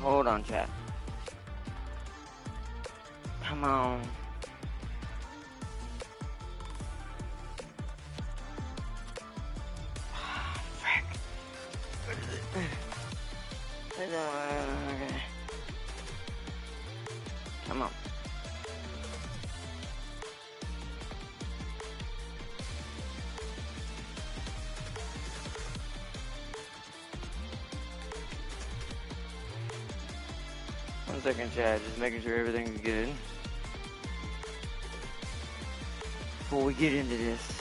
Hold on, chat. Come on. Frick. What is it? Okay. Come on. One second, chat. Just making sure everything's good before we get into this.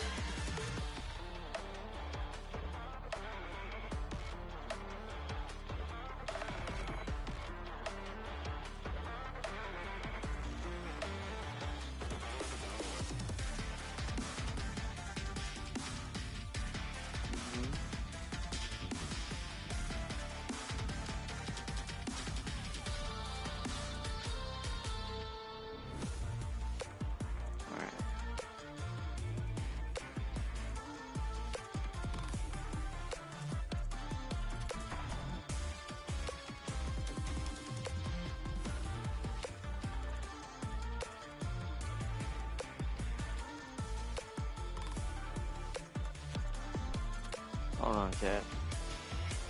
Hold on, chat.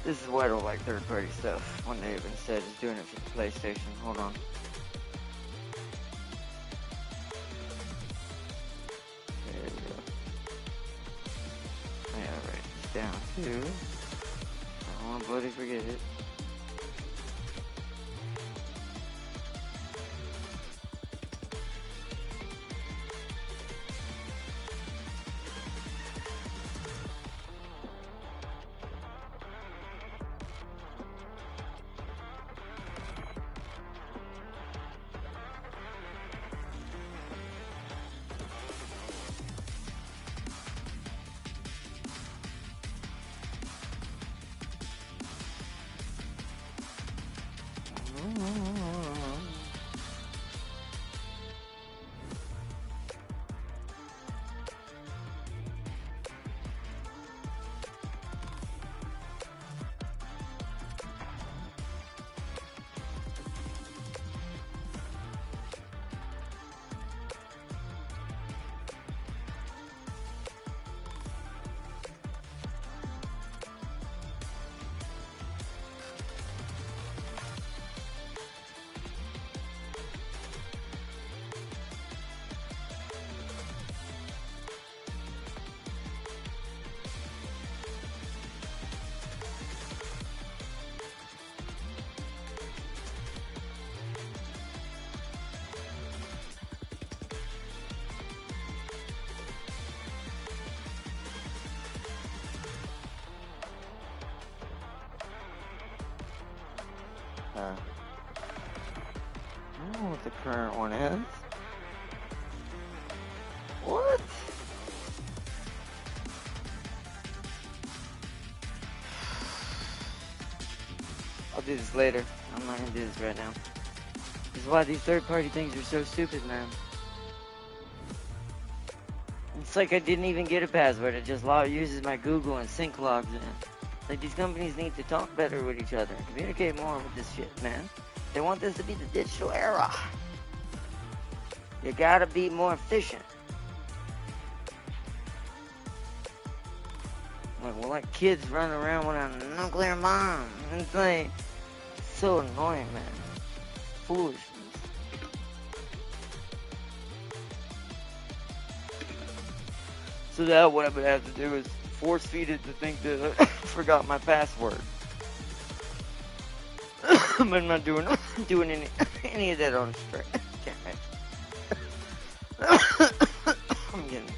This is why I don't like third-party stuff. When they even said it's doing it for the PlayStation. Hold on. There we go. I gotta write this down too. I don't want to bloody forget it. I don't know what the current one is. What? I'll do this later. I'm not gonna do this right now. This is why these third-party things are so stupid, man. It's like I didn't even get a password. It just uses my Google and sync logs in. Like, these companies need to talk better with each other and communicate more with this shit, man. They want this to be the digital era. You gotta be more efficient. Like, we'll let kids run around with a nuclear bomb. It's like, so annoying, man. Foolishness. So now what I would have to do is force feed it to think that I forgot my password. But I'm not doing any of that on straight. I'm getting.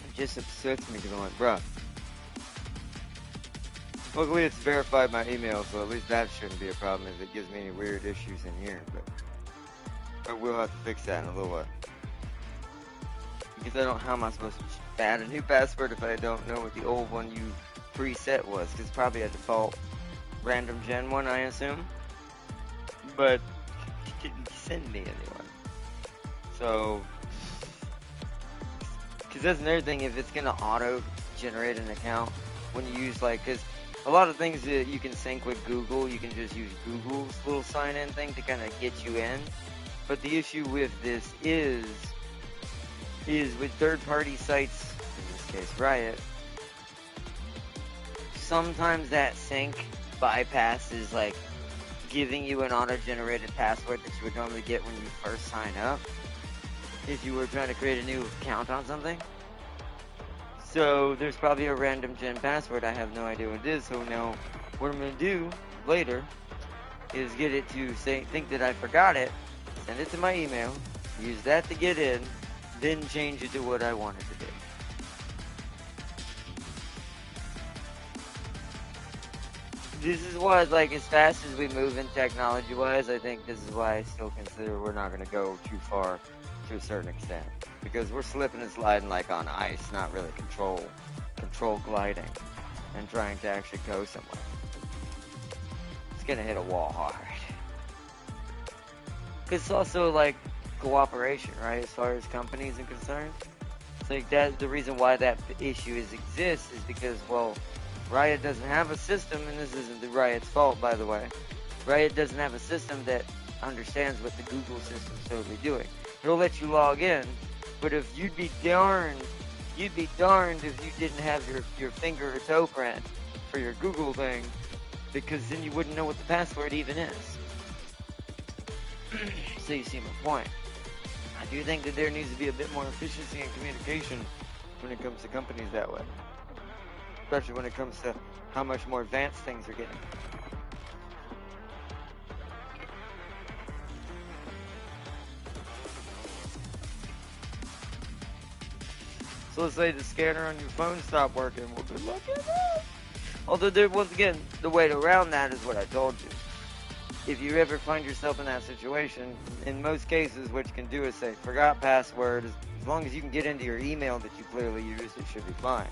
It just upsets me because I'm like, bruh. Luckily it's verified my email, so at least that shouldn't be a problem if it gives me any weird issues in here, but I will have to fix that in a little while. Because I don't, how am I supposed to add a new password if I don't know what the old one you preset was? Because it's probably a default random gen one, I assume. But it didn't send me anyone. So, because that's another thing, if it's going to auto-generate an account when you use, like, because a lot of things that you can sync with Google, you can just use Google's little sign-in thing to kind of get you in. But the issue with this is with third-party sites, in this case Riot, sometimes that sync bypass is like giving you an auto-generated password that you would normally get when you first sign up if you were trying to create a new account on something. So there's probably a random gen password. I have no idea what it is. So now what I'm going to do later is get it to think that I forgot it, send it to my email, use that to get in, then change it to what I want it to be. This is why, like, as fast as we move in technology-wise, I think this is why I still consider we're not going to go too far to a certain extent. Because we're slipping and sliding like on ice, not really control gliding and trying to actually go somewhere. It's going to hit a wall hard. Because it's also, like, cooperation, right, as far as companies are concerned. It's like that. The reason why that issue exists is because, well, Riot doesn't have a system, and this isn't the Riot's fault, by the way. Riot doesn't have a system that understands what the Google system's totally doing. It'll let you log in, but if you'd be darned if you didn't have your finger or toe print for your Google thing, because then you wouldn't know what the password even is. So you see my point. I do think that there needs to be a bit more efficiency and communication when it comes to companies that way. Especially when it comes to how much more advanced things are getting. So let's say the scanner on your phone stopped working. Well, good luck at that. Although, once again, the way around that is what I told you. If you ever find yourself in that situation, in most cases, what you can do is say, forgot password. As long as you can get into your email that you clearly used, it should be fine.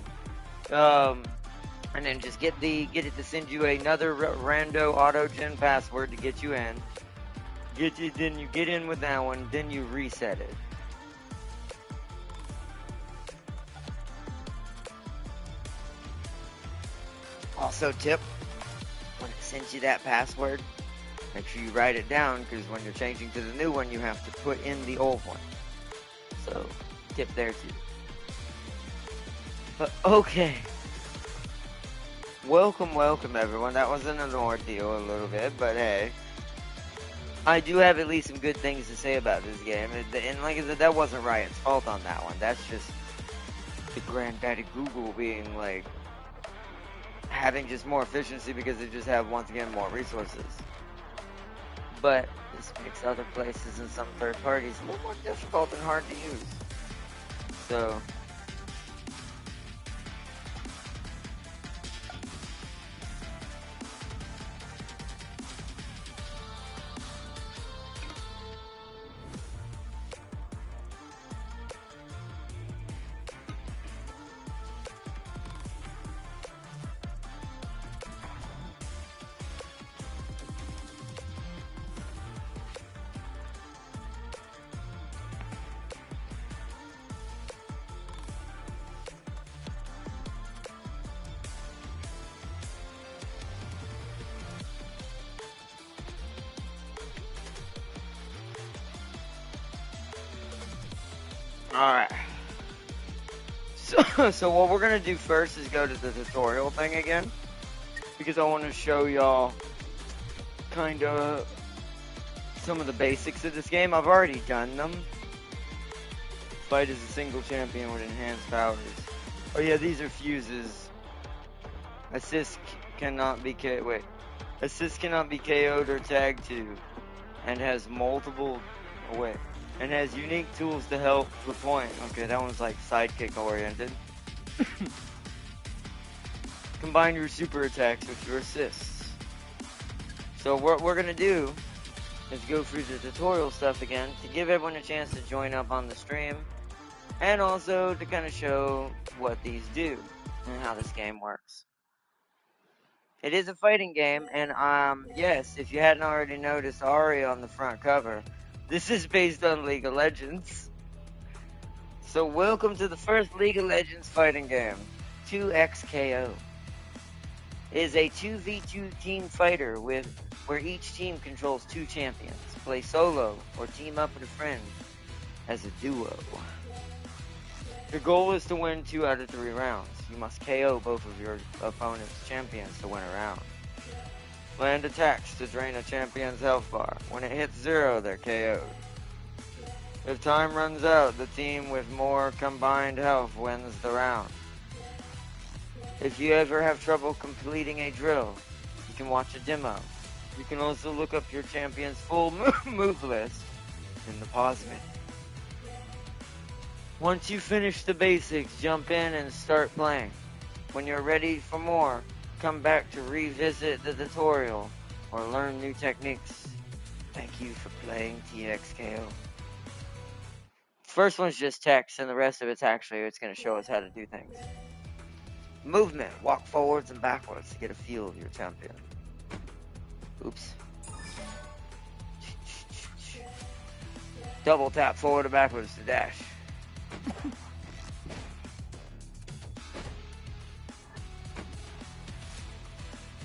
And then just get it to send you another rando auto-gen password to get you in. Then you get in with that one, then you reset it. Also, tip, when it sends you that password, make sure you write it down, because when you're changing to the new one, you have to put in the old one. So, tip there too. But, okay. Welcome everyone. That wasn't an ordeal a little bit, but hey. I do have at least some good things to say about this game. And like I said, that wasn't Riot's fault on that one. That's just the granddaddy Google being like, having just more efficiency because they just have, once again, more resources. But this makes other places and some third parties a little more difficult and hard to use. So, alright. So what we're going to do first is go to the tutorial thing again. Because I want to show y'all kind of some of the basics of this game. I've already done them. Fight as a single champion with enhanced powers. Oh yeah, these are fuses. Assist cannot be Assist cannot be KO'd or tagged to. And has multiple... Oh wait. And has unique tools to help the point. Okay, that one's like sidekick oriented. Combine your super attacks with your assists. So what we're gonna do is go through the tutorial stuff again to give everyone a chance to join up on the stream. and also to kind of show what these do and how this game works. It is a fighting game, and yes, if you hadn't already noticed Ari on the front cover, this is based on League of Legends. So welcome to the first League of Legends fighting game, 2XKO. It is a 2v2 team fighter where each team controls 2 champions. Play solo or team up with a friend as a duo. Your goal is to win 2 out of 3 rounds. You must KO both of your opponent's champions to win a round. Land attacks to drain a champion's health bar. When it hits 0, they're KO'd. If time runs out, the team with more combined health wins the round. If you ever have trouble completing a drill, you can watch a demo. You can also look up your champion's full move list in the pause menu. Once you finish the basics, jump in and start playing. When you're ready for more, come back to revisit the tutorial or learn new techniques. Thank you for playing TXKO. First one's just text, and the rest of it's going to show us how to do things. Movement. Walk forwards and backwards to get a feel of your champion. Oops. Double tap forward and backwards to dash.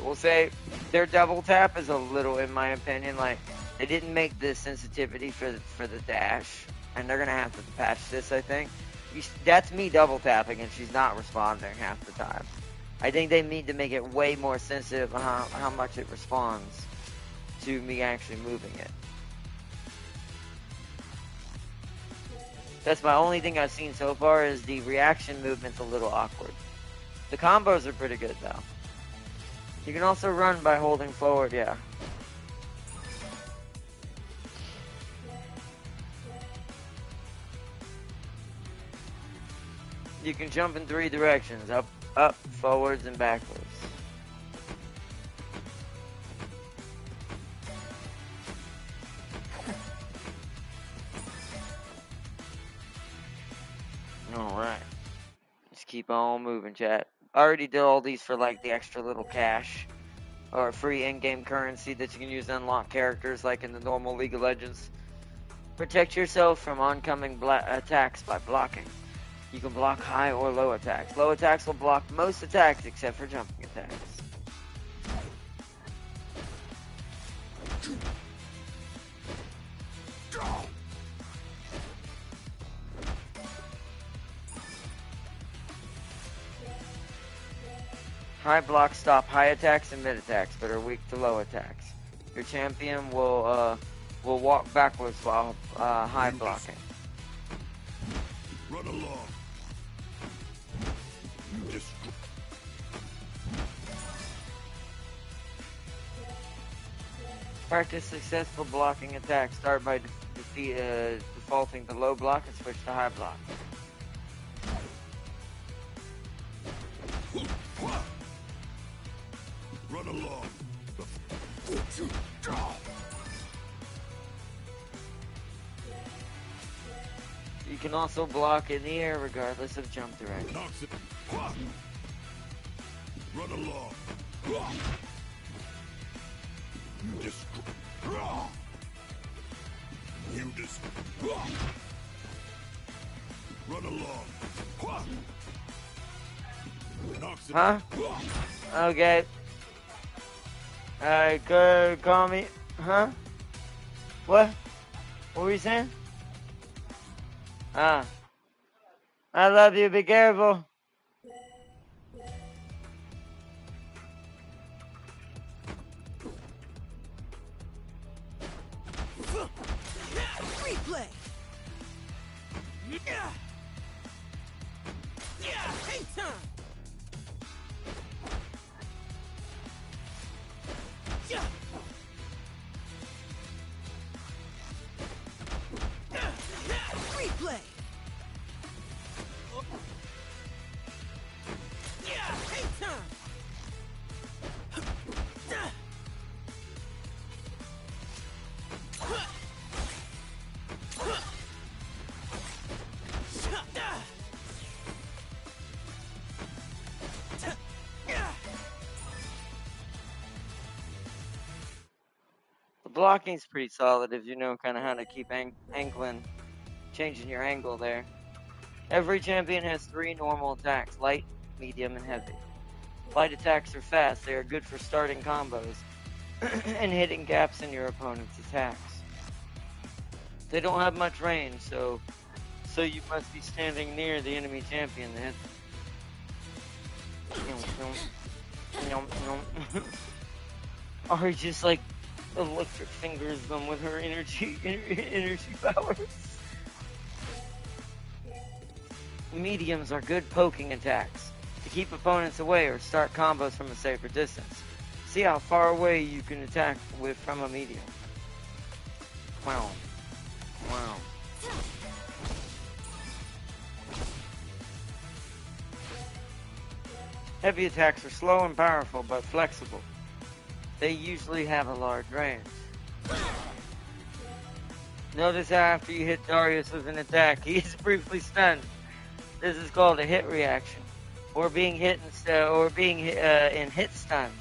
We'll say their double tap is a little, in my opinion, like, they didn't make the sensitivity for the dash, and they're going to have to patch this, I think. That's me double tapping, and she's not responding half the time. I think they need to make it way more sensitive on how much it responds to me actually moving it. That's my only thing I've seen so far, is the reaction movement's a little awkward. The combos are pretty good, though. You can also run by holding forward, yeah. You can jump in 3 directions, up, forwards, and backwards. Alright. Just keep on moving, chat. I already did all these for like the extra little cash or free in-game currency that you can use to unlock characters like in the normal League of Legends. Protect yourself from oncoming attacks by blocking. You can block high or low attacks. Low attacks will block most attacks except for jumping attacks. High blocks stop high attacks and mid attacks, but are weak to low attacks. Your champion will walk backwards while high blocking. Run along. Practice successful blocking attacks. Start by defaulting to low block and switch to high block. Run along. You can also block in the air regardless of jump direction. Run along. Run along. Huh? Okay. Alright, go call me. Huh? What? What were you saying? I love you, be careful. Replay. Yeah. Hang time. Yeah. Replay. blocking's pretty solid if you know kind of how to keep angling, changing your angle there. Every champion has 3 normal attacks: light, medium, and heavy. Light attacks are fast. They are good for starting combos and hitting gaps in your opponent's attacks. They don't have much range, so you must be standing near the enemy champion to hit them. Ari just like electric fingers them with her energy powers. Mediums are good poking attacks to keep opponents away or start combos from a safer distance. See how far away you can attack from a medium. Wow. Wow. Heavy attacks are slow and powerful, but flexible. They usually have a large range. Notice how after you hit Darius with an attack, he is briefly stunned. This is called a hit reaction, or being hit in hit stun.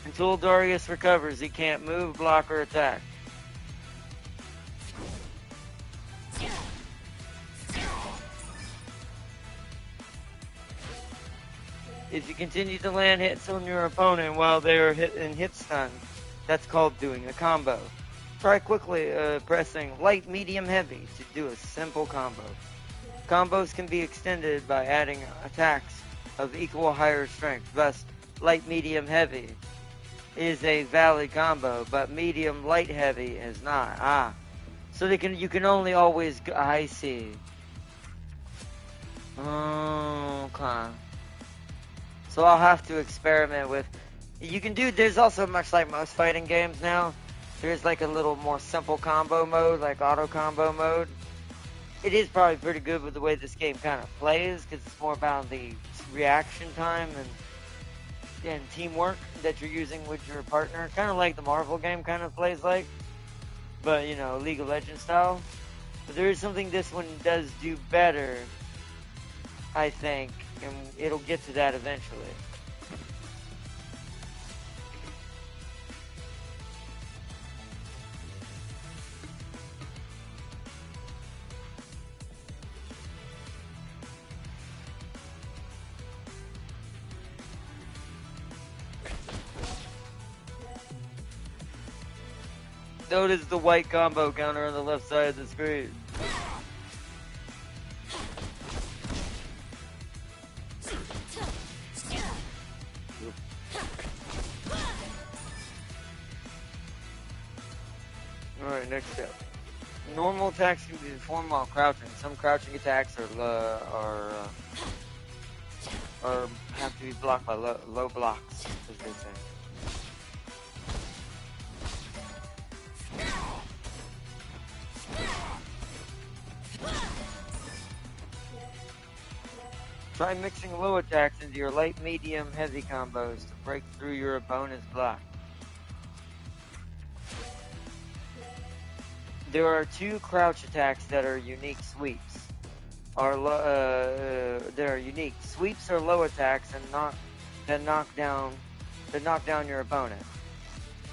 Until Darius recovers, he can't move, block, or attack. If you continue to land hits on your opponent while they are in hit stun, that's called doing a combo. Try quickly pressing light, medium, heavy to do a simple combo. Combos can be extended by adding attacks of equal or higher strength. Thus, light, medium, heavy is a valid combo, but medium, light, heavy is not. So you can only always I see. Okay. So I'll have to experiment with. You can do. There's also much like most fighting games now. There's like a little more simple combo mode, like auto combo mode. It is probably pretty good with the way this game kind of plays, because it's more about the reaction time and teamwork that you're using with your partner. Kind of like the Marvel game kind of plays like, but you know, League of Legends style. But there is something this one does do better, I think, and it'll get to that eventually. Notice the white combo counter on the left side of the screen. Alright, next step. Normal attacks can be performed while crouching. Some crouching attacks have to be blocked by low blocks, as they say. Try mixing low attacks into your light, medium, heavy combos to break through your opponent's block. There are 2 crouch attacks that are unique sweeps. They're unique. Sweeps are low attacks and knock down your opponent.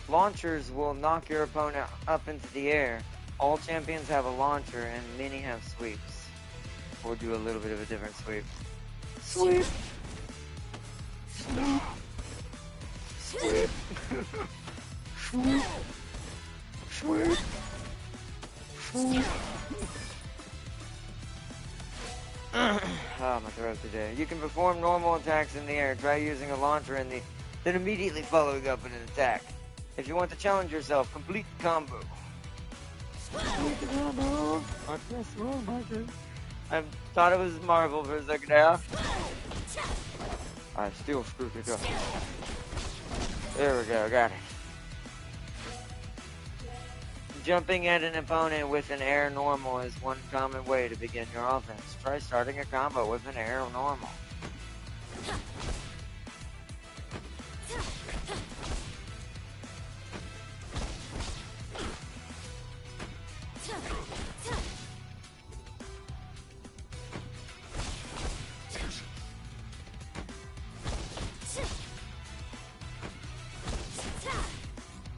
Launchers will knock your opponent up into the air. All champions have a launcher and many have sweeps. We'll do a little bit of a different sweep. Sweep. Sweep. Sweep. Sweep. Sweep. Sweep. Oh, my throat today. You can perform normal attacks in the air. Try using a launcher then immediately following up with an attack. If you want to challenge yourself, complete the combo. Complete the combo. I pressed the wrong button. I thought it was Marvel for a second half. I still screwed it up. There we go, got it. Jumping at an opponent with an air normal is one common way to begin your offense. Try starting a combo with an air normal.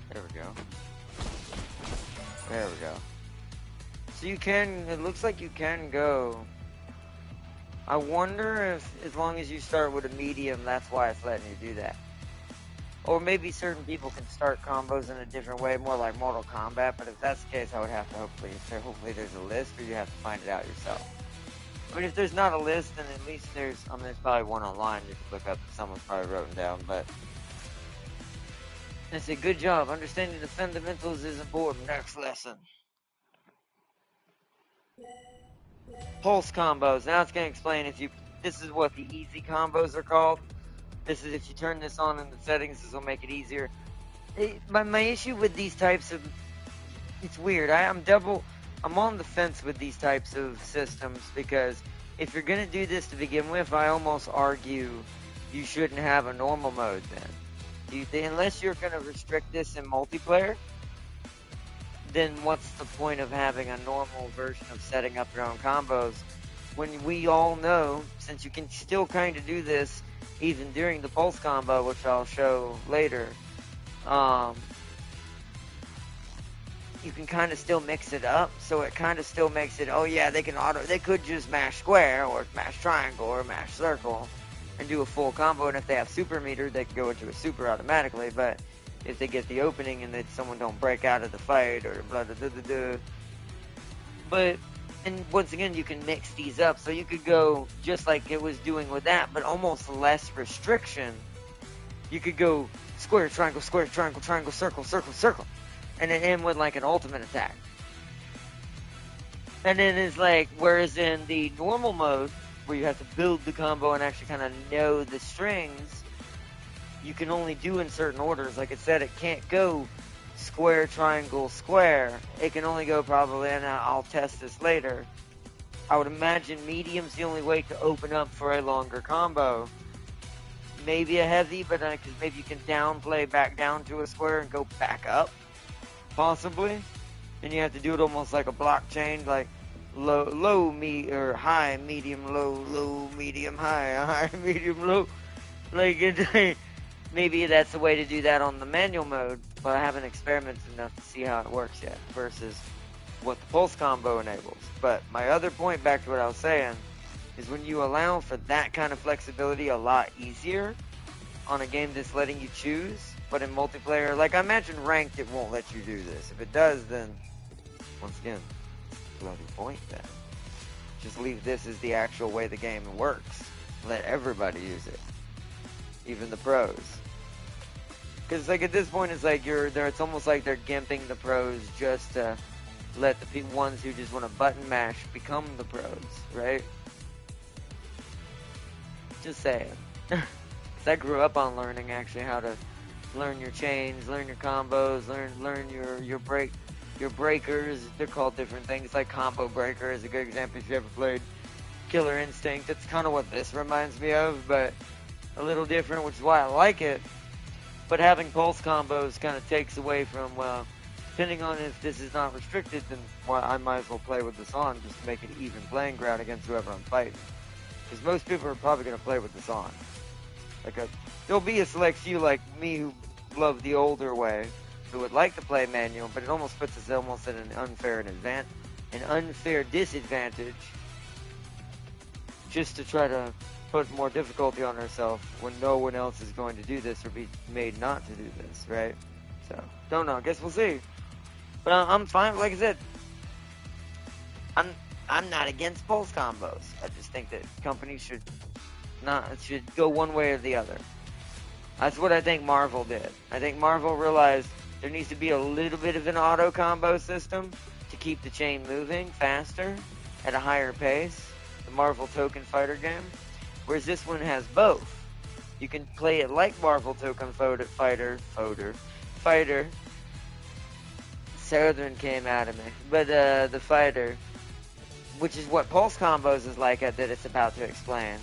There we go. There we go. So you can, it looks like you can go. I wonder if, as long as you start with a medium, that's why it's letting you do that. Or maybe certain people can start combos in a different way, more like Mortal Kombat, but if that's the case, I would have to hopefully there's a list, or you have to find it out yourself. I mean, if there's not a list, then at least there's probably one online you can look up that someone's probably written down, but I say, good job. Understanding the fundamentals is important. Next lesson. Pulse combos. Now it's going to explain this is what the easy combos are called. This is if you turn this on in the settings, this will make it easier. My issue with these types of, it's weird. I'm on the fence with these types of systems because if you're going to do this to begin with, I almost argue you shouldn't have a normal mode then. Unless you're going to restrict this in multiplayer, then what's the point of having a normal version of setting up your own combos when we all know, since you can still kind of do this even during the pulse combo, which I'll show later, you can kind of still mix it up, so it kind of still makes it, oh yeah, they could just mash square, or mash triangle, or mash circle, and do a full combo, and if they have super meter, they can go into a super automatically, but if they get the opening and that someone don't break out of the fight, or blah, blah, blah, blah, blah. But, and once again, you can mix these up, so you could go just like it was doing with that, but almost less restriction. You could go square, triangle, triangle, circle, circle, circle, and then end with like an ultimate attack. And then it's like, whereas in the normal mode, where you have to build the combo and actually kind of know the strings, you can only do in certain orders. Like it said, it can't go square, triangle, square. It can only go probably, and I'll test this later. I would imagine medium's the only way to open up for a longer combo. Maybe a heavy, but because maybe you can downplay back down to a square and go back up, possibly. And you have to do it almost like a blockchain, like low, or high, medium, low, medium, high, medium, low. Like maybe that's the way to do that on the manual mode, but I haven't experimented enough to see how it works yet, versus what the pulse combo enables. But my other point, back to what I was saying, is when you allow for that kind of flexibility a lot easier on a game that's letting you choose, but in multiplayer, like I imagine ranked, it won't let you do this. If it does, then, once again, bloody point then. Just leave this as the actual way the game works. Let everybody use it. Even the pros. Because like at this point, it's like it's almost like they're gimping the pros just to let the ones who just want to button mash become the pros, right? Just saying. Because I grew up on learning actually how to learn your chains, learn your combos, learn your breakers. They're called different things, like combo breaker is a good example if you ever played Killer Instinct. That's kind of what this reminds me of, but a little different, which is why I like it. But having pulse combos kind of takes away from, well, depending on if this is not restricted, then I might as well play with this on just to make it even playing ground against whoever I'm fighting. Because most people are probably going to play with this on. There'll be a select few like me who love the older way, who would like to play manual, but it almost puts us almost at an unfair disadvantage just to try to put more difficulty on ourselves when no one else is going to do this or be made not to do this, right? So, don't know. I guess we'll see. But I'm fine. Like I said, I'm not against pulse combos. I just think that companies should go one way or the other. That's what I think Marvel did. I think Marvel realized there needs to be a little bit of an auto combo system to keep the chain moving faster at a higher pace. The Marvel Token Fighter game. Whereas this one has both. You can play it like Marvel Token Fighter. Southern came out of me. But the fighter, which is what Pulse Combos is like that it's about to explain.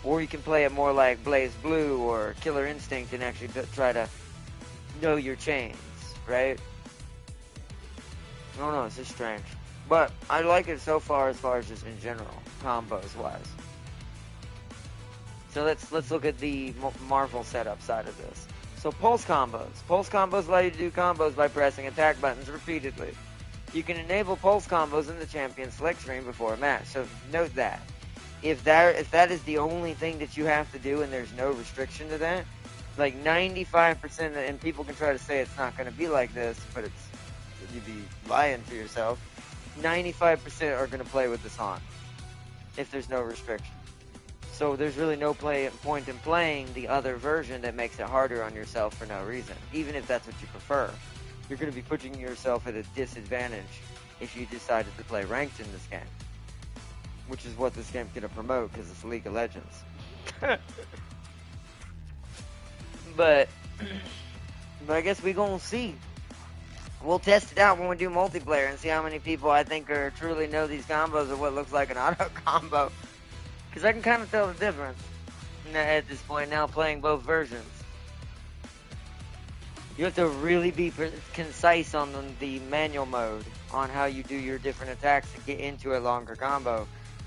Or you can play it more like Blaze Blue or Killer Instinct and actually try to know your chains, right? I don't know, it's just strange. But I like it so far as just in general, combos wise. So let's look at the Marvel setup side of this. So pulse combos. Pulse combos allow you to do combos by pressing attack buttons repeatedly. You can enable pulse combos in the champion select screen before a match. So note that. If that is the only thing that you have to do and there's no restriction to that, like 95%, and people can try to say it's not going to be like this, but you'd be lying to yourself. 95% are going to play with this on if there's no restriction. So there's really no point in playing the other version that makes it harder on yourself for no reason, even if that's what you prefer. You're going to be putting yourself at a disadvantage if you decided to play ranked in this game, which is what this game's going to promote because it's League of Legends. But I guess we're going to see. We'll test it out when we do multiplayer and see how many people I think truly know these combos or what looks like an auto combo. Because I can kind of tell the difference at this point now playing both versions. You have to really be concise on the manual mode on how you do your different attacks to get into a longer combo.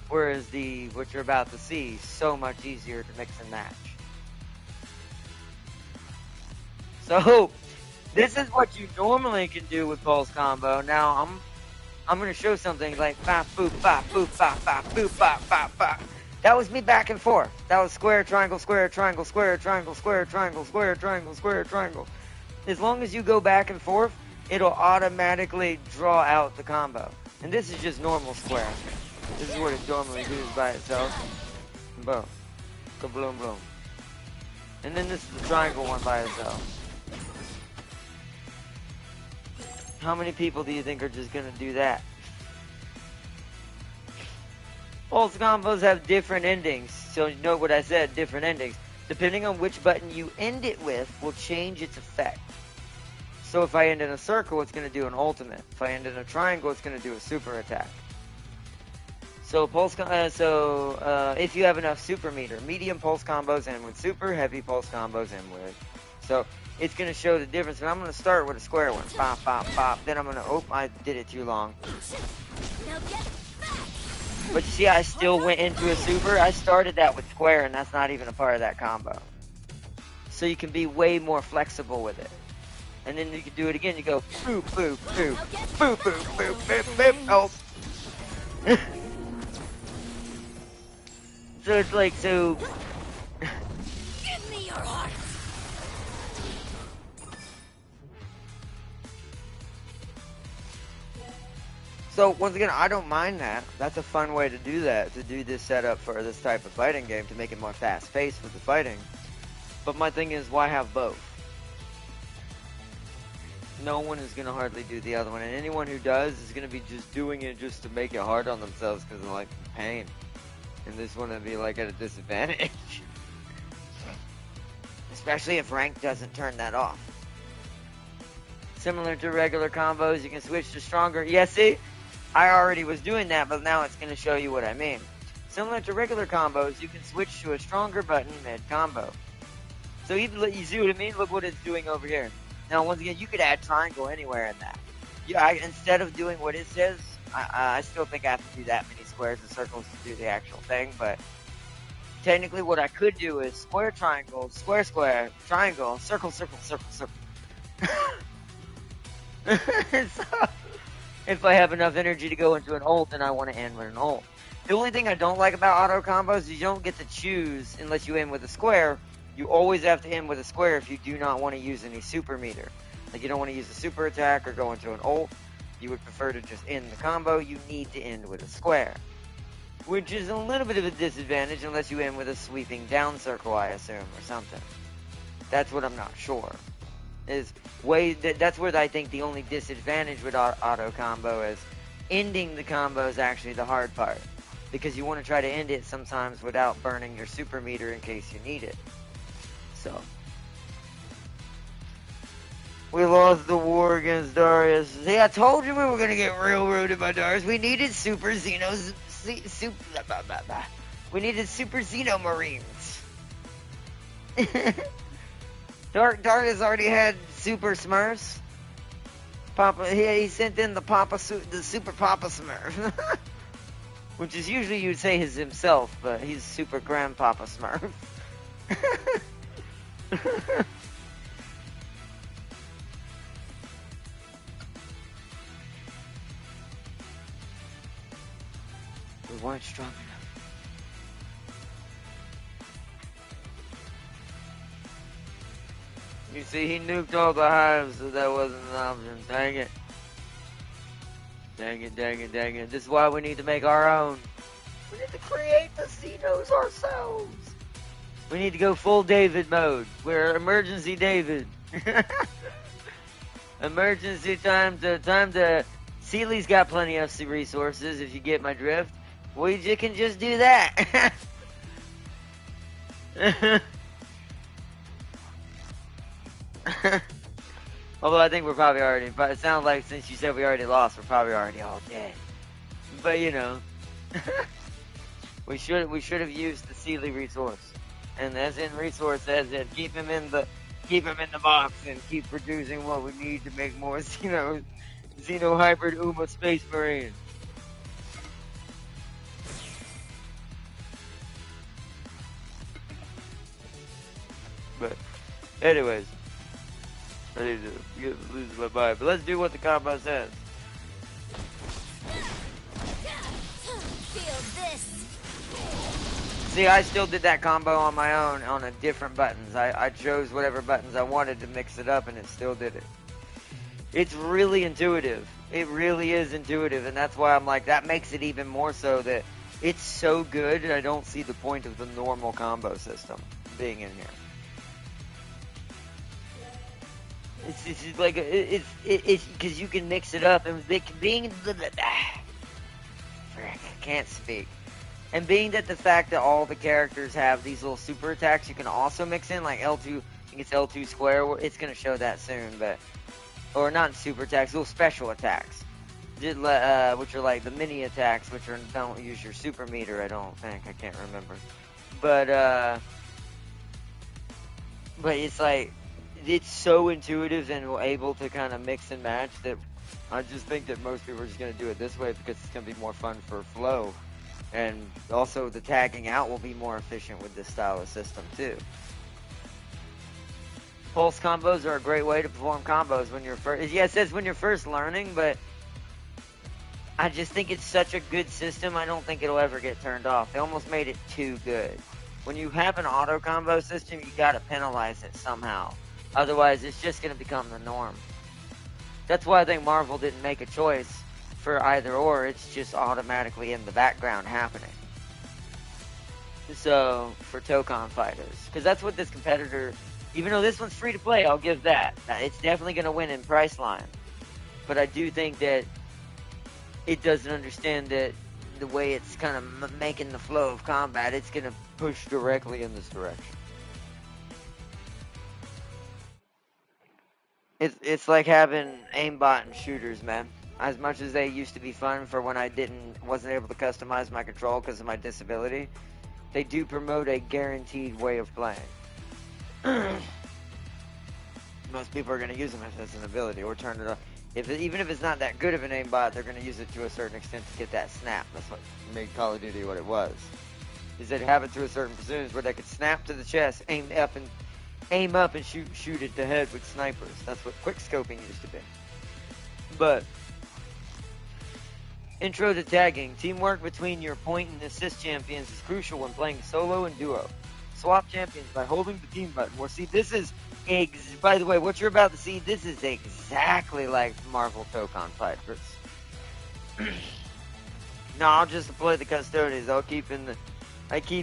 Whereas what you're about to see, so much easier to mix and match. So, this is what you normally can do with pulse combo. Now, I'm going to show something like bop, boop, bop, boop, bop, bop, boop, bop, bop, bop. That was me back and forth. That was square, triangle, square, triangle, square, triangle, square, triangle, square, triangle, square, triangle. As long as you go back and forth, it'll automatically draw out the combo. And this is just normal square. This is what it normally does by itself. Boom. Kabloom, boom. And then this is the triangle one by itself. How many people do you think are just going to do that? Pulse combos have different endings. So you know what I said, different endings. Depending on which button you end it with will change its effect. So if I end in a circle, it's going to do an ultimate. If I end in a triangle, it's going to do a super attack. So if you have enough super meter, medium pulse combos end with super, heavy pulse combos end with. So it's going to show the difference. And I'm going to start with a square one. Pop, pop, pop. Then I'm going to, I did it too long. But see, I still went into a super. I started that with square, and that's not even a part of that combo. So you can be way more flexible with it. And then you can do it again. You go, boop, boop, boop, boop, boop, boop, boop, boop. Oh. So it's like, so... Give me your heart. So, once again, I don't mind that. That's a fun way to do that, to do this setup for this type of fighting game, to make it more fast-paced with the fighting. But my thing is, why have both? No one is going to hardly do the other one, and anyone who does is going to be just doing it just to make it hard on themselves because of, like, pain. And this one would be, like, at a disadvantage. Especially if rank doesn't turn that off. Similar to regular combos, you can switch to stronger. Yeah, see? I already was doing that, but now it's going to show you what I mean. Similar to regular combos, you can switch to a stronger button mid-combo. So even, you see what I mean? Look what it's doing over here. Now, once again, you could add triangle anywhere in that. Yeah, instead of doing what it says, I still think I have to do that many squares and circles to do the actual thing, but technically what I could do is square, triangle, square, square, triangle, circle, circle, circle, circle. So, if I have enough energy to go into an ult, then I want to end with an ult. The only thing I don't like about auto combos is you don't get to choose unless you end with a square. You always have to end with a square if you do not want to use any super meter. Like you don't want to use a super attack or go into an ult. You would prefer to just end the combo. You need to end with a square. Which is a little bit of a disadvantage unless you end with a sweeping down circle, I assume, or something. That's what I'm not sure. That's where I think the only disadvantage with auto combo is ending the combo is actually the hard part. Because you want to try to end it sometimes without burning your super meter in case you need it. So. We lost the war against Darius. See, I told you we were going to get railroaded by Darius. We needed Super Xenos. We needed Super Xeno Marines. Darius already had Super Smurfs. Papa, he sent in the Super Papa Smurf. Which is usually you'd say his himself, but he's Super Grandpapa Smurf. We weren't strong enough. You see, he nuked all the hives, so that wasn't an option. Dang it. Dang it, dang it, dang it. This is why we need to make our own. We need to create the Xenos ourselves. We need to go full David mode. We're emergency David. Emergency time to... Sealy's got plenty of resources, if you get my drift. We can just do that. Although I think we're probably already, but it sounds like since you said we already lost, we're probably already all dead. But you know, we should have used the Sealy resource, and as in resource, as in keep him in the box and keep producing what we need to make more Xeno hybrid Uma Space Marine. But anyways. I need to lose my mind. But let's do what the combo says. Feel this. See, I still did that combo on my own on a different buttons. I chose whatever buttons I wanted to mix it up, and it still did it. It's really intuitive. It really is intuitive, and that's why I'm like, that makes it even more so that it's so good, I don't see the point of the normal combo system being in here. It's like it's because you can mix it up, and being frick, I can't speak. And being that the fact that all the characters have these little super attacks, you can also mix in like L2. I think it's L2 square. It's gonna show that soon, but or not super attacks, little special attacks, which are like the mini attacks, which don't use your super meter. I don't think. I can't remember, but it's like. It's so intuitive and able to kind of mix and match that I just think that most people are just going to do it this way because it's going to be more fun for flow. And also the tagging out will be more efficient with this style of system too. Pulse combos are a great way to perform combos when you're first. Yeah, it says when you're first learning, but I just think it's such a good system, I don't think it'll ever get turned off. They almost made it too good. When you have an auto combo system, you got to penalize it somehow. Otherwise, it's just going to become the norm. That's why I think Marvel didn't make a choice for either or. It's just automatically in the background happening. So, for Tokon fighters. Because that's what this competitor... Even though this one's free to play, I'll give that. It's definitely going to win in price line. But I do think that it doesn't understand that the way it's kind of making the flow of combat, it's going to push directly in this direction. It's like having aimbot and shooters, man. As much as they used to be fun for when I wasn't able to customize my control because of my disability, they do promote a guaranteed way of playing. Most people are going to use them if it's an ability or turn it off. Even if it's not that good of an aimbot, they're going to use it to a certain extent to get that snap. That's what made Call of Duty what it was. Is that have it to a certain percentage where they could snap to the chest, aim up and shoot at the head with snipers. That's what quickscoping used to be. But intro to tagging. Teamwork between your point and assist champions is crucial when playing solo and duo. Swap champions by holding the team button. Well, see, this is by the way, what you're about to see, this is exactly like Marvel Tokon Fighters. No, I'll just deploy the custodians. I keep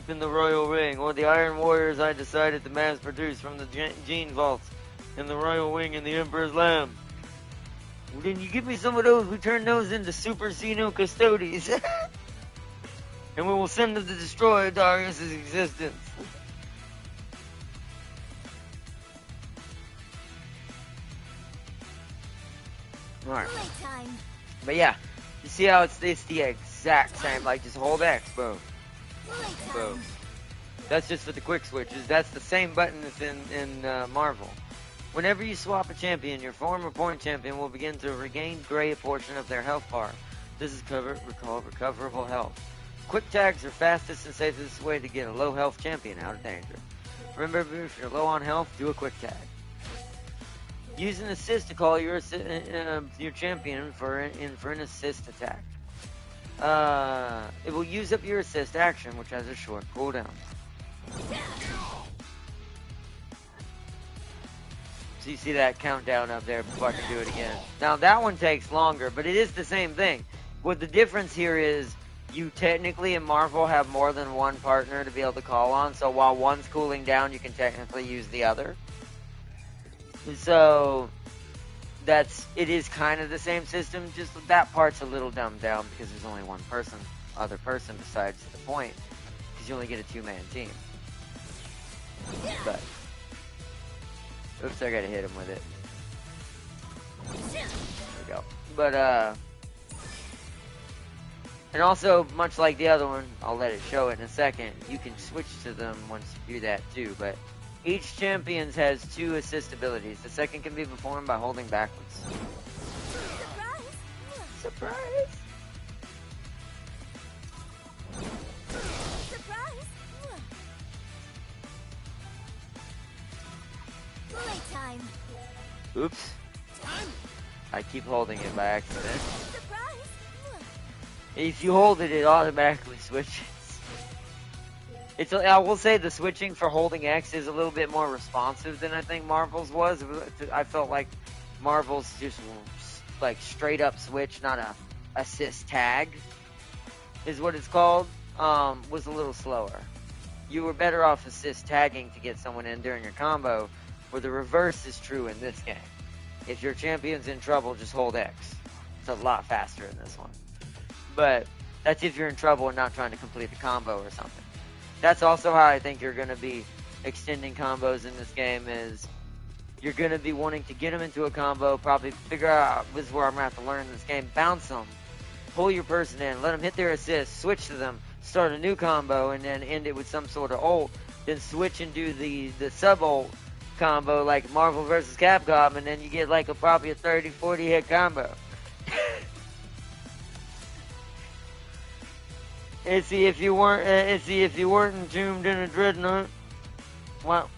in the Royal Wing, or the Iron Warriors I decided to mass produce from the Gene Vaults, and the Royal Wing and the Emperor's Lamb. Well, then you give me some of those, we turn those into Super Xeno Custodians. And we will send them to destroy Darius' existence. Alright. But yeah, you see how it's the exact same, like just hold X, boom. Boom. That's just for the quick switches. That's the same button that's in Marvel. Whenever you swap a champion, your former point champion will begin to regain gray portion of their health bar. This is recoverable health. Quick tags are fastest and safest way to get a low health champion out of danger. Remember, if you're low on health, do a quick tag. Use an assist to call your champion for an assist attack. it will use up your assist action, which has a short cooldown. So you see that countdown up there before I can do it again. Now that one takes longer, but it is the same thing. What the difference here is, you technically in Marvel have more than one partner to be able to call on, so while one's cooling down, you can technically use the other. So it is kind of the same system, just that part's a little dumbed down because there's only one other person besides the point, because you only get a 2-man team. But oops, I gotta hit him with it. There we go. But and also, much like the other one, I'll let it show it in a second, you can switch to them once you do that too, but each champion has 2 assist abilities. The second can be performed by holding backwards. Surprise! Surprise! Surprise! Playtime. Oops. I keep holding it by accident. Surprise! If you hold it, it automatically switches. I will say the switching for holding X is a little bit more responsive than I think Marvel's was. I felt like Marvel's just like straight up switch, not a assist tag, is what it's called, was a little slower. You were better off assist tagging to get someone in during your combo, where the reverse is true in this game. If your champion's in trouble, just hold X. It's a lot faster in this one. But that's if you're in trouble and not trying to complete a combo or something. That's also how I think you're going to be extending combos in this game, is you're going to be wanting to get them into a combo, probably figure out, this is where I'm going to have to learn this game, bounce them, pull your person in, let them hit their assist, switch to them, start a new combo, and then end it with some sort of ult, then switch and do the sub-ult combo like Marvel vs. Capcom, and then you get like probably a 30-40 hit combo. And see if you weren't entombed in a dreadnought. What?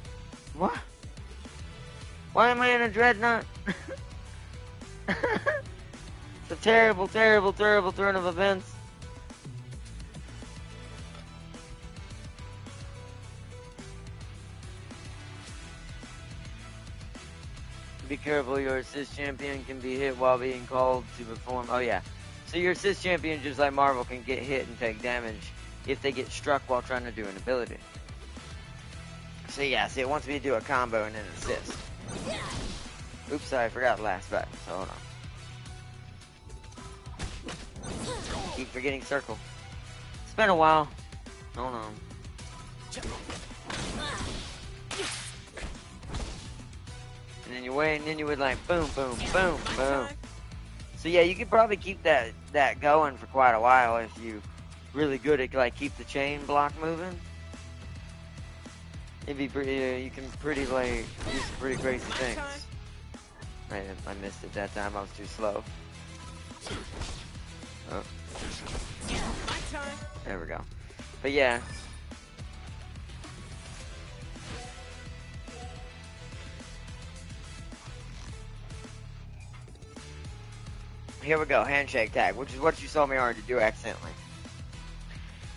Why am I in a dreadnought? It's a terrible, terrible, terrible turn of events. Be careful, your assist champion can be hit while being called to perform. Oh yeah. So your assist champion, just like Marvel, can get hit and take damage if they get struck while trying to do an ability. So yeah, see, it wants me to do a combo and then assist. Oops, sorry, I forgot the last button, so hold on. Keep forgetting circle. It's been a while. Hold on. And then you wait, and then you would like boom, boom, boom, boom. So yeah, you could probably keep that going for quite a while if you really good at like keep the chain block moving. It'd be pretty. You can pretty like do some pretty crazy things. I missed it that time. I was too slow. Oh. There we go. But yeah. Here we go, handshake tag, which is what you saw me already do accidentally.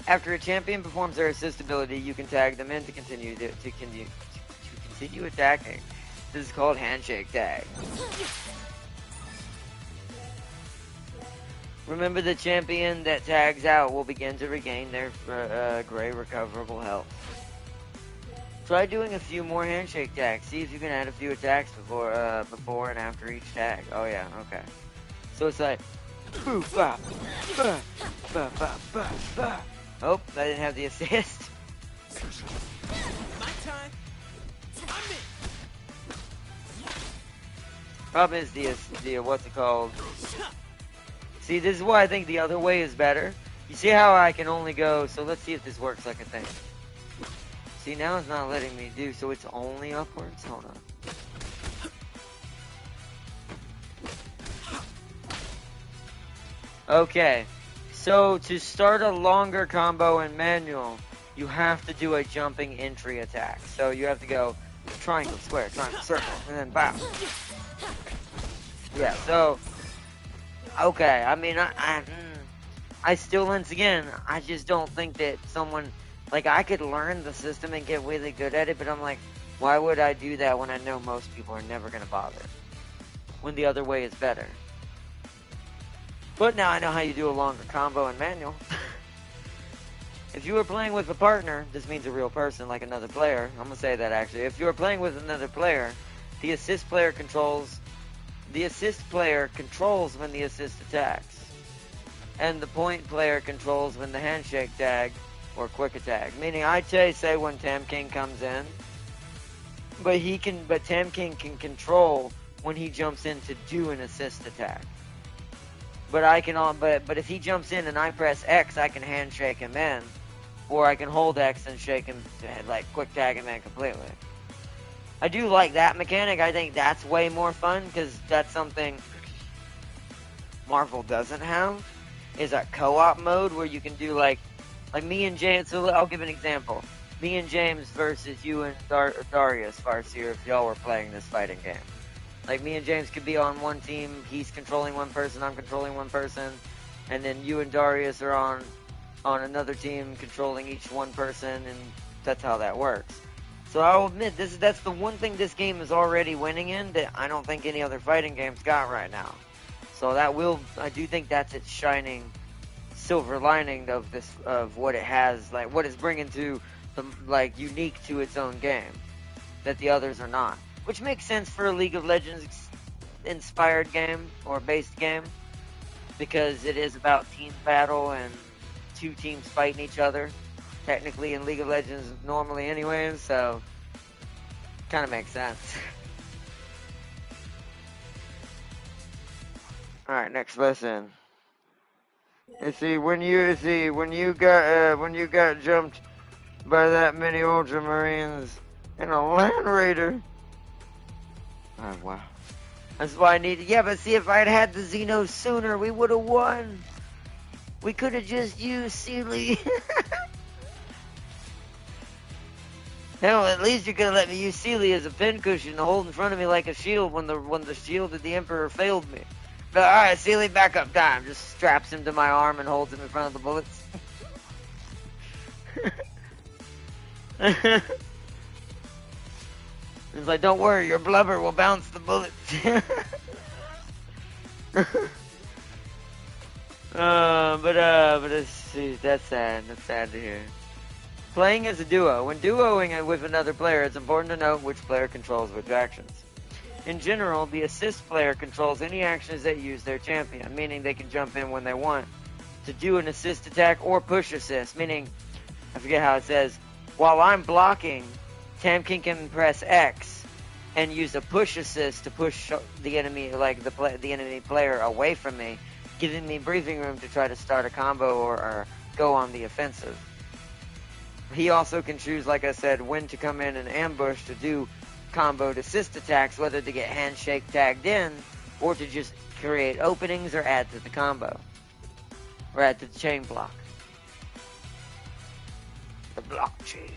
After a champion performs their assist ability, you can tag them in to continue attacking. This is called handshake tag. Remember, the champion that tags out will begin to regain their gray recoverable health. Try doing a few more handshake tags. See if you can add a few attacks before and after each tag. Oh yeah, okay. So it's like, boo, ba, ba, ba, ba, ba, ba. Oh, I didn't have the assist. My time. Problem is the what's it called? See, this is why I think the other way is better. You see how I can only go, so let's see if this works like a thing. See, now it's not letting me do, so it's only upwards? Hold on. Okay, so to start a longer combo in manual, you have to do a jumping entry attack. So you have to go triangle, square, triangle, circle, and then bow. Yeah, so, okay, I mean, I still, once again, I just don't think that someone, like, I could learn the system and get really good at it, but I'm like, why would I do that when I know most people are never going to bother? When the other way is better. But now I know how you do a longer combo in manual. If you were playing with a partner, this means a real person, like another player. I'm going to say that actually. If you are playing with another player, the assist player controls when the assist attacks. And the point player controls when the handshake tag or quick attack. Meaning I'd say when Tam King comes in, but Tam King can control when he jumps in to do an assist attack. But if he jumps in and I press X, I can handshake him in, or I can hold X and shake him, like quick tag him in completely. I do like that mechanic. I think that's way more fun because that's something Marvel doesn't have. Is a co-op mode where you can do like me and James. So I'll give an example. Me and James versus you and Darius Farseer if y'all were playing this fighting game. Like me and James could be on one team. He's controlling one person. I'm controlling one person, and then you and Darius are on another team controlling each one person, and that's how that works. So I'll admit that's the one thing this game is already winning in that I don't think any other fighting game's got right now. So I do think that's its shining silver lining of what it has, like what it's bringing to the, like, unique to its own game that the others are not. Which makes sense for a League of Legends inspired game or based game because it is about team battle and two teams fighting each other. Technically in League of Legends normally anyways, so kind of makes sense. Alright, next lesson. When you got jumped by that many Ultramarines and a Land Raider. Oh wow. That's why I needed. Yeah, but see, if I'd had the Xenos sooner, we would have won. We could have just used Sealy. Hell, at least you could have let me use Sealy as a pincushion to hold in front of me like a shield when the shield of the Emperor failed me. But alright, Sealy, backup time. Just straps him to my arm and holds him in front of the bullets. It's like, don't worry, your blubber will bounce the bullets. But that's sad. That's sad to hear. Playing as a duo. When duoing with another player, it's important to note which player controls which actions. In general, the assist player controls any actions that use their champion, meaning they can jump in when they want to do an assist attack or push assist, meaning, I forget how it says, while I'm blocking, Tam King can press X and use a push assist to push the enemy, like the enemy player away from me, giving me breathing room to try to start a combo or go on the offensive. He also can choose, like I said, when to come in and ambush to do comboed assist attacks, whether to get handshake tagged in or to just create openings or add to the combo or add to the chain block. The blockchain.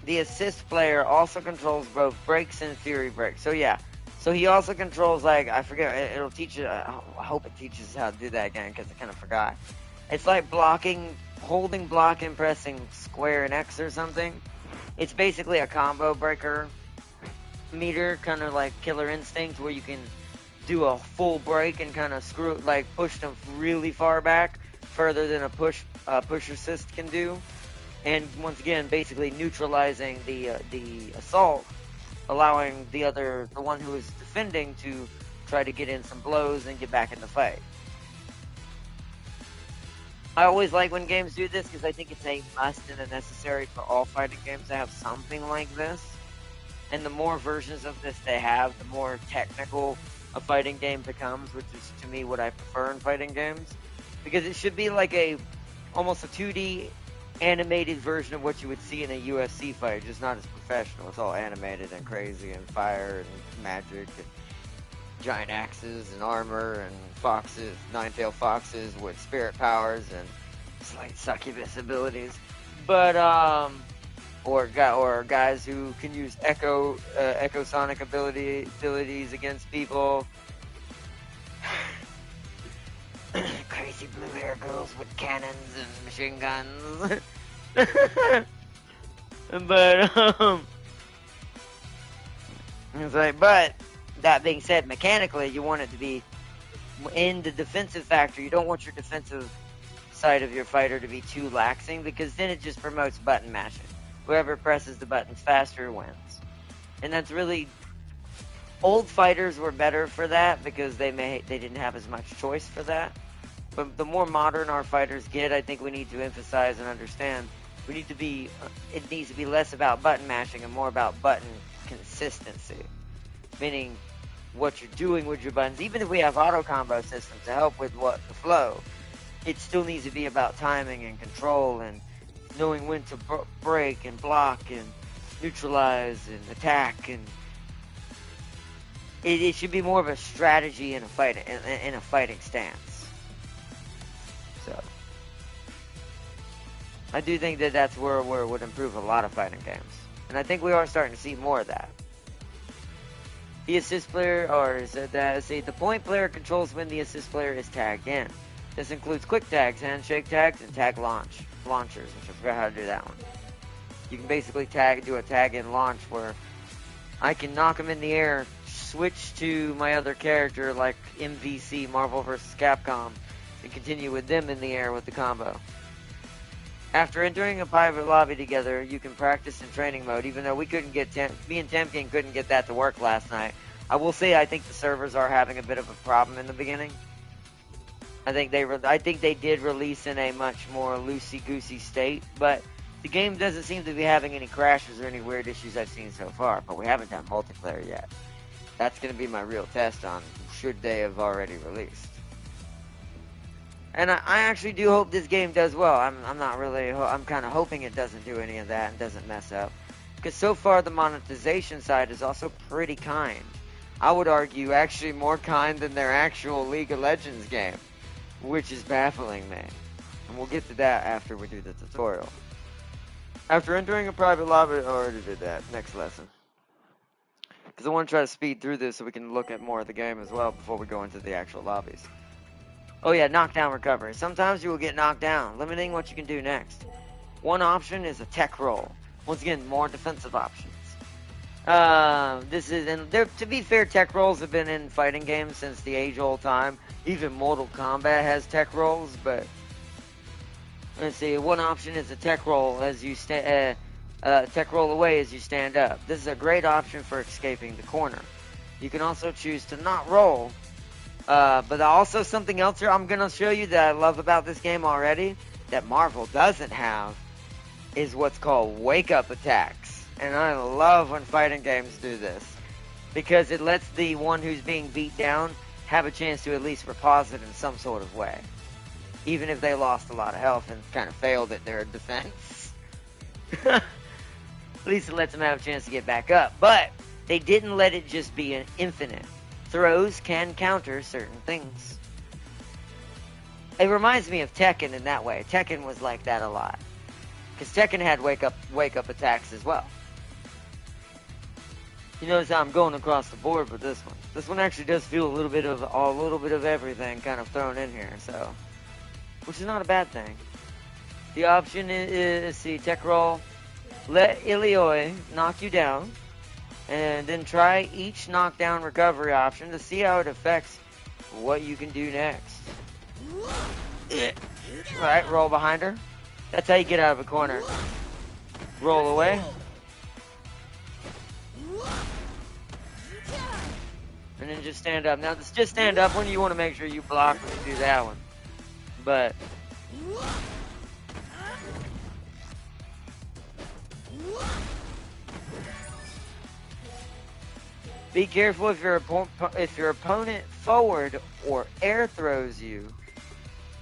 The assist player also controls both breaks and fury breaks. So yeah, so he also controls, like, I forget, it'll teach you, I hope it teaches how to do that again because I kind of forgot. It's like blocking, holding block and pressing square and X or something. It's basically a combo breaker meter, kind of like Killer Instinct, where you can do a full break and kind of push them really far back, further than a push assist can do. And once again, basically neutralizing the assault, allowing the one who is defending to try to get in some blows and get back in the fight. I always like when games do this because I think it's a must and a necessary for all fighting games to have something like this. And the more versions of this they have, the more technical a fighting game becomes, which is to me what I prefer in fighting games. Because it should be like almost a 2D animated version of what you would see in a UFC fight, just not as professional. It's all animated and crazy and fire and magic and giant axes and armor and foxes, nine-tailed foxes with spirit powers and slight succubus abilities. But or guys who can use echo sonic abilities against people. crazy blue hair girls with cannons and machine guns. But it's like, but that being said, mechanically, you want it to be in the defensive factor. You don't want your defensive side of your fighter to be too laxing, because then it just promotes button mashing. Whoever presses the buttons faster wins. And that's really, old fighters were better for that because they didn't have as much choice for that. But the more modern our fighters get, I think we need to emphasize and understand it needs to be less about button mashing and more about button consistency. Meaning what you're doing with your buttons. Even if we have auto combo systems to help with the flow, it still needs to be about timing and control and knowing when to break and block and neutralize and attack, and it should be more of a strategy in a fighting stance. So I do think that that's where it would improve a lot of fighting games, and I think we are starting to see more of that. The assist player, or is it that? See, the point player controls when the assist player is tagged in. This includes quick tags, handshake tags, and tag launchers, which I forgot how to do that one. You can basically do a tag in launch where I can knock them in the air, switch to my other character like MVC, Marvel vs. Capcom, and continue with them in the air with the combo. After entering a private lobby together, you can practice in training mode, even though me and Temkin couldn't get that to work last night. I will say I think the servers are having a bit of a problem in the beginning. I think they did release in a much more loosey-goosey state, but the game doesn't seem to be having any crashes or any weird issues I've seen so far, but we haven't done multiplayer yet. That's going to be my real test on should they have already released. And I actually do hope this game does well. I'm kind of hoping it doesn't do any of that and doesn't mess up. Because so far the monetization side is also pretty kind. I would argue actually more kind than their actual League of Legends game, which is baffling me. And we'll get to that after we do the tutorial. After entering a private lobby, I already did that, next lesson. Because I want to try to speed through this so we can look at more of the game as well before we go into the actual lobbies. Oh yeah, knockdown recovery. Sometimes you will get knocked down, limiting what you can do next. One option is a tech roll. Once again, more defensive options. To be fair, tech rolls have been in fighting games since the age-old time. Even Mortal Kombat has tech rolls, but let's see. One option is a tech roll as you tech roll away as you stand up. This is a great option for escaping the corner. You can also choose to not roll. But also something else here I'm gonna show you that I love about this game already that Marvel doesn't have is what's called wake-up attacks. And I love when fighting games do this because it lets the one who's being beat down have a chance to at least repause it in some sort of way. Even if they lost a lot of health and kind of failed at their defense. At least it lets them have a chance to get back up. But they didn't let it just be an infinite. Throws can counter certain things. It reminds me of Tekken in that way. Tekken was like that a lot. Because Tekken had wake up attacks as well. You notice how I'm going across the board with this one. This one actually does feel a little bit of everything kind of thrown in here, so which is not a bad thing. The option is see tech roll, let Ilioi knock you down, and then try each knockdown recovery option to see how it affects what you can do next. Alright, roll behind her. That's how you get out of a corner. Roll away. And then just stand up. Now, just stand up when you want to make sure you block when you do that one. But be careful if your opponent forward or air throws you,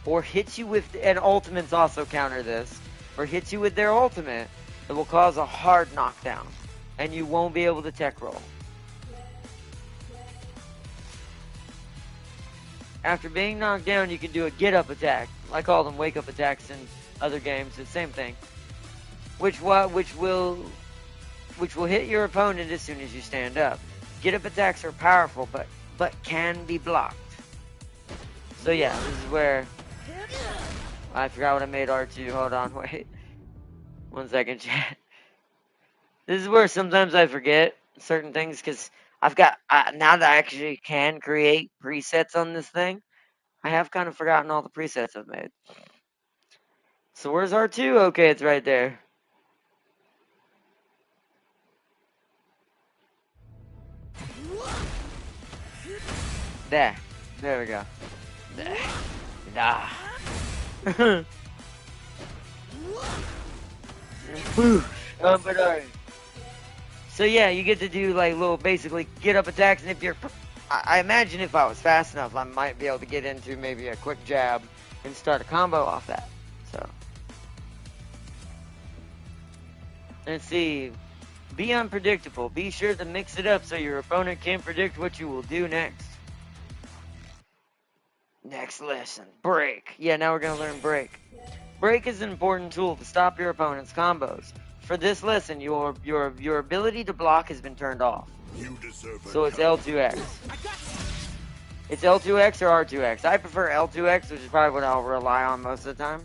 or hits you with, and ultimates also counter this, or hits you with their ultimate, it will cause a hard knockdown, and you won't be able to tech roll. After being knocked down, you can do a get-up attack. I call them wake-up attacks in other games. It's the same thing. Which will hit your opponent as soon as you stand up. Get-up attacks are powerful, but can be blocked. So yeah, this is where I forgot what I made R2. Hold on, wait. 1 second, chat. This is where sometimes I forget certain things because I've got, now that I actually can create presets on this thing, I have kind of forgotten all the presets I've made. So where's R2? Okay, it's right there. There. There we go. There. Nah. But alright. So yeah, you get to do like little basically get up attacks, and if you're, I imagine if I was fast enough, I might be able to get into maybe a quick jab and start a combo off that. So let's see. Be unpredictable. Be sure to mix it up so your opponent can't predict what you will do next. Next lesson, break. Yeah, now we're gonna learn break. Break is an important tool to stop your opponent's combos. For this lesson, your ability to block has been turned off. You deserve a So it's cut. L2X. It's L2X or R2X. I prefer L2X, which is probably what I'll rely on most of the time,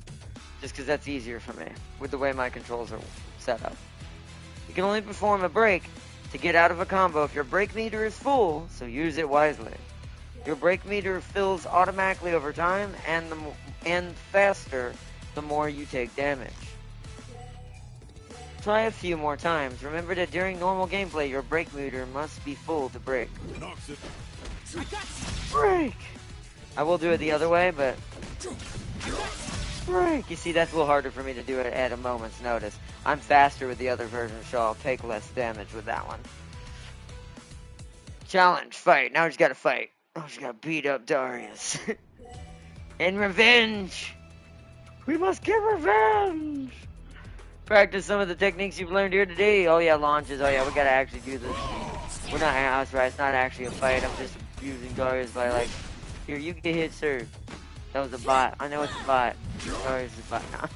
just because that's easier for me with the way my controls are set up. You can only perform a break to get out of a combo if your break meter is full, so use it wisely. Your break meter fills automatically over time and faster the more you take damage. Try a few more times. Remember that during normal gameplay, your break meter must be full to break. Knocks it. Break! I will do it the other way, but... Break! You see, that's a little harder for me to do it at a moment's notice. I'm faster with the other version, so I'll take less damage with that one. Challenge, fight. Now we just gotta fight. Oh, just gotta beat up Darius. In revenge! We must get revenge! Practice some of the techniques you've learned here today. Oh yeah, launches. Oh yeah, we gotta actually do this. We're not, that's right, it's not actually a fight. I'm just using Darius by like, here, you get hit, sir. That was a bot. I know it's a bot. Darius is a bot now.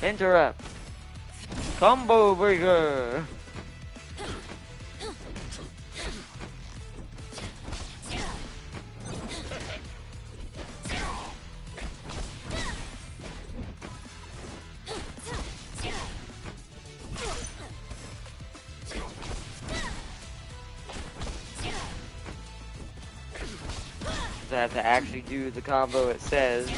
Interrupt. Combo breaker. I have to actually do the combo it says.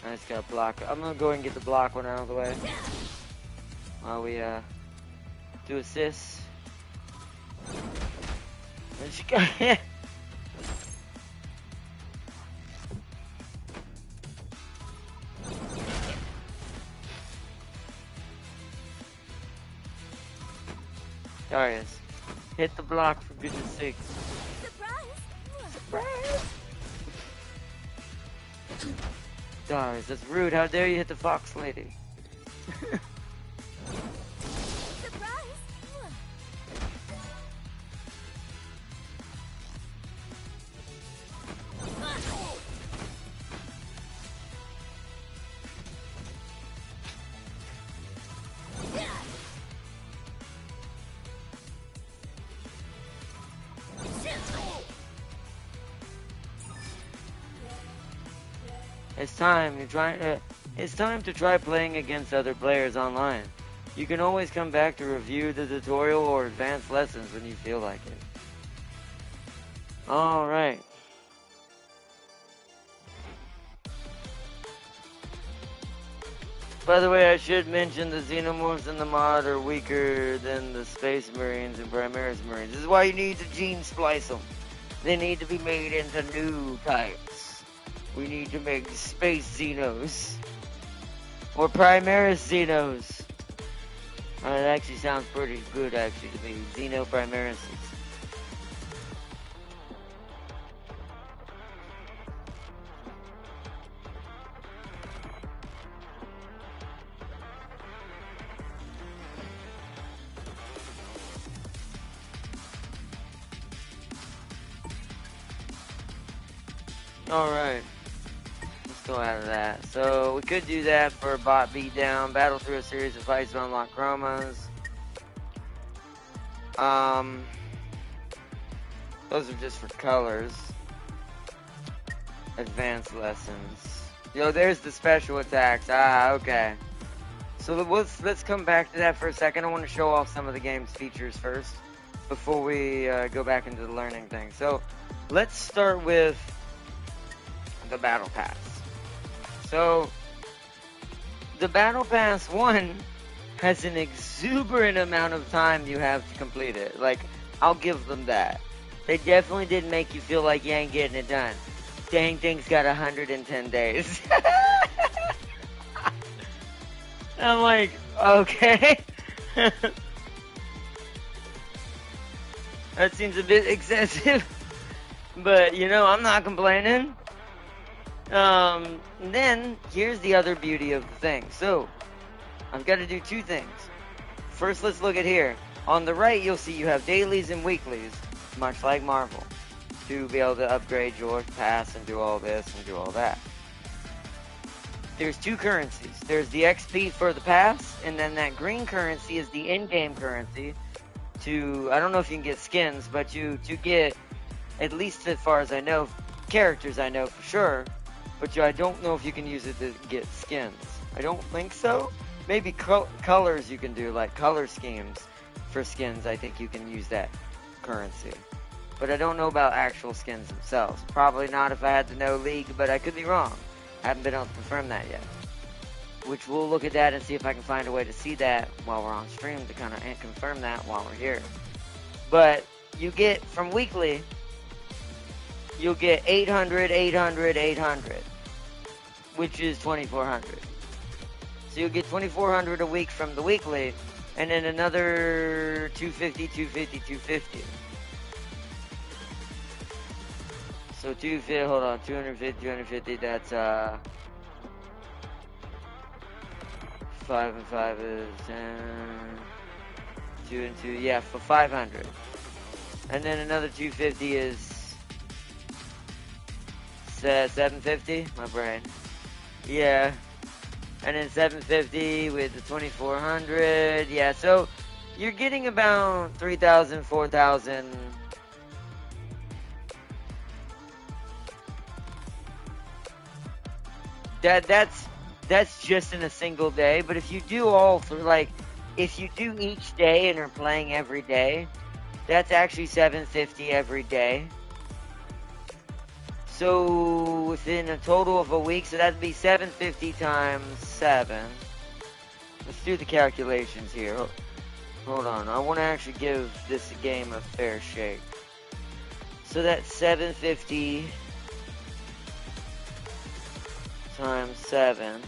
I just gotta block. I'm gonna go and get the block one out of the way while we do assists. And she got Darius, hit the block for goodness sake. Surprise! Darius, that's rude. How dare you hit the fox lady? It's time to try playing against other players online. You can always come back to review the tutorial or advanced lessons when you feel like it. Alright. By the way, I should mention the Xenomorphs in the mod are weaker than the Space Marines and Primaris Marines. This is why you need to gene splice them. They need to be made into new types. We need to make Space Xenos. Or Primaris Xenos. It actually sounds pretty good, actually, to me. Xeno Primaris. Alright. Let's go out of that. So, we could do that for a bot beatdown. Battle through a series of fights to unlock chromas. Those are just for colors. Advanced lessons. Yo, there's the special attacks. Ah, okay. So let's come back to that for a second. I want to show off some of the game's features first before we go back into the learning thing. So let's start with the Battle Pass. So the Battle Pass 1 has an exuberant amount of time you have to complete it. Like, I'll give them that. They definitely didn't make you feel like you ain't getting it done. Dang thing's got 110 days. I'm like, okay. That seems a bit excessive. But, you know, I'm not complaining. Then, here's the other beauty of the thing. So, I've got to do two things. First, let's look at here. On the right, you'll see you have dailies and weeklies, much like Marvel, to be able to upgrade your pass and do all this and do all that. There's two currencies. There's the XP for the pass, and then that green currency is the in-game currency to, I don't know if you can get skins, but to get, at least as far as I know, characters I know for sure, but I don't know if you can use it to get skins. I don't think so. Maybe colors you can do, like color schemes for skins. I think you can use that currency. But I don't know about actual skins themselves. Probably not if I had to know League, but I could be wrong. I haven't been able to confirm that yet. Which we'll look at that and see if I can find a way to see that while we're on stream to kind of confirm that while we're here. But you get, from weekly, you'll get 800, 800, 800, which is 2,400. So you'll get 2,400 a week from the weekly, and then another 250, 250, 250. So 250, hold on, 250, 250, that's 5 and 5 is 10, 2 and 2, yeah, for 500. And then another 250 is 750, my brain. Yeah. And then 750 with the 2,400, yeah, so you're getting about 3,000, 4,000. That's just in a single day. But if you do all through, like, if you do each day and are playing every day, that's actually 750 every day. So within a total of a week, so that'd be 750 times 7. Let's do the calculations here. Hold on, I want to actually give this game a fair shake. So that's 750 times 7.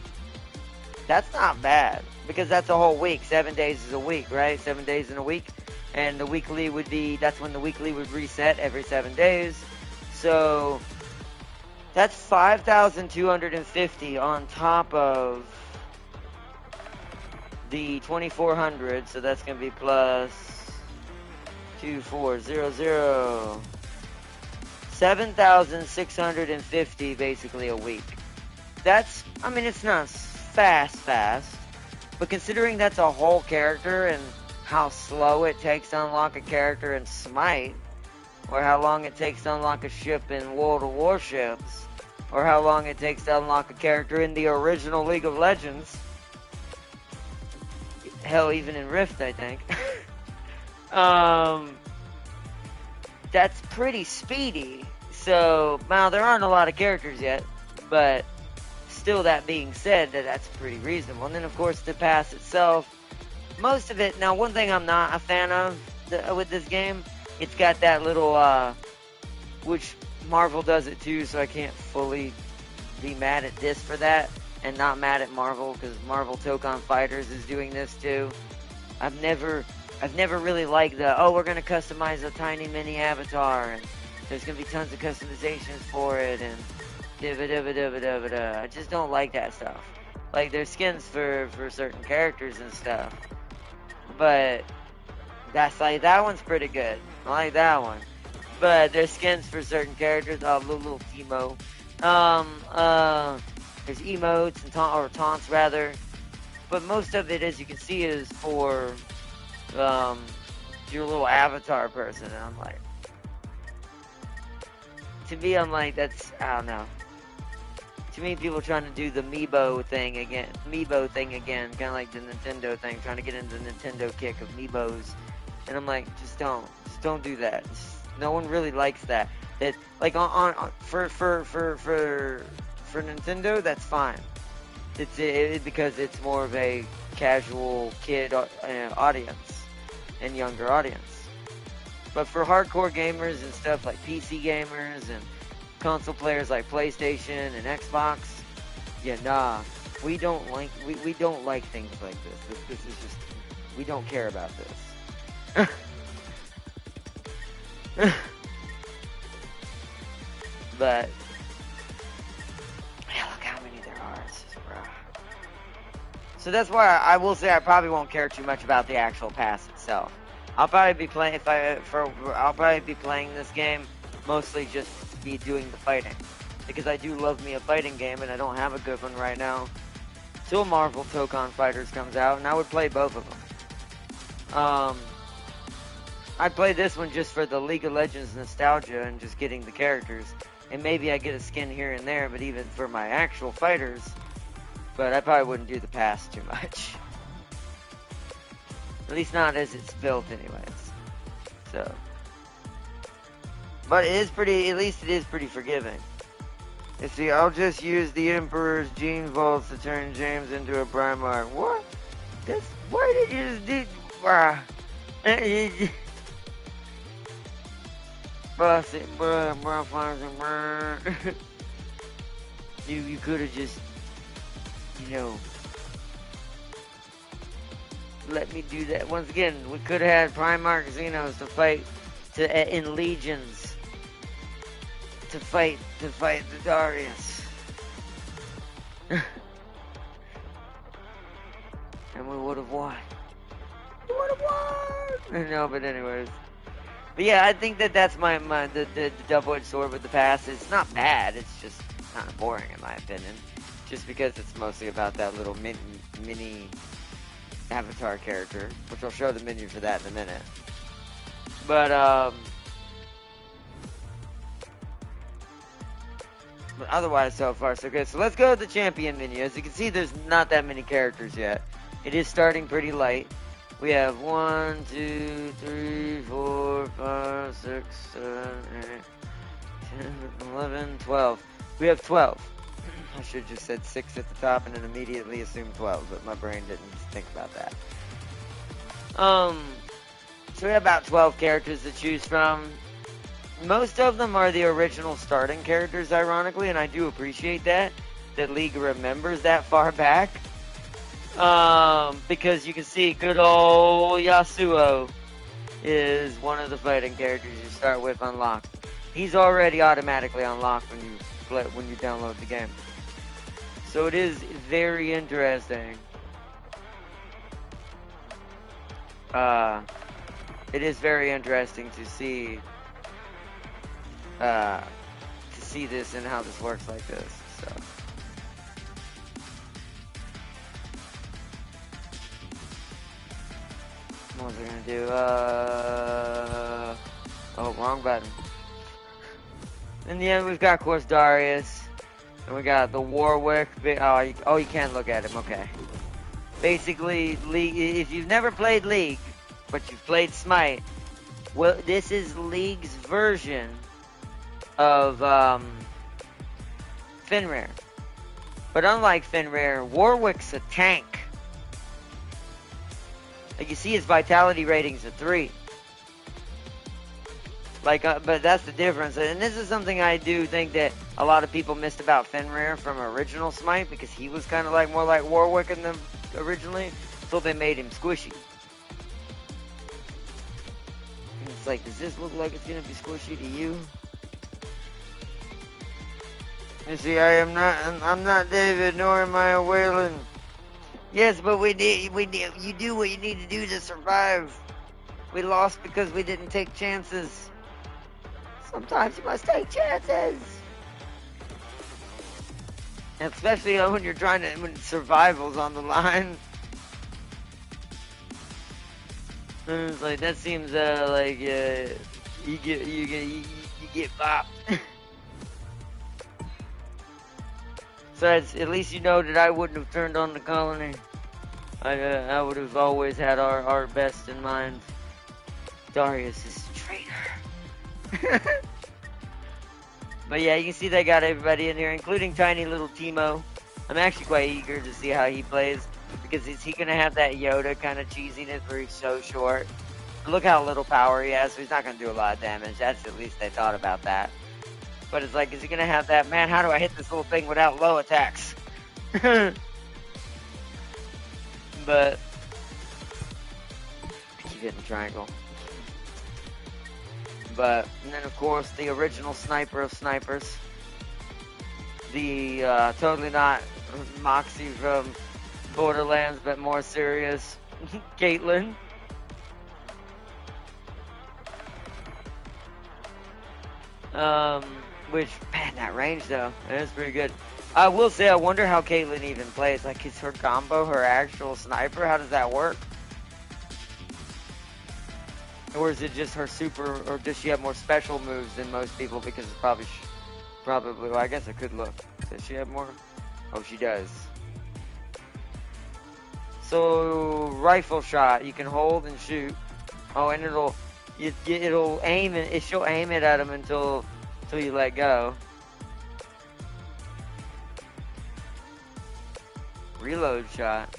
That's not bad, because that's a whole week. 7 days is a week, right? 7 days in a week. And the weekly would be, that's when the weekly would reset every 7 days. So that's 5,250 on top of the 2,400. So that's going to be plus 2,400. 7,650 basically a week. That's, I mean, it's not fast, but considering that's a whole character and how slow it takes to unlock a character in Smite, or how long it takes to unlock a ship in World of Warships, or how long it takes to unlock a character in the original League of Legends, hell, even in Rift, I think, that's pretty speedy. So, now there aren't a lot of characters yet, but still, that being said, that's pretty reasonable. And then, of course, the pass itself, most of it. Now, one thing I'm not a fan of with this game, it's got that little, which Marvel does it too, so I can't fully be mad at this for that, and not mad at Marvel, because Marvel Tokon Fighters is doing this too. I've never really liked we're gonna customize a tiny mini avatar, and there's gonna be tons of customizations for it, and I just don't like that stuff. Like, there's skins for certain characters and stuff, but that's like, that one's pretty good. I like that one. But there's skins for certain characters. Oh, little Timo. There's emotes and taunts rather. But most of it, as you can see, is for your little avatar person. And I'm like, to me, I'm like, that's, I don't know. Too many people trying to do the Meebo thing again, kind of like the Nintendo thing, trying to get into the Nintendo kick of Meebos. And I'm like, just don't do that. No one really likes that. That, like, for Nintendo, that's fine. It's because it's more of a casual kid audience and younger audience. But for hardcore gamers and stuff like PC gamers and console players like PlayStation and Xbox, yeah, nah, we don't like things like this. This is just, we don't care about this. But yeah, look how many there are. It's just, bro. So that's why I will say I probably won't care too much about the actual pass itself. I'll probably be playing this game mostly just be doing the fighting, because I do love me a fighting game, and I don't have a good one right now. Till Marvel Tokon Fighters comes out, and I would play both of them. I'd play this one just for the League of Legends nostalgia and just getting the characters. And maybe I get a skin here and there, but even for my actual fighters. But I probably wouldn't do the pass too much. At least not as it's built anyways. So. But it is pretty, at least it is pretty forgiving. You see, I'll just use the Emperor's Gene Vaults to turn James into a Primarch. What? Why did you just do... Bust it, you could have just, let me do that. Once again, we could have had Primarch Xenos to fight in legions to fight the Darius. And we would have won. No, but anyways. But yeah, I think that's the double-edged sword with the pass. It's not bad, it's just kind of boring in my opinion. Just because it's mostly about that little mini avatar character, which I'll show the menu for that in a minute. But otherwise, so far so good. So let's go to the champion menu. As you can see, there's not that many characters yet. It is starting pretty light. We have 1, 2, 3, 4, 5, 6, 7, 8, 10, 11, 12. We have 12. I should have just said 6 at the top and then immediately assumed 12, but my brain didn't think about that. So we have about 12 characters to choose from. Most of them are the original starting characters, ironically, and I do appreciate that League remembers that far back. Because you can see good old Yasuo is one of the fighting characters you start with unlocked. He's already automatically unlocked when you download the game. So it is very interesting. It is very interesting to see this and how this works like this. So. What was I gonna do? Oh, wrong button. In the end, we've got, of course, Darius. And we got the Warwick. Oh, you can't look at him. Okay. Basically, League. If you've never played League, but you've played Smite, well, this is League's version of Fenrir. But unlike Fenrir, Warwick's a tank. Like, you see his vitality rating's a 3. Like, but that's the difference. And this is something I do think that a lot of people missed about Fenrir from original Smite, because he was kind of like more like Warwick in the originally, so they made him squishy. And it's like, does this look like it's gonna be squishy to you? You see, I'm not David, nor am I a Wayland. Yes, but you do what you need to do to survive. We lost because we didn't take chances. Sometimes you must take chances. And especially when you're when survival's on the line. And it's like, that seems like you get bopped. So at least you know that I wouldn't have turned on the colony. I would have always had our best in mind. Darius is a traitor. But yeah, you can see they got everybody in here, including tiny little Timo. I'm actually quite eager to see how he plays, because is he going to have that Yoda kind of cheesiness where he's so short? Look how little power he has, so he's not going to do a lot of damage. That's at least they thought about that. But it's like, is he going to have that, man, how do I hit this little thing without low attacks? But I keep hitting triangle. But, and then of course, the original sniper of snipers. The totally not Moxie from Borderlands, but more serious Caitlyn. Which, man, that range though, that's pretty good. I will say, I wonder how Caitlyn even plays. Like, is her combo her actual sniper? How does that work? Or is it just her super, or does she have more special moves than most people? Because it's probably, well, I guess I could look. Does she have more? Oh, she does. So, rifle shot, you can hold and shoot. Oh, and it'll aim it. She'll aim it at him until you let go. Reload shot.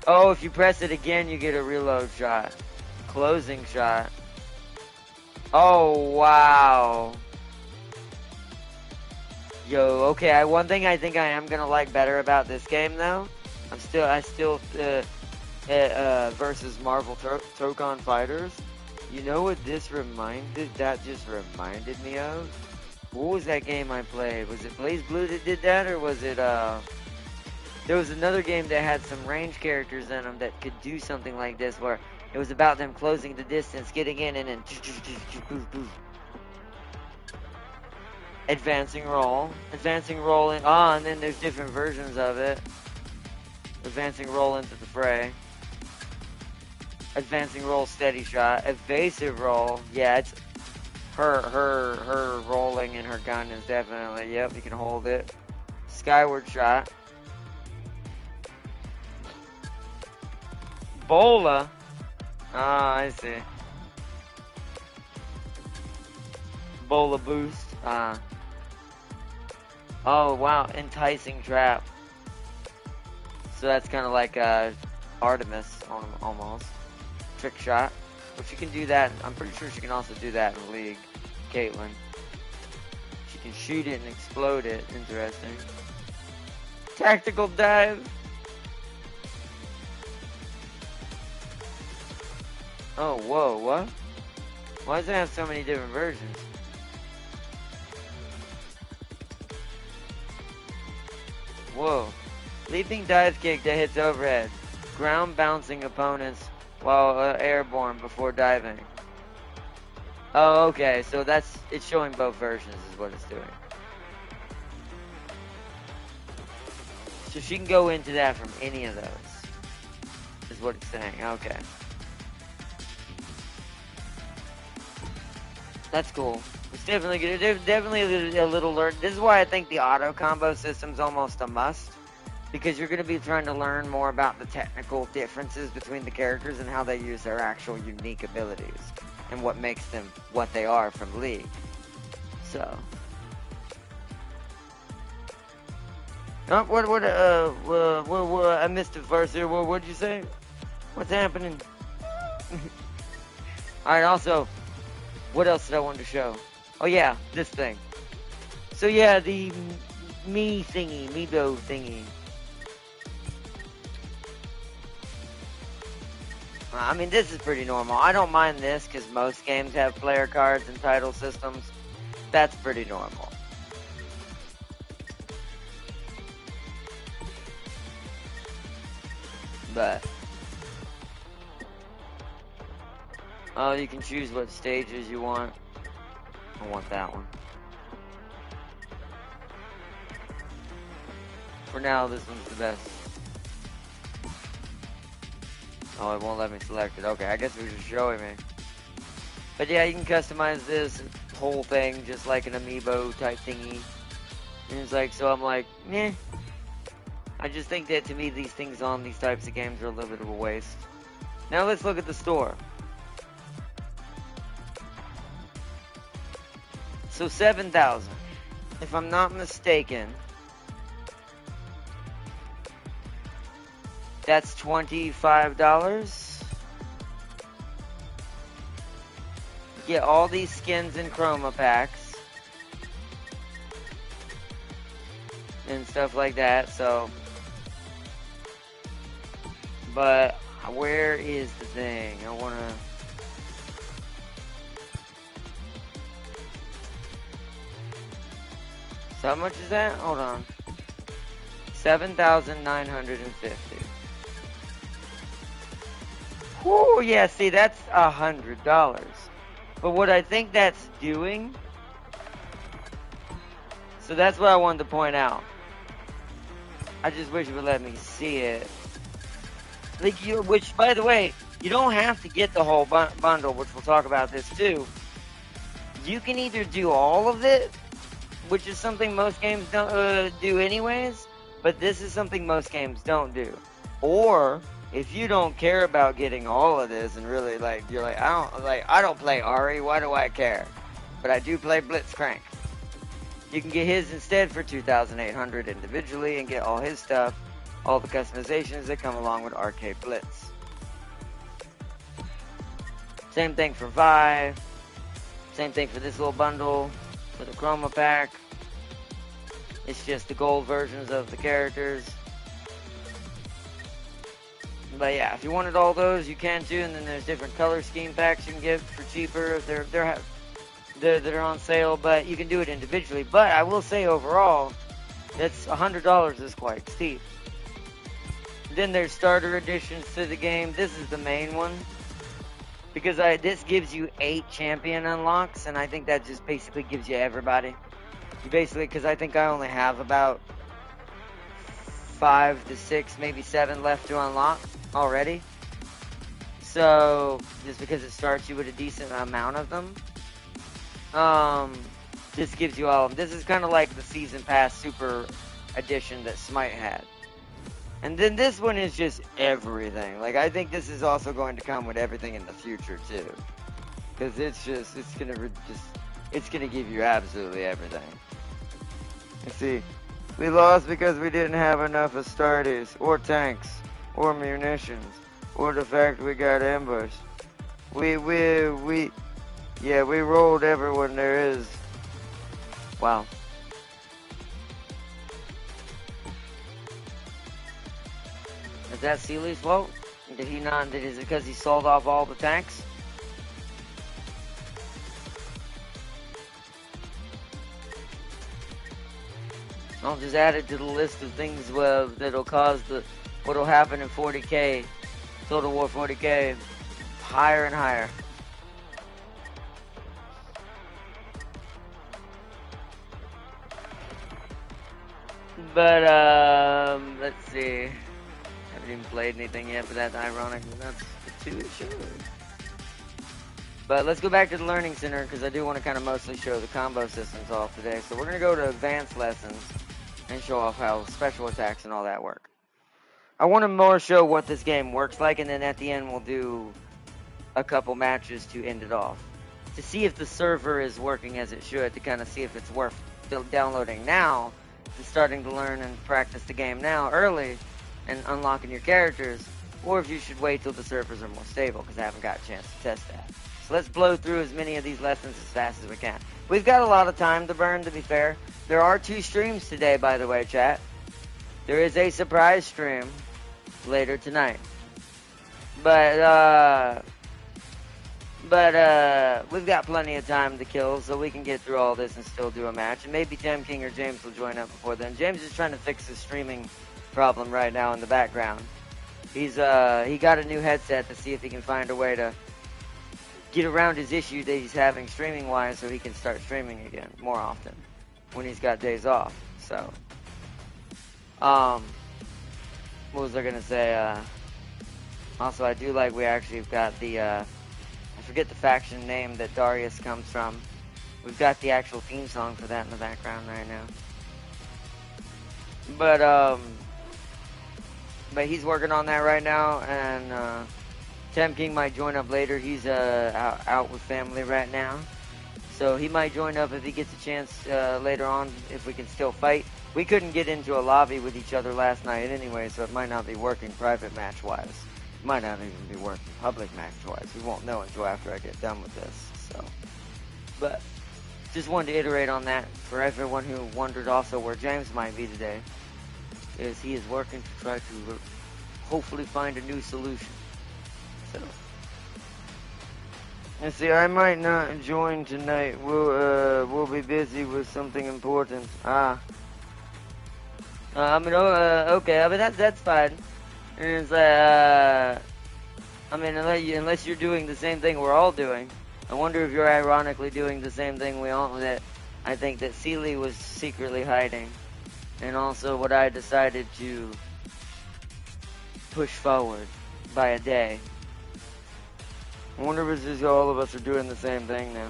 Oh, if you press it again, you get a reload shot. Closing shot. Oh, wow. Yo, okay, one thing I think I am gonna like better about this game though, I still versus Marvel Tokon Fighters. You know what that just reminded me of? What was that game I played? Was it Blaze Blue that did that, or was it there was another game that had some range characters in them that could do something like this, where it was about them closing the distance, getting in, and then advancing roll in, and then there's different versions of it. Advancing roll into the fray. Advancing roll, steady shot. Evasive roll, yeah, it's her rolling and her gun is definitely, yep, you can hold it. Skyward shot. Bola. Ah, I see. Bola boost. Oh, wow. Enticing trap. So that's kind of like Artemis almost. Trick shot. But she can do that. I'm pretty sure she can also do that in League. Caitlyn. She can shoot it and explode it. Interesting. Tactical dive. Oh, whoa, what? Why does it have so many different versions? Whoa. Leaping dive kick that hits overhead. Ground bouncing opponents while airborne before diving. Oh, okay. So it's showing both versions is what it's doing. So she can go into that from any of those. Is what it's saying. Okay. That's cool. It's definitely good. There's definitely a little learn. This is why I think the auto combo system's almost a must, because you're going to be trying to learn more about the technical differences between the characters and how they use their actual unique abilities and what makes them what they are from League. So I missed it first here. What'd you say? What's happening? Alright, also, what else did I want to show? Oh yeah, this thing. So yeah, the Meebo thingy. I mean, this is pretty normal. I don't mind this because most games have player cards and title systems. That's pretty normal. But oh, you can choose what stages you want. I want that one. For now, this one's the best. Oh, it won't let me select it. Okay, I guess it was just showing me. But yeah, you can customize this whole thing just like an amiibo type thingy. And it's like, so I'm like, meh. I just think that to me, these things on these types of games are a little bit of a waste. Now let's look at the store. So 7,000. If I'm not mistaken, that's $25. Get all these skins and chroma packs and stuff like that. So, but where is the thing? I wanna. So how much is that? Hold on. 7,950. Oh yeah, see that's $100. But what I think that's doing, so that's what I wanted to point out. I just wish it would let me see it. Like which by the way, you don't have to get the whole bundle, which we'll talk about this too. You can either do all of it, which is something most games don't do anyways, but this is something most games don't do. Or if you don't care about getting all of this and really you're like, I don't play Ari, why do I care? But I do play Blitzcrank. You can get his instead for $2,800 individually and get all his stuff, all the customizations that come along with Arcade Blitz. Same thing for Vi. Same thing for this little bundle for the chroma pack. It's just the gold versions of the characters. But yeah, if you wanted all those, you can too. And then there's different color scheme packs you can get for cheaper if they're on sale. But you can do it individually. But I will say overall, that's $100 is quite steep. Then there's starter editions to the game. This is the main one because this gives you 8 champion unlocks, and I think that just basically gives you everybody. You basically, because I think I only have about 5 to 6, maybe 7 left to unlock already. So, just because it starts you with a decent amount of them, this gives you all of them. This is kind of like the Season Pass Super Edition that Smite had. And then this one is just everything. Like, I think this is also going to come with everything in the future, too. Because it's gonna give you absolutely everything. You see, we lost because we didn't have enough Astartes, or tanks, or munitions, or the fact we got ambushed. We rolled everyone there is. Wow. Is that Sealy's fault? Did he not, is it because he sold off all the tanks? I'll just add it to the list of things that'll cause what'll happen in 40k, Total War 40k, higher and higher. But, let's see. Haven't even played anything yet, but that's ironic. That's the 2 it shows. But let's go back to the Learning Center, because I do want to kind of mostly show the combo systems off today. So we're going to go to Advanced Lessons and show off how special attacks and all that work. I want to more show what this game works like, and then at the end we'll do a couple matches to end it off. To see if the server is working as it should, to kind of see if it's worth downloading now, and starting to learn and practice the game now early and unlocking your characters, or if you should wait till the servers are more stable, because I haven't got a chance to test that. So let's blow through as many of these lessons as fast as we can. We've got a lot of time to burn, to be fair. There are 2 streams today, by the way, chat. There is a surprise stream later tonight. But we've got plenty of time to kill, so we can get through all this and still do a match. And maybe Tam King or James will join up before then. James is trying to fix his streaming problem right now in the background. He got a new headset to see if he can find a way to get around his issue that he's having streaming wise, so he can start streaming again more often when he's got days off. So, what was I gonna say? Also, I do like we actually have got the I forget the faction name that Darius comes from. We've got the actual theme song for that in the background right now. But he's working on that right now, and Tam King might join up later. He's out with family right now, so he might join up if he gets a chance later on, if we can still fight. We couldn't get into a lobby with each other last night anyway, so it might not be working private match-wise. It might not even be working public match-wise. We won't know until after I get done with this. So, but just wanted to iterate on that for everyone who wondered also where James might be today. Is he is working to try to hopefully find a new solution. So, and see, I might not join tonight. We'll be busy with something important. Okay. I mean that's fine. And it's I mean, unless you're doing the same thing we're all doing. I wonder if you're ironically doing the same thing we all that I think that Sealy was secretly hiding. And also what I decided to push forward by a day. I wonder if it's just all of us are doing the same thing now.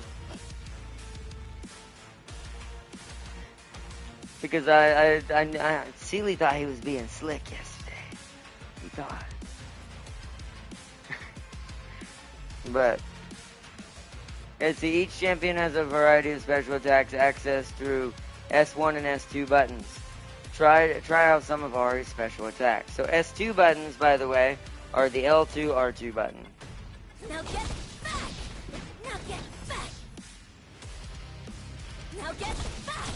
Because Sealy thought he was being slick yesterday. He thought. But let's see, each champion has a variety of special attacks accessed through S1 and S2 buttons. Try out some of Ari's special attacks. So S2 buttons, by the way, are the L2, R2 button. Now get back! Now get back! Now get back!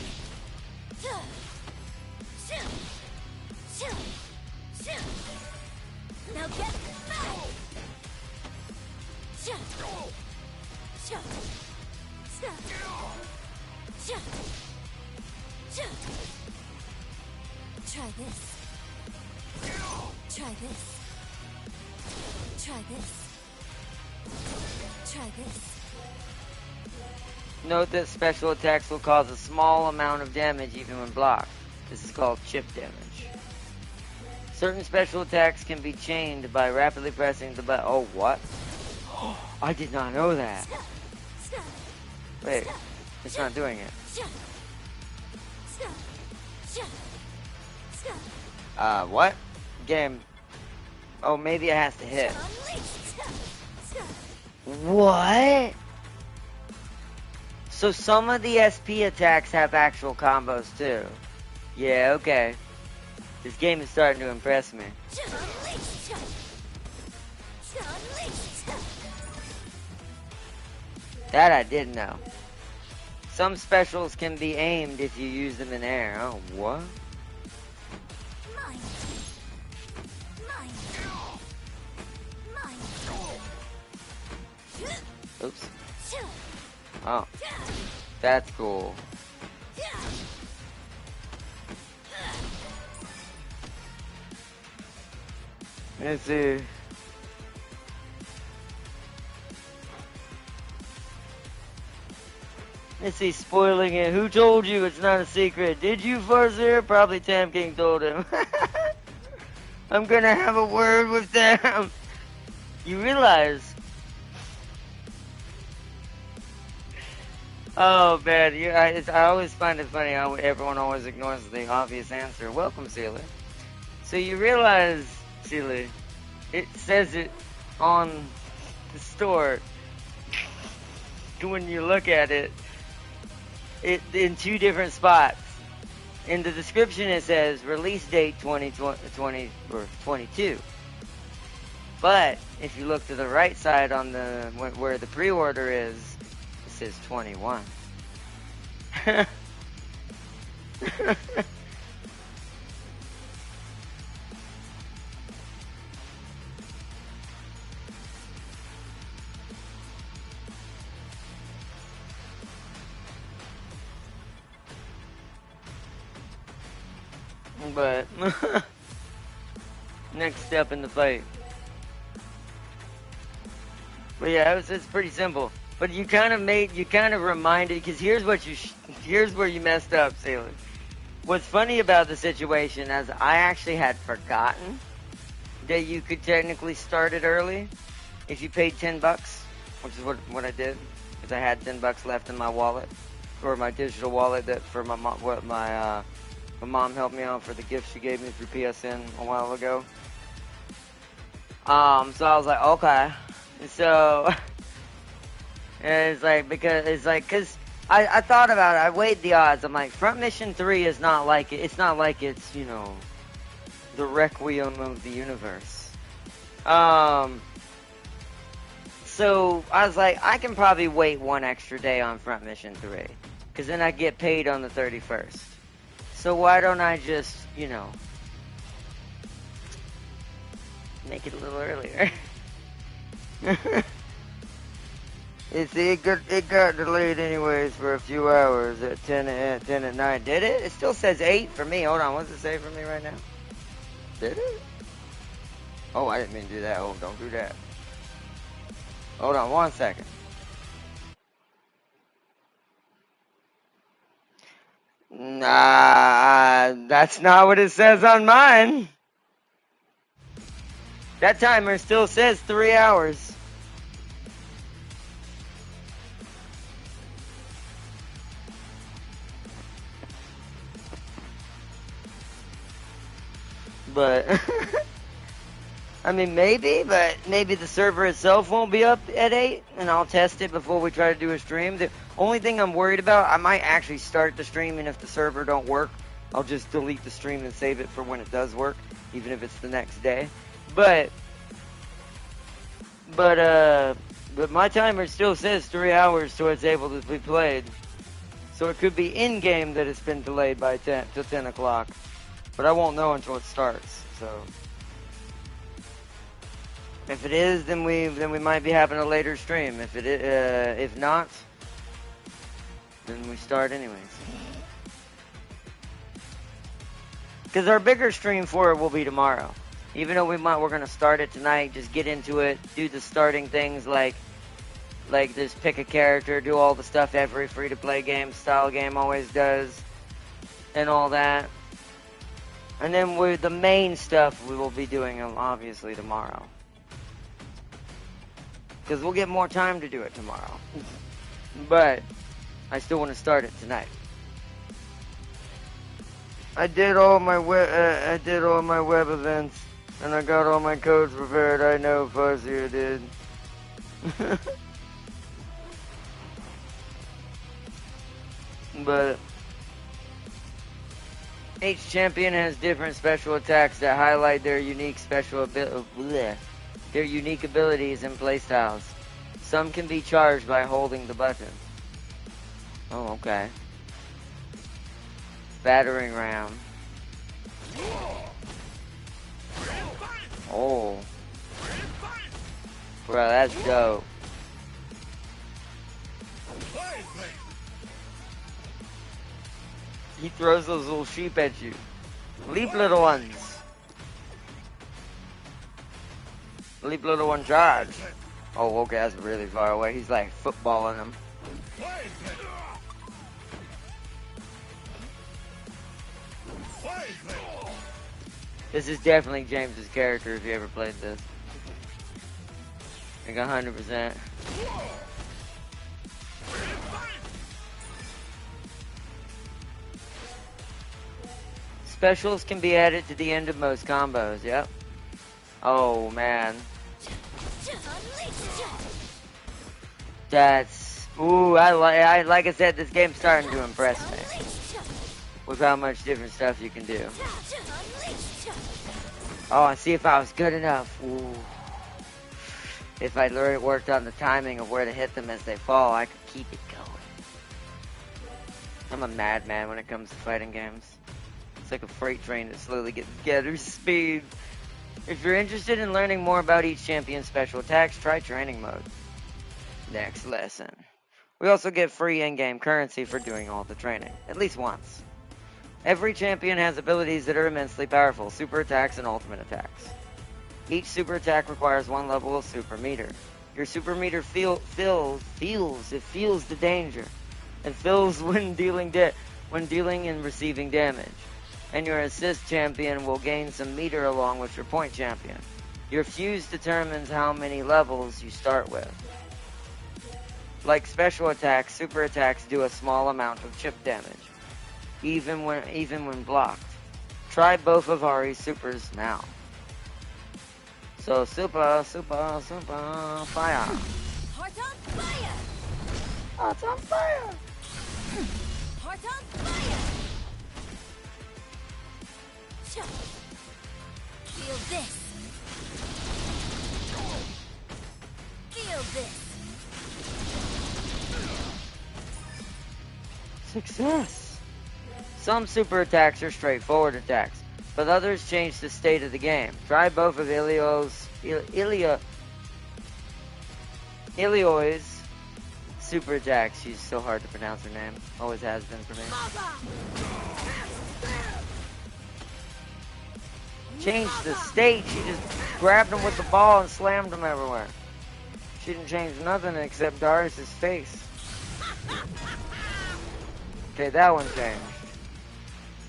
Now get back! Try this. Try this. Try this. Try this. Note that special attacks will cause a small amount of damage even when blocked. This is called chip damage. Certain special attacks can be chained by rapidly pressing the button. Oh, what? I did not know that. Wait, it's not doing it. What? Game. Oh, maybe it has to hit. What? So some of the SP attacks have actual combos too. Yeah, okay. This game is starting to impress me. That I did know. Some specials can be aimed if you use them in air. Oh, what? Oops. Oh. That's cool. Let's see. Let's see, spoiling it. Who told you it's not a secret? Did you, Farseer? Probably Tam King told him. I'm gonna have a word with them. You realize... Oh, man. I always find it funny how everyone always ignores the obvious answer. Welcome, Sealy. So you realize, Sealy, it says it on the store. When you look at it, in 2 different spots. In the description it says release date 2020 or 22. But if you look to the right side on the where the pre-order is, it says 21. But next step in the fight. But yeah, it's pretty simple. But you kind of reminded, because here's where you messed up, Sailor. What's funny about the situation is I actually had forgotten that you could technically start it early if you paid $10, which is what I did, because I had $10 left in my wallet, or my digital wallet that for my mom, my mom helped me out for the gift she gave me through PSN a while ago. So I was like, okay. So, and because I thought about it, I weighed the odds. I'm like, Front Mission 3 is not like it's not like it's, you know, the Requiem of the universe. So I was like, I can probably wait one extra day on Front Mission 3, because then I get paid on the 31st. So why don't I just, you know, make it a little earlier? It got delayed anyways for a few hours at 10 at night. Did it? It still says 8 for me. Hold on, what's it say for me right now? Did it? Oh, I didn't mean to do that. Oh, don't do that. Hold on 1 second. Nah, that's not what it says on mine. That timer still says 3 hours. But, I mean, maybe the server itself won't be up at 8, and I'll test it before we try to do a stream. The only thing I'm worried about, I might actually start the stream, and if the server don't work, I'll just delete the stream and save it for when it does work, even if it's the next day. But my timer still says 3 hours till it's able to be played. So it could be in-game that it's been delayed by 10 till 10 o'clock. But I won't know until it starts, so. If it is, then we might be having a later stream. If not, then we start anyways. Because our bigger stream for it will be tomorrow. Even though we're gonna start it tonight, just get into it, do the starting things like just pick a character, do all the stuff every free-to-play game, style game always does, and all that. And then the main stuff we will be doing obviously tomorrow. Because we'll get more time to do it tomorrow. But I still want to start it tonight. I did all my web events, and I got all my codes prepared. I know Fuzzy did. But each champion has different special attacks that highlight their unique their unique abilities and playstyles. Some can be charged by holding the button. Oh, okay. Battering ram. Oh. Bro, that's dope. He throws those little sheep at you. Leap, little ones. Leap, little one, charge. Oh, okay, that's really far away. He's like footballing them. This is definitely James's character if you ever played this. Like 100%. Specials can be added to the end of most combos, yep. Oh, man. That's... Ooh, like I said, this game's starting to impress me. with how much different stuff you can do. Unleash. Oh, and see if I was good enough. Ooh. If I worked on the timing of where to hit them as they fall, I could keep it going. I'm a madman when it comes to fighting games. It's like a freight train that slowly gets gather speed. If you're interested in learning more about each champion's special attacks, try training mode. Next lesson. We also get free in-game currency for doing all the training, at least once. Every champion has abilities that are immensely powerful, super attacks and ultimate attacks. Each super attack requires one level of super meter. Your super meter feels the danger. It fills when dealing and receiving damage. And your assist champion will gain some meter along with your point champion. Your fuse determines how many levels you start with. Like special attacks, super attacks do a small amount of chip damage, even when blocked. Try both of Ari's supers now. So super fire. Heart on fire. Heart's on fire. Heart on fire. Feel this. Feel this. Success. Some super attacks are straightforward attacks, but others change the state of the game. Try both of Ilio's super attacks. She's so hard to pronounce her name. Always has been for me. Changed the state. She just grabbed him with the ball and slammed him everywhere. She didn't change nothing except Darius' face. Okay, that one changed.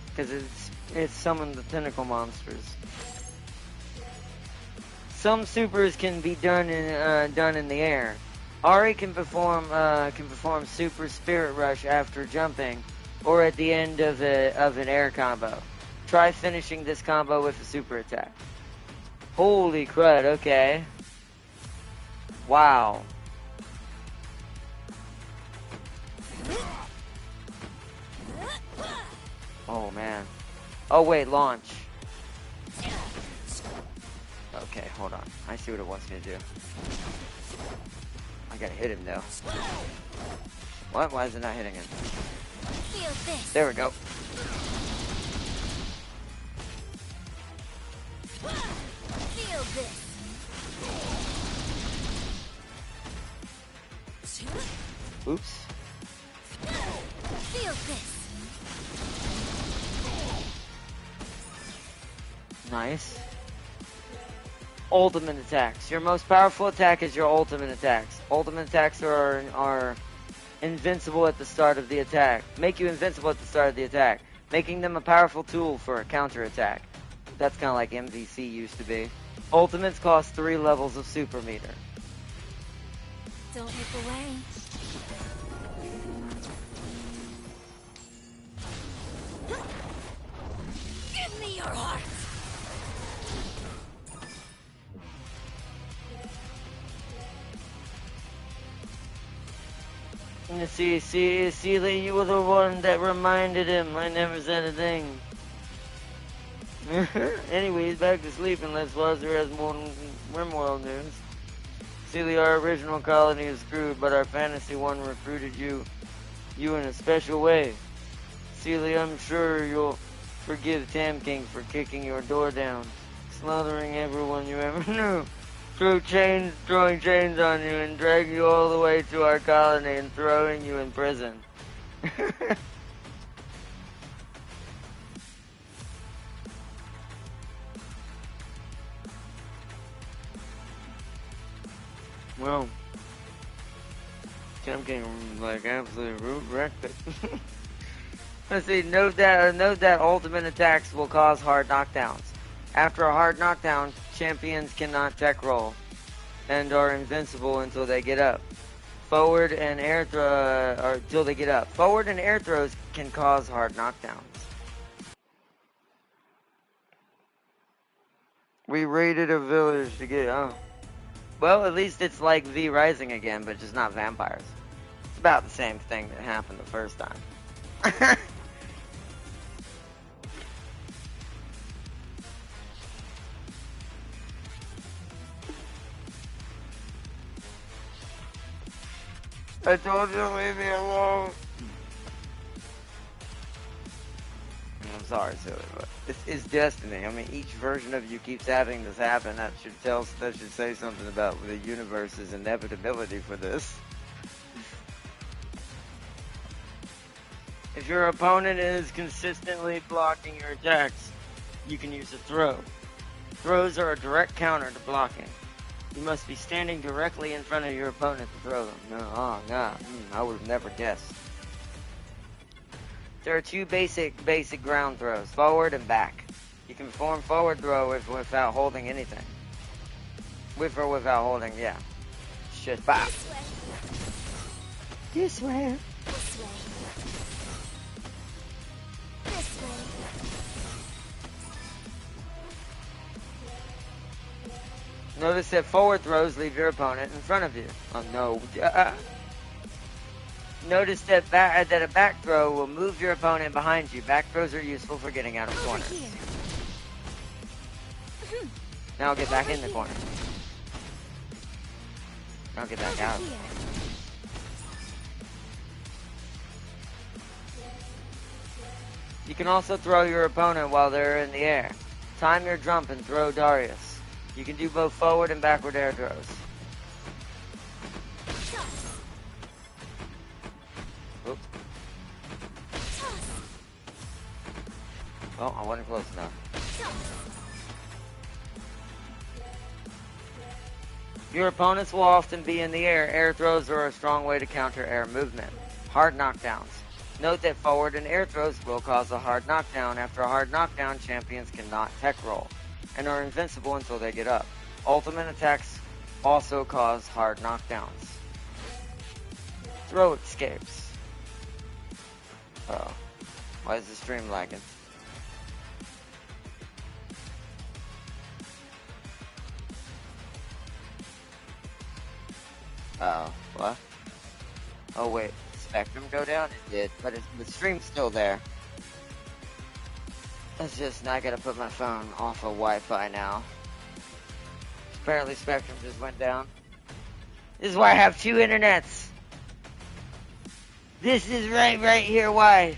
Because it's summoned the tentacle monsters. Some supers can be done in the air. Ari can perform super spirit rush after jumping, or at the end of an air combo. Try finishing this combo with a super attack. Holy crud! Okay. Wow. Oh man. Oh wait, launch. Okay, hold on. I see what it wants me to do. I gotta hit him though. What? Why is it not hitting him? Feel this. There we go. Feel this. Oops. Feel this. Nice. Ultimate attacks. Your most powerful attack is your ultimate attacks. Ultimate attacks are invincible at the start of the attack. Make you invincible at the start of the attack, making them a powerful tool for a counter attack. That's kind of like MVC used to be. Ultimates cost 3 levels of super meter. Don't look away. Give me your heart. See, you were the one that reminded him. I never said a thing. Anyway, he's back to sleep unless Wazzer has more Rimworld news. Celia, our original colony is screwed, but our fantasy one recruited you in a special way. Celia, I'm sure you'll forgive Tam King for kicking your door down, slaughtering everyone you ever knew, throwing chains on you, and dragging you all the way to our colony and throwing you in prison. Well, Tam King like absolutely wrecked it. Let's see, note that ultimate attacks will cause hard knockdowns. After a hard knockdown, champions cannot tech roll and are invincible until they get up. Forward and air throws can cause hard knockdowns. We raided a village to get well, at least it's like V Rising again, but just not vampires. It's about the same thing that happened the first time. I told you to leave me alone. I'm sorry, silly, but it's destiny. I mean, each version of you keeps having this happen. That should say something about the universe's inevitability for this. If your opponent is consistently blocking your attacks, you can use a throw. Throws are a direct counter to blocking. You must be standing directly in front of your opponent to throw them. No, I would have never guessed. There are two basic ground throws, forward and back. You can perform forward throw without holding anything. With or without holding, yeah. Shit, bop. This way. This way. This way. This way. Notice that forward throws leave your opponent in front of you. Oh no. Notice that a back throw will move your opponent behind you. Back throws are useful for getting out of corners. Now get back in the corner. Now get back out. You can also throw your opponent while they're in the air. Time your jump and throw Darius. You can do both forward and backward air throws. Oops. Oh, I wasn't close enough. Your opponents will often be in the air. Air throws are a strong way to counter air movement. Hard knockdowns. Note that forward and air throws will cause a hard knockdown. After a hard knockdown, champions cannot tech roll and are invincible until they get up. Ultimate attacks also cause hard knockdowns. Throw escapes. Oh. Why is the stream lagging? Oh, what? Oh wait, Spectrum go down? It did, but the stream's still there. That's just, I gotta put my phone off of Wi-Fi now. Apparently Spectrum just went down. This is why I have two internets. This is right here why.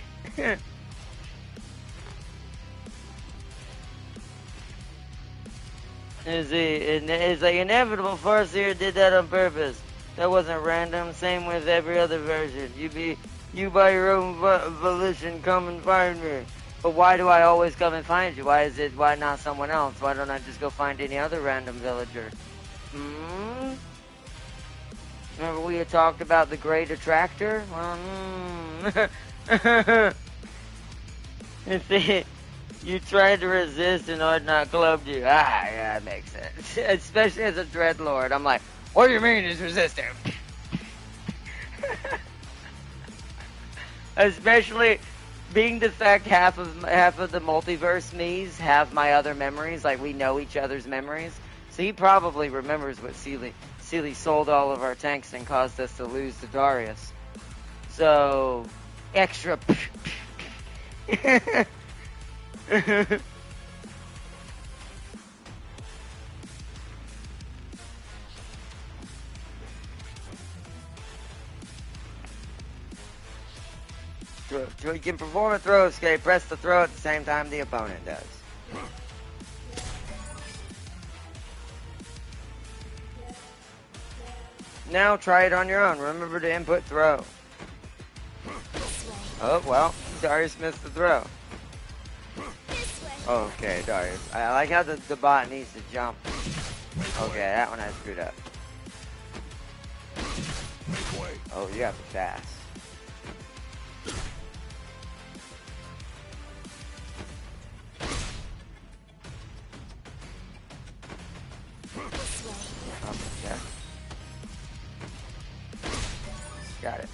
It's like inevitable. Farseer did that on purpose. That wasn't random. Same with every other version. You by your own volition come and find me. But why do I always come and find you? Why not someone else? Why don't I just go find any other random villager? Remember we had talked about the Great Attractor? You see, you tried to resist and Ardnot clubbed you. Yeah, that makes sense. Especially as a Dreadlord. I'm like, what do you mean he's resisting? Especially being the fact half of the multiverse me's have my other memories, like we know each other's memories. So he probably remembers what Sealy sold all of our tanks and caused us to lose to Darius. So extra You can perform a throw escape. Press the throw at the same time the opponent does. Now try it on your own. Remember to input throw. Oh, well, Darius missed the throw. Okay, Darius. I like how the bot needs to jump. Okay, that one I screwed up. Oh, you have to fast. Okay. Got it.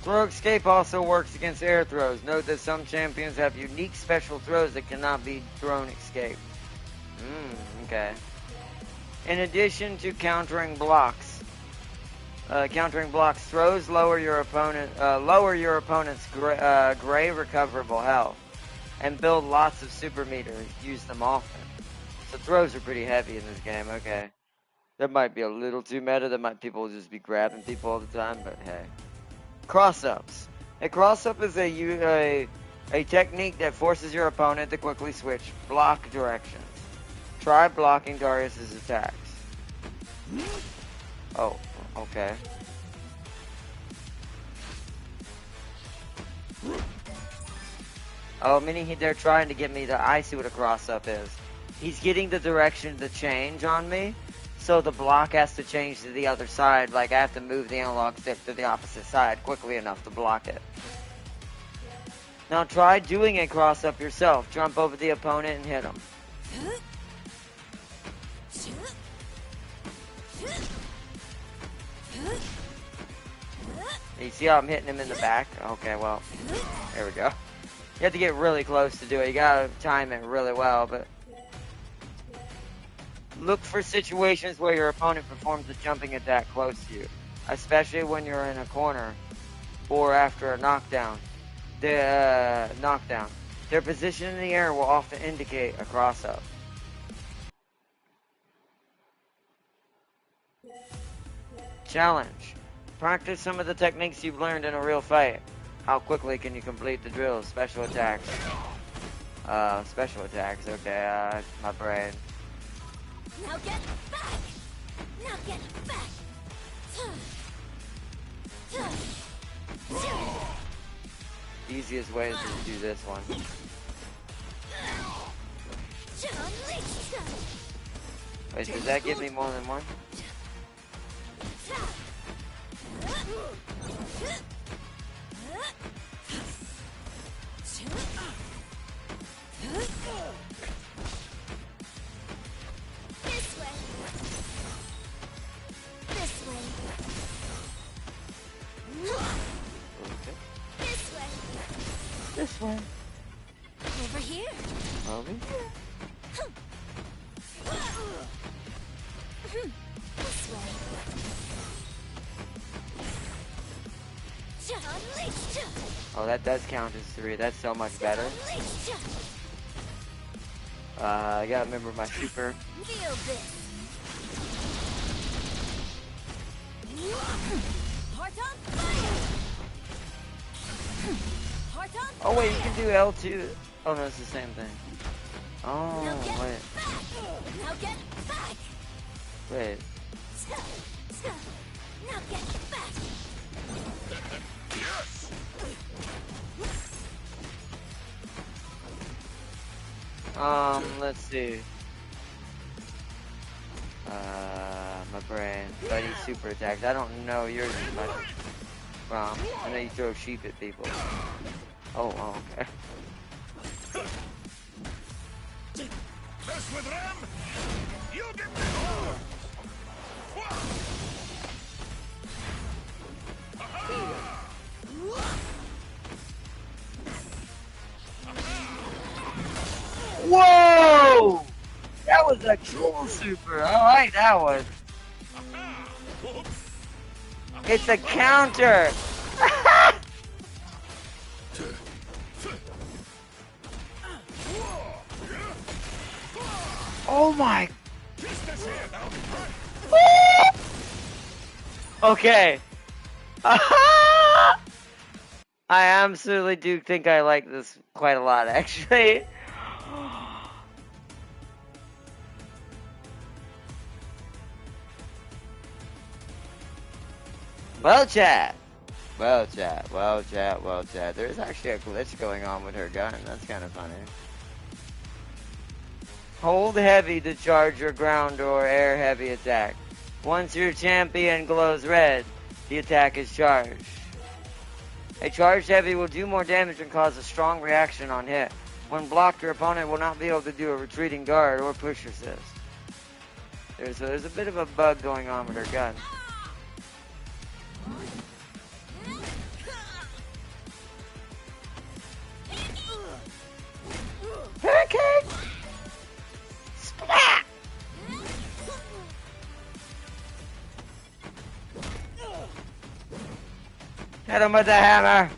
Throw escape also works against air throws. Note that some champions have unique special throws that cannot be thrown escape. Okay. In addition to countering blocks, throws lower your opponent's gray recoverable health and build lots of super meter. Use them often. So throws are pretty heavy in this game. Okay. That might be a little too meta. That might people just be grabbing people all the time. But hey, cross-ups. A cross-up is a technique that forces your opponent to quickly switch block directions. Try blocking Darius's attacks. Oh, okay. Oh, meaning they're trying to get me to... I see what a cross-up is. He's getting the direction to change on me, so the block has to change to the other side. Like, I have to move the analog stick to the opposite side quickly enough to block it. Now try doing a cross-up yourself. Jump over the opponent and hit him. You see how I'm hitting him in the back? Okay, well, there we go. You have to get really close to do it. You gotta time it really well, but look for situations where your opponent performs a jumping attack close to you, especially when you're in a corner or after a knockdown. Their position in the air will often indicate a cross-up. Challenge. Practice some of the techniques you've learned in a real fight. How quickly can you complete the drills? Special attacks. Special attacks. Okay, my brain. Now get back! Now get back! Easiest way is to do this one. Wait, does that give me more than one? This way. This way. Okay. This way. This way. Over here. Over here. This way. Oh, that does count as 3. That's so much better. I gotta remember my super. Feel this. Heart on fire. Heart on Oh wait, you can do L2. Oh no, it's the same thing. Oh Now get wait, back. Now get back. wait. Now get back. Let's see. My brain. I need super attacks. I don't know yours as much. I know you throw sheep at people. Oh, okay. Mess with them, you'll get more. Whoa! That was a cool super. I like that one. It's a counter. Oh my. Okay. I absolutely do think I like this quite a lot, actually. Well, chat. Well, chat. Well, chat. Well, chat. There's actually a glitch going on with her gun. That's kind of funny. Hold heavy to charge your ground or air heavy attack. Once your champion glows red, the attack is charged. A charged heavy will do more damage and cause a strong reaction on hit. When blocked, your opponent will not be able to do a retreating guard or push assist. There's a bit of a bug going on with her gun. Hurricane! Splat! Hit him with the hammer!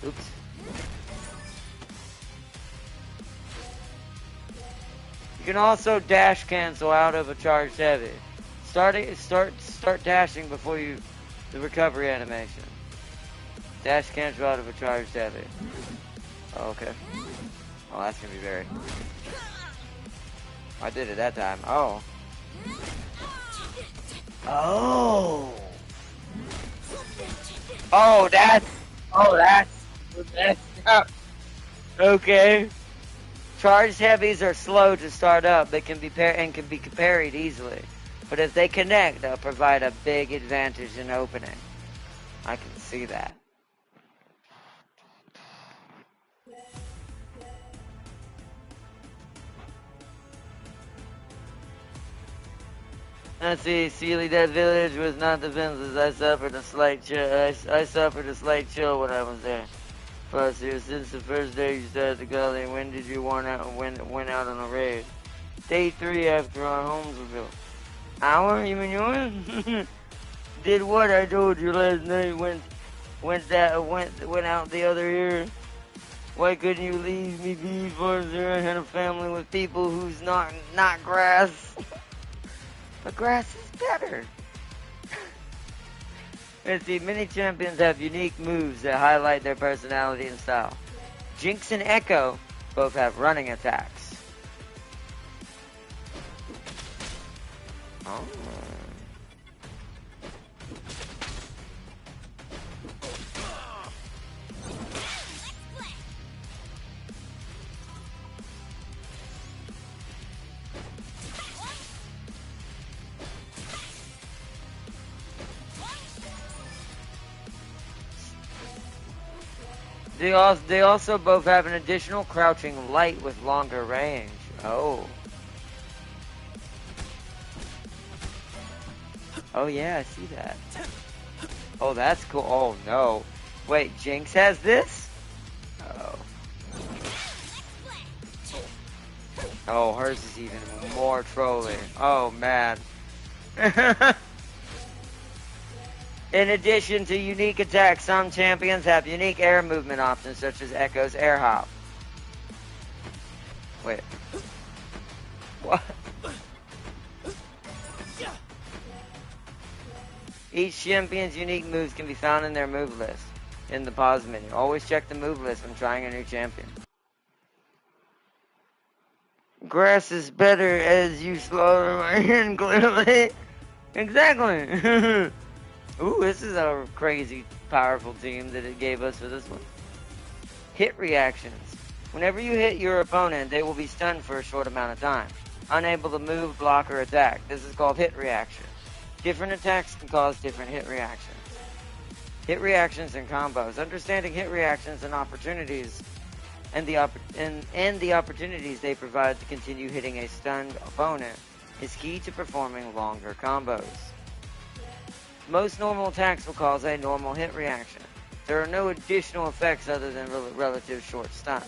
Oops. can also dash cancel out of a charged heavy. Start dashing before you the recovery animation. Dash cancel out of a charged heavy. Oh, okay. Oh, that's gonna be very. I did it that time. Oh. Oh. Oh, that's. Okay. Charged heavies are slow to start up, but can be parried easily. But if they connect, they'll provide a big advantage in opening. I can see that. Let's see, Sealy, that village was not defenseless. I suffered a slight chill. I suffered a slight chill when I was there. Plus, since the first day you started the gully, when did you went out on a raid? Day 3 after our homes were built. Hour? You mean yours? Did what I told you last night? Went out the other year. Why couldn't you leave me be? Farther? I had a family with people who's not grass. But grass is better. Let's see, many champions have unique moves that highlight their personality and style. Jinx and Echo both have running attacks. Oh. They also both have an additional crouching light with longer range. Oh. Oh yeah, I see that. Oh, that's cool. Oh no. Wait, Jinx has this? Oh. Oh, hers is even more trolling. Oh man. In addition to unique attacks, some champions have unique air movement options, such as Echo's air hop. Wait. What? Each champion's unique moves can be found in their move list in the pause menu. Always check the move list when trying a new champion. Grass is better as you slaughter my hand, clearly. Exactly. Ooh, this is a crazy, powerful team that it gave us for this one. Hit reactions. Whenever you hit your opponent, they will be stunned for a short amount of time, unable to move, block, or attack. This is called hit reaction. Different attacks can cause different hit reactions. Hit reactions and combos. Understanding hit reactions and opportunities and the opportunities they provide to continue hitting a stunned opponent is key to performing longer combos. Most normal attacks will cause a normal hit reaction. There are no additional effects other than relative short stun.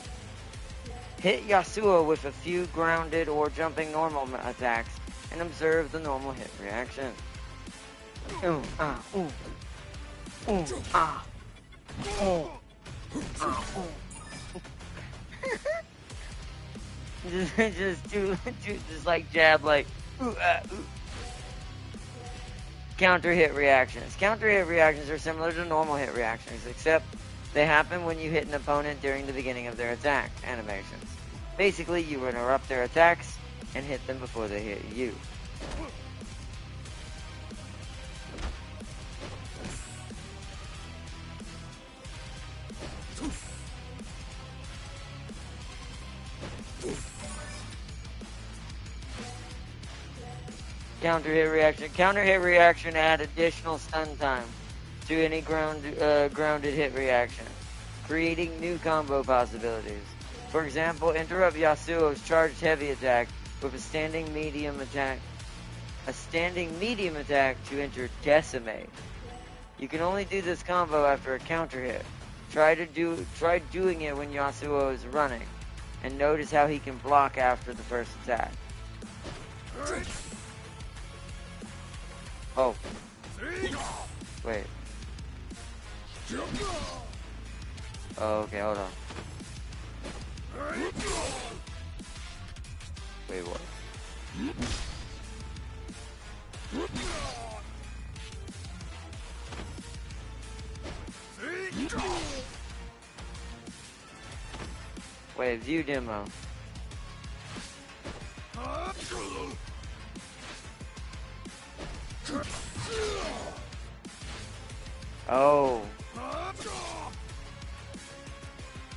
Hit Yasuo with a few grounded or jumping normal attacks and observe the normal hit reaction. Ooh, ah, ooh. Ooh, ah. Ooh. Ah, ooh. just like jab, like, ooh, ooh. Counter hit reactions. Counter hit reactions are similar to normal hit reactions, except they happen when you hit an opponent during the beginning of their attack animations. Basically, you interrupt their attacks and hit them before they hit you. Counter hit reaction. Counter hit reaction add additional stun time to any grounded hit reaction, creating new combo possibilities. For example, interrupt Yasuo's charged heavy attack with a standing medium attack. A standing medium attack to enter decimate. You can only do this combo after a counter hit. Try doing it when Yasuo is running, and notice how he can block after the first attack. Oh. Wait. Oh, okay, hold on. Wait, what? Wait, view demo. Oh.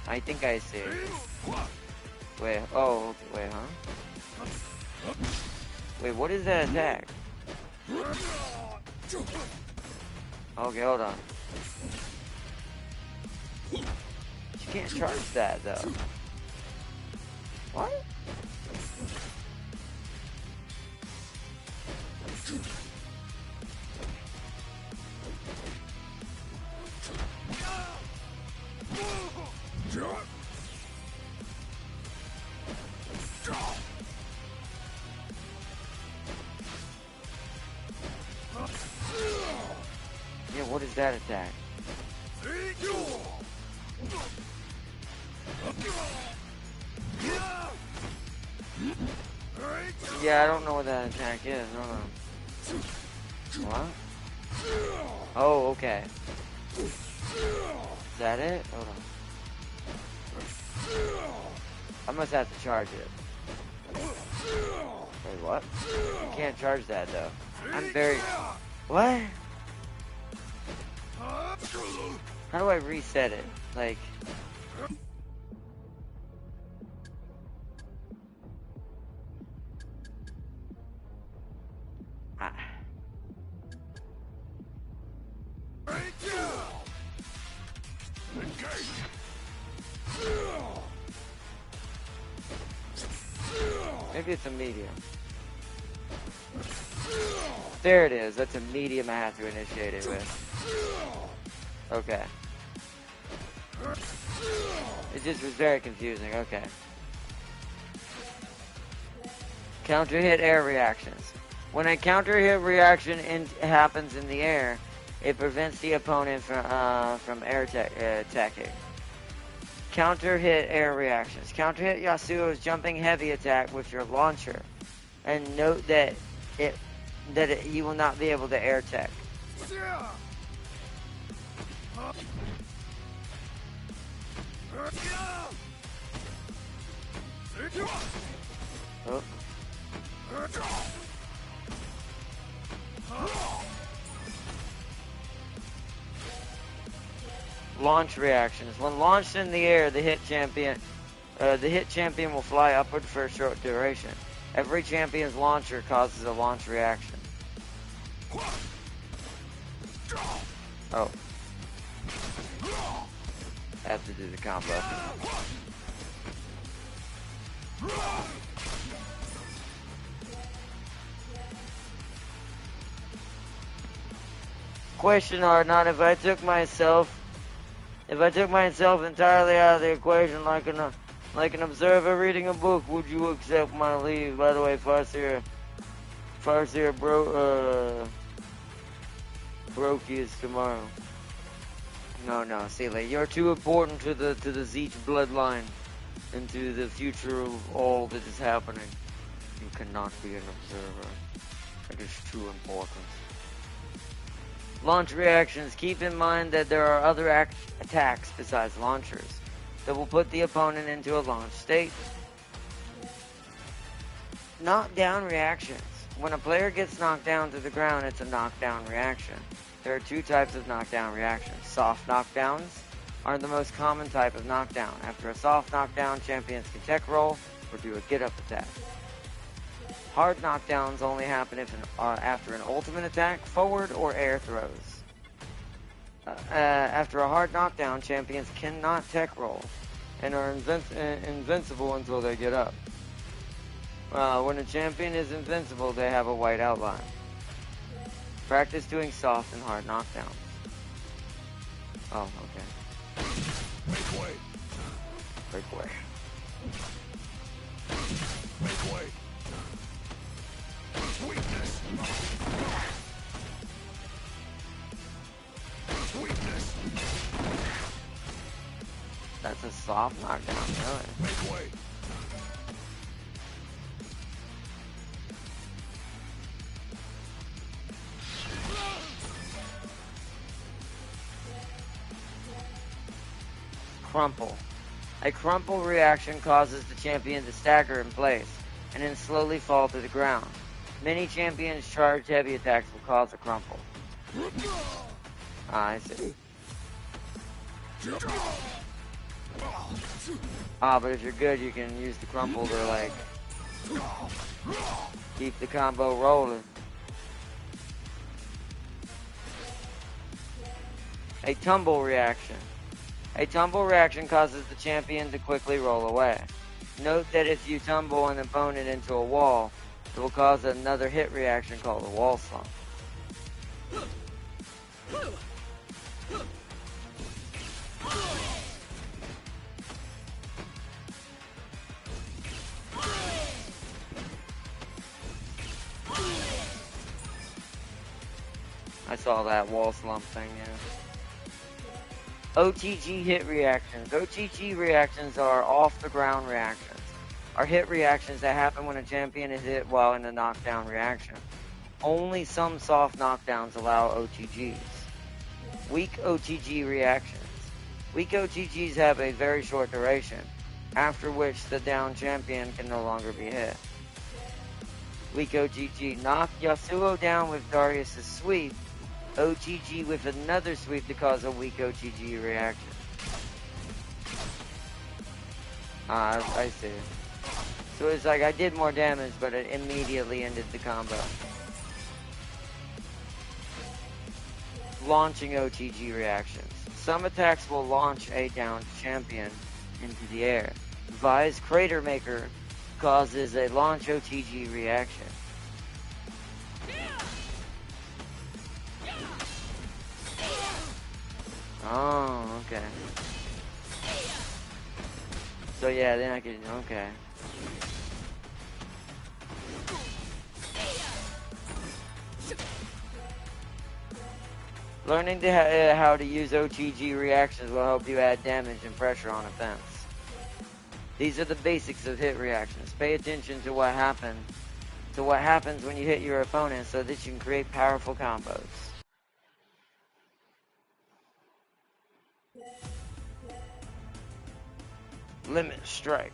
I think I see. Wait, oh, okay, wait, huh? Wait, what is that attack? Okay, hold on. You can't charge that, though. What? Yeah, what is that attack? Yeah, I don't know what that attack is. Hold on. What? Oh, okay. Is that it? Hold on. I must have to charge it. Wait, what? You can't charge that, though. I'm very... What? How do I reset it? Like... Ah. Maybe it's a medium. There it is. That's a medium I have to initiate it with. Okay. It just was very confusing. Okay. Counter hit air reactions. When a counter hit reaction happens in the air, it prevents the opponent from air attacking. Counter hit air reactions. Counter hit Yasuo's jumping heavy attack with your launcher, and note that he will not be able to air tech. Oh. Launch reactions. When launched in the air, the hit champion will fly upward for a short duration. Every champion's launcher causes a launch reaction. Oh. I have to do the combo. Question or not, if I took myself entirely out of the equation like an observer reading a book, would you accept my leave? By the way, Farseer Brokey is tomorrow. No, Seeley, you're too important to the Zeech bloodline and to the future of all that is happening. You cannot be an observer. It is too important. Launch reactions. Keep in mind that there are other attacks besides launchers that will put the opponent into a launch state. Knockdown reactions. When a player gets knocked down to the ground, it's a knockdown reaction. There are two types of knockdown reactions. Soft knockdowns are the most common type of knockdown. After a soft knockdown, champions can tech roll or do a get-up attack. Hard knockdowns only happen after an ultimate attack, forward, or air throws. After a hard knockdown, champions cannot tech roll and are invincible until they get up. When a champion is invincible, they have a white outline. Practice doing soft and hard knockdowns. Oh, okay. Make way. Break away. Make way. Weakness. Weakness. That's a soft knockdown, really. Make way. crumple. A crumple reaction causes the champion to stagger in place and then slowly fall to the ground. Many champions' charged heavy attacks will cause a crumple. I see. But if you're good, you can use the crumple to, like, keep the combo rolling. A tumble reaction. A tumble reaction causes the champion to quickly roll away. Note that if you tumble an opponent into a wall, it will cause another hit reaction called a wall slump. I saw that wall slump thing, yeah. OTG hit reactions. OTG reactions are off-the-ground reactions. Are hit reactions that happen when a champion is hit while in a knockdown reaction. Only some soft knockdowns allow OTGs. Weak OTG reactions. Weak OTGs have a very short duration, after which the down champion can no longer be hit. Weak OTG. Knock Yasuo down with Darius' sweep. OTG with another sweep to cause a weak OTG reaction. I see. So it's like I did more damage, but it immediately ended the combo. Launching OTG reactions. Some attacks will launch a downed champion into the air. Vi's Crater Maker causes a launch OTG reaction. Oh, okay. So yeah, then I can, okay. Learning how to use OTG reactions will help you add damage and pressure on offense. These are the basics of hit reactions. Pay attention to what happens when you hit your opponent so that you can create powerful combos. Limit strike.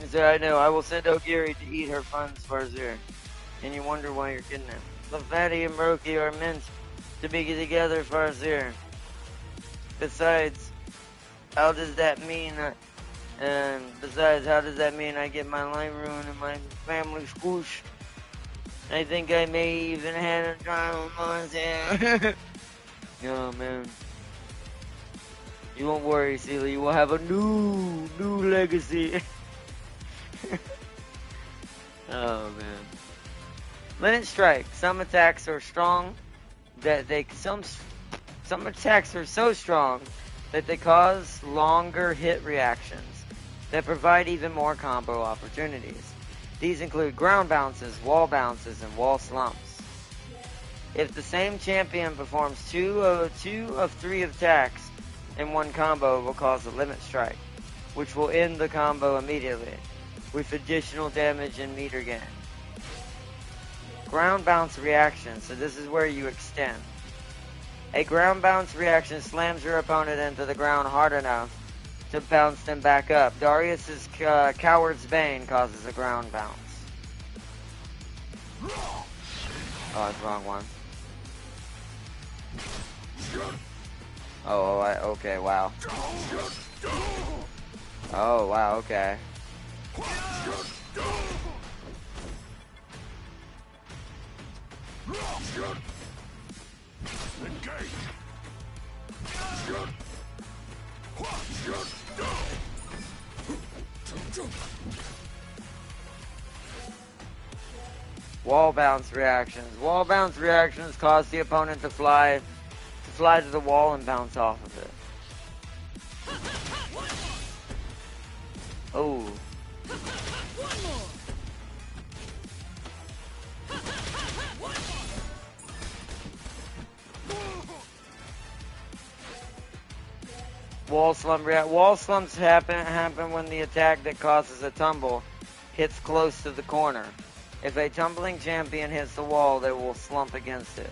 So I know I will send Ogiri to eat her funds, Farzir. And you wonder why you're kidnapped. Lafati and Broki are meant to be together, Farzir. Besides, how does that mean? How does that mean I get my life ruined and my family squooshed? I think I may even have a trial myself. Oh man. You won't worry, Celia. You will have a new legacy. Oh man. Limit strike. Some attacks are strong that some attacks are so strong that they cause longer hit reactions that provide even more combo opportunities. These include ground bounces, wall bounces, and wall slumps. If the same champion performs two of three attacks in one combo, it will cause a limit strike, which will end the combo immediately, with additional damage and meter gain. Ground bounce reaction, so this is where you extend. A ground bounce reaction slams your opponent into the ground hard enough to bounce them back up. Darius's Coward's Bane causes a ground bounce. Oh, that's the wrong one. Okay, wow. Oh, wow, okay. Wall bounce reactions. Wall bounce reactions cause the opponent to fly to the wall and bounce off of it. Oh. Wall slump wall slumps happen when the attack that causes a tumble hits close to the corner. If a tumbling champion hits the wall, they will slump against it.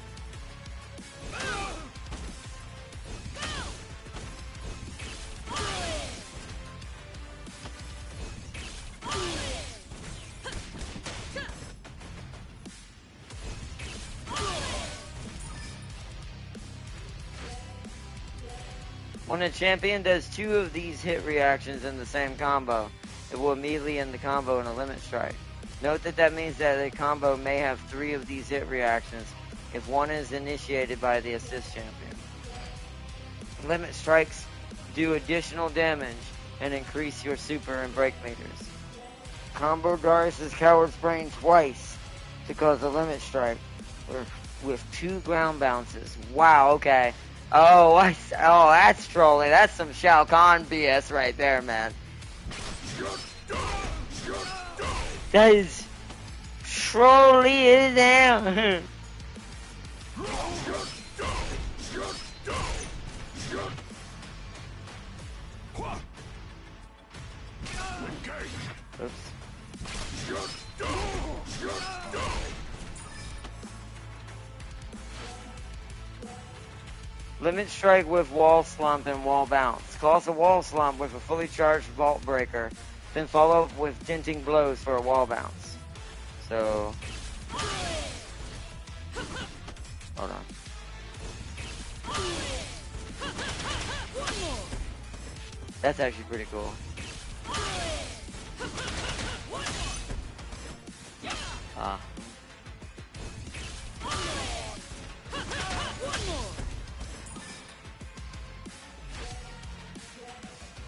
When a champion does 2 of these hit reactions in the same combo, it will immediately end the combo in a limit strike. Note that means that a combo may have 3 of these hit reactions if one is initiated by the assist champion. Limit strikes do additional damage and increase your super and break meters. Combo Darius' Coward's Brain twice to cause a limit strike with 2 ground bounces. Wow, okay. Oh, that's trolling. That's some Shao Kahn BS right there, man. That is trolly as hell. Oops. Limit strike with wall slump and wall bounce. Cause a wall slump with a fully charged vault breaker, then follow up with denting blows for a wall bounce. So, hold on. That's actually pretty cool. Ah.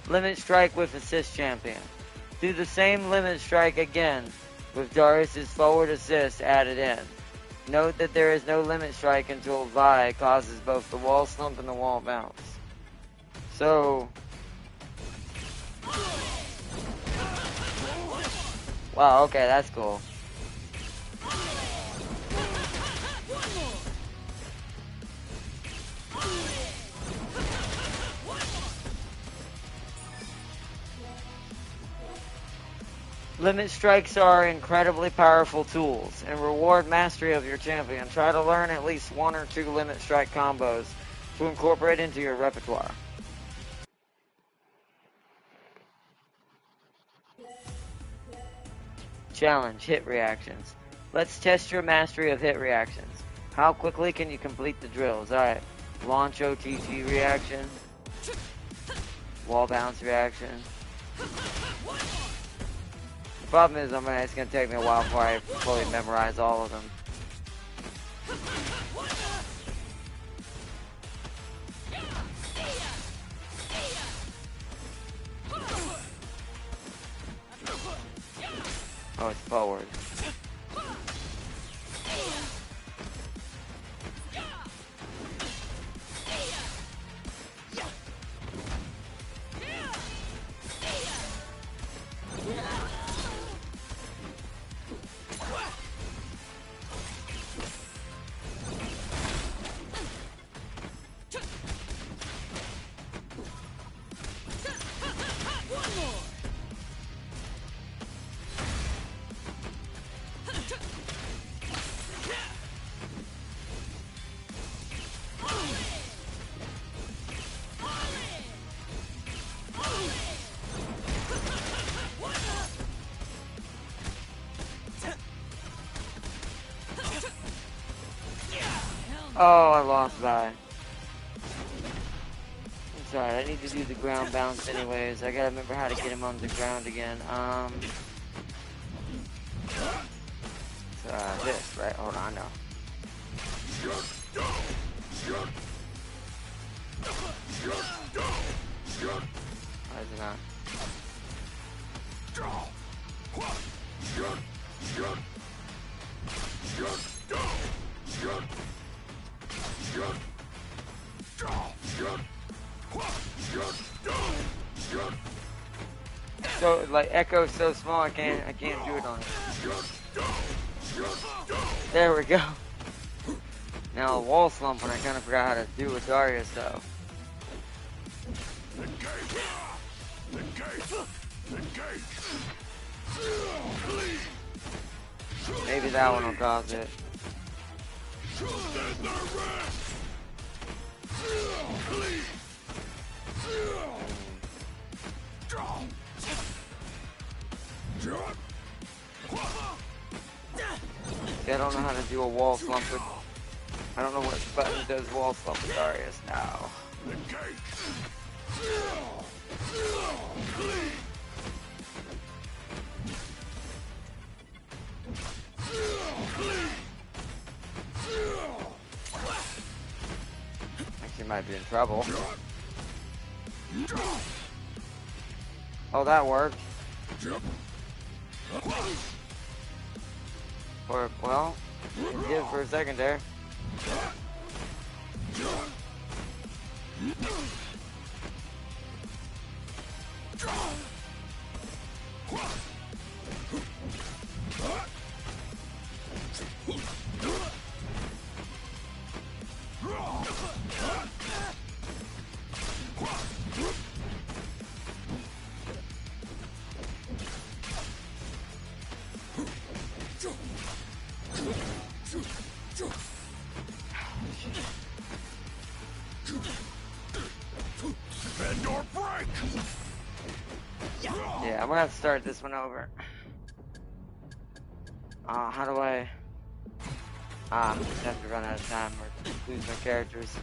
Limit strike with assist champion. Do the same limit strike again with Darius' forward assist added in. Note that there is no limit strike until Vi causes both the wall slump and the wall bounce. So, wow, okay, that's cool. Limit strikes are incredibly powerful tools and reward mastery of your champion. Try to learn at least 1 or 2 limit strike combos to incorporate into your repertoire. Challenge, hit reactions. Let's test your mastery of hit reactions. How quickly can you complete the drills? Alright, launch OTG reaction, wall bounce reaction. The problem is, it's going to take me a while before I fully memorize all of them. Oh, it's forward. Oh, I lost that. It's alright, I need to do the ground bounce anyways. I gotta remember how to get him on the ground again. This, right? Hold on, no. Why is it not? So like Echo's so small I can't do it on it. There we go. Now a wall slump when I kinda forgot how to do with Darius though. Engage! Engage! Engage! Maybe that one will cause it. I don't know how to do a wall slump with... I don't know what button does wall slump with Darius now. Actually might be in trouble. Oh, that worked. Or, well, it did for a second there. Yeah, I'm gonna have to start this one over. How do I... I just have to run out of time or lose my characters.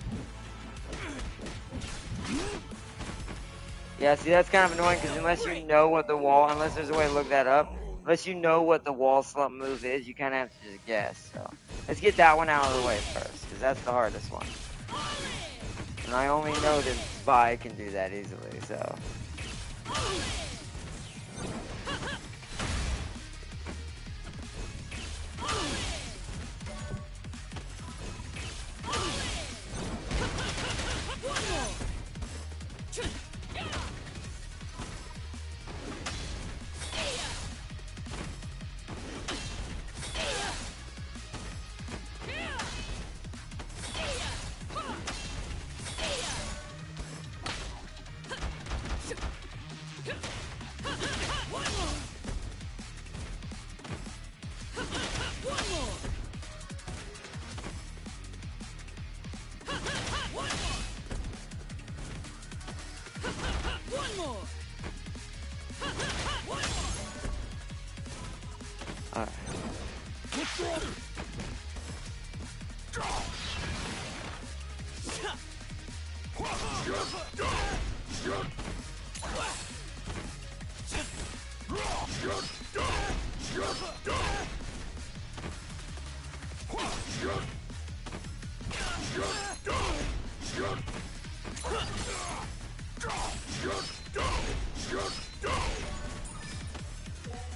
Yeah, see, that's kind of annoying because unless you know what the wall, unless there's a way to look that up, unless you know what the wall slump move is, you kind of have to just guess. So let's get that one out of the way first because that's the hardest one. And I only know that Vi can do that easily, so.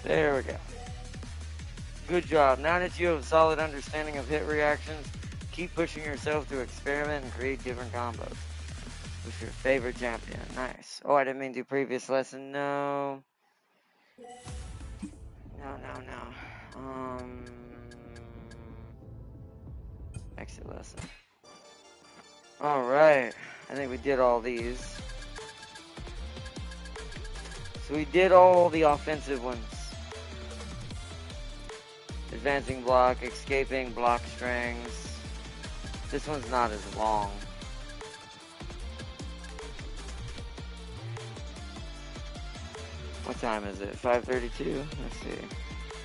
There we go. Good job. Now that you have a solid understanding of hit reactions, keep pushing yourself to experiment and create different combos with your favorite champion. Nice. Oh, I didn't mean to previous lesson. No. No. Exit lesson. Alright. I think we did all these. So we did all the offensive ones. Advancing block, escaping block strings. This one's not as long. What time is it? 5:32? Let's see.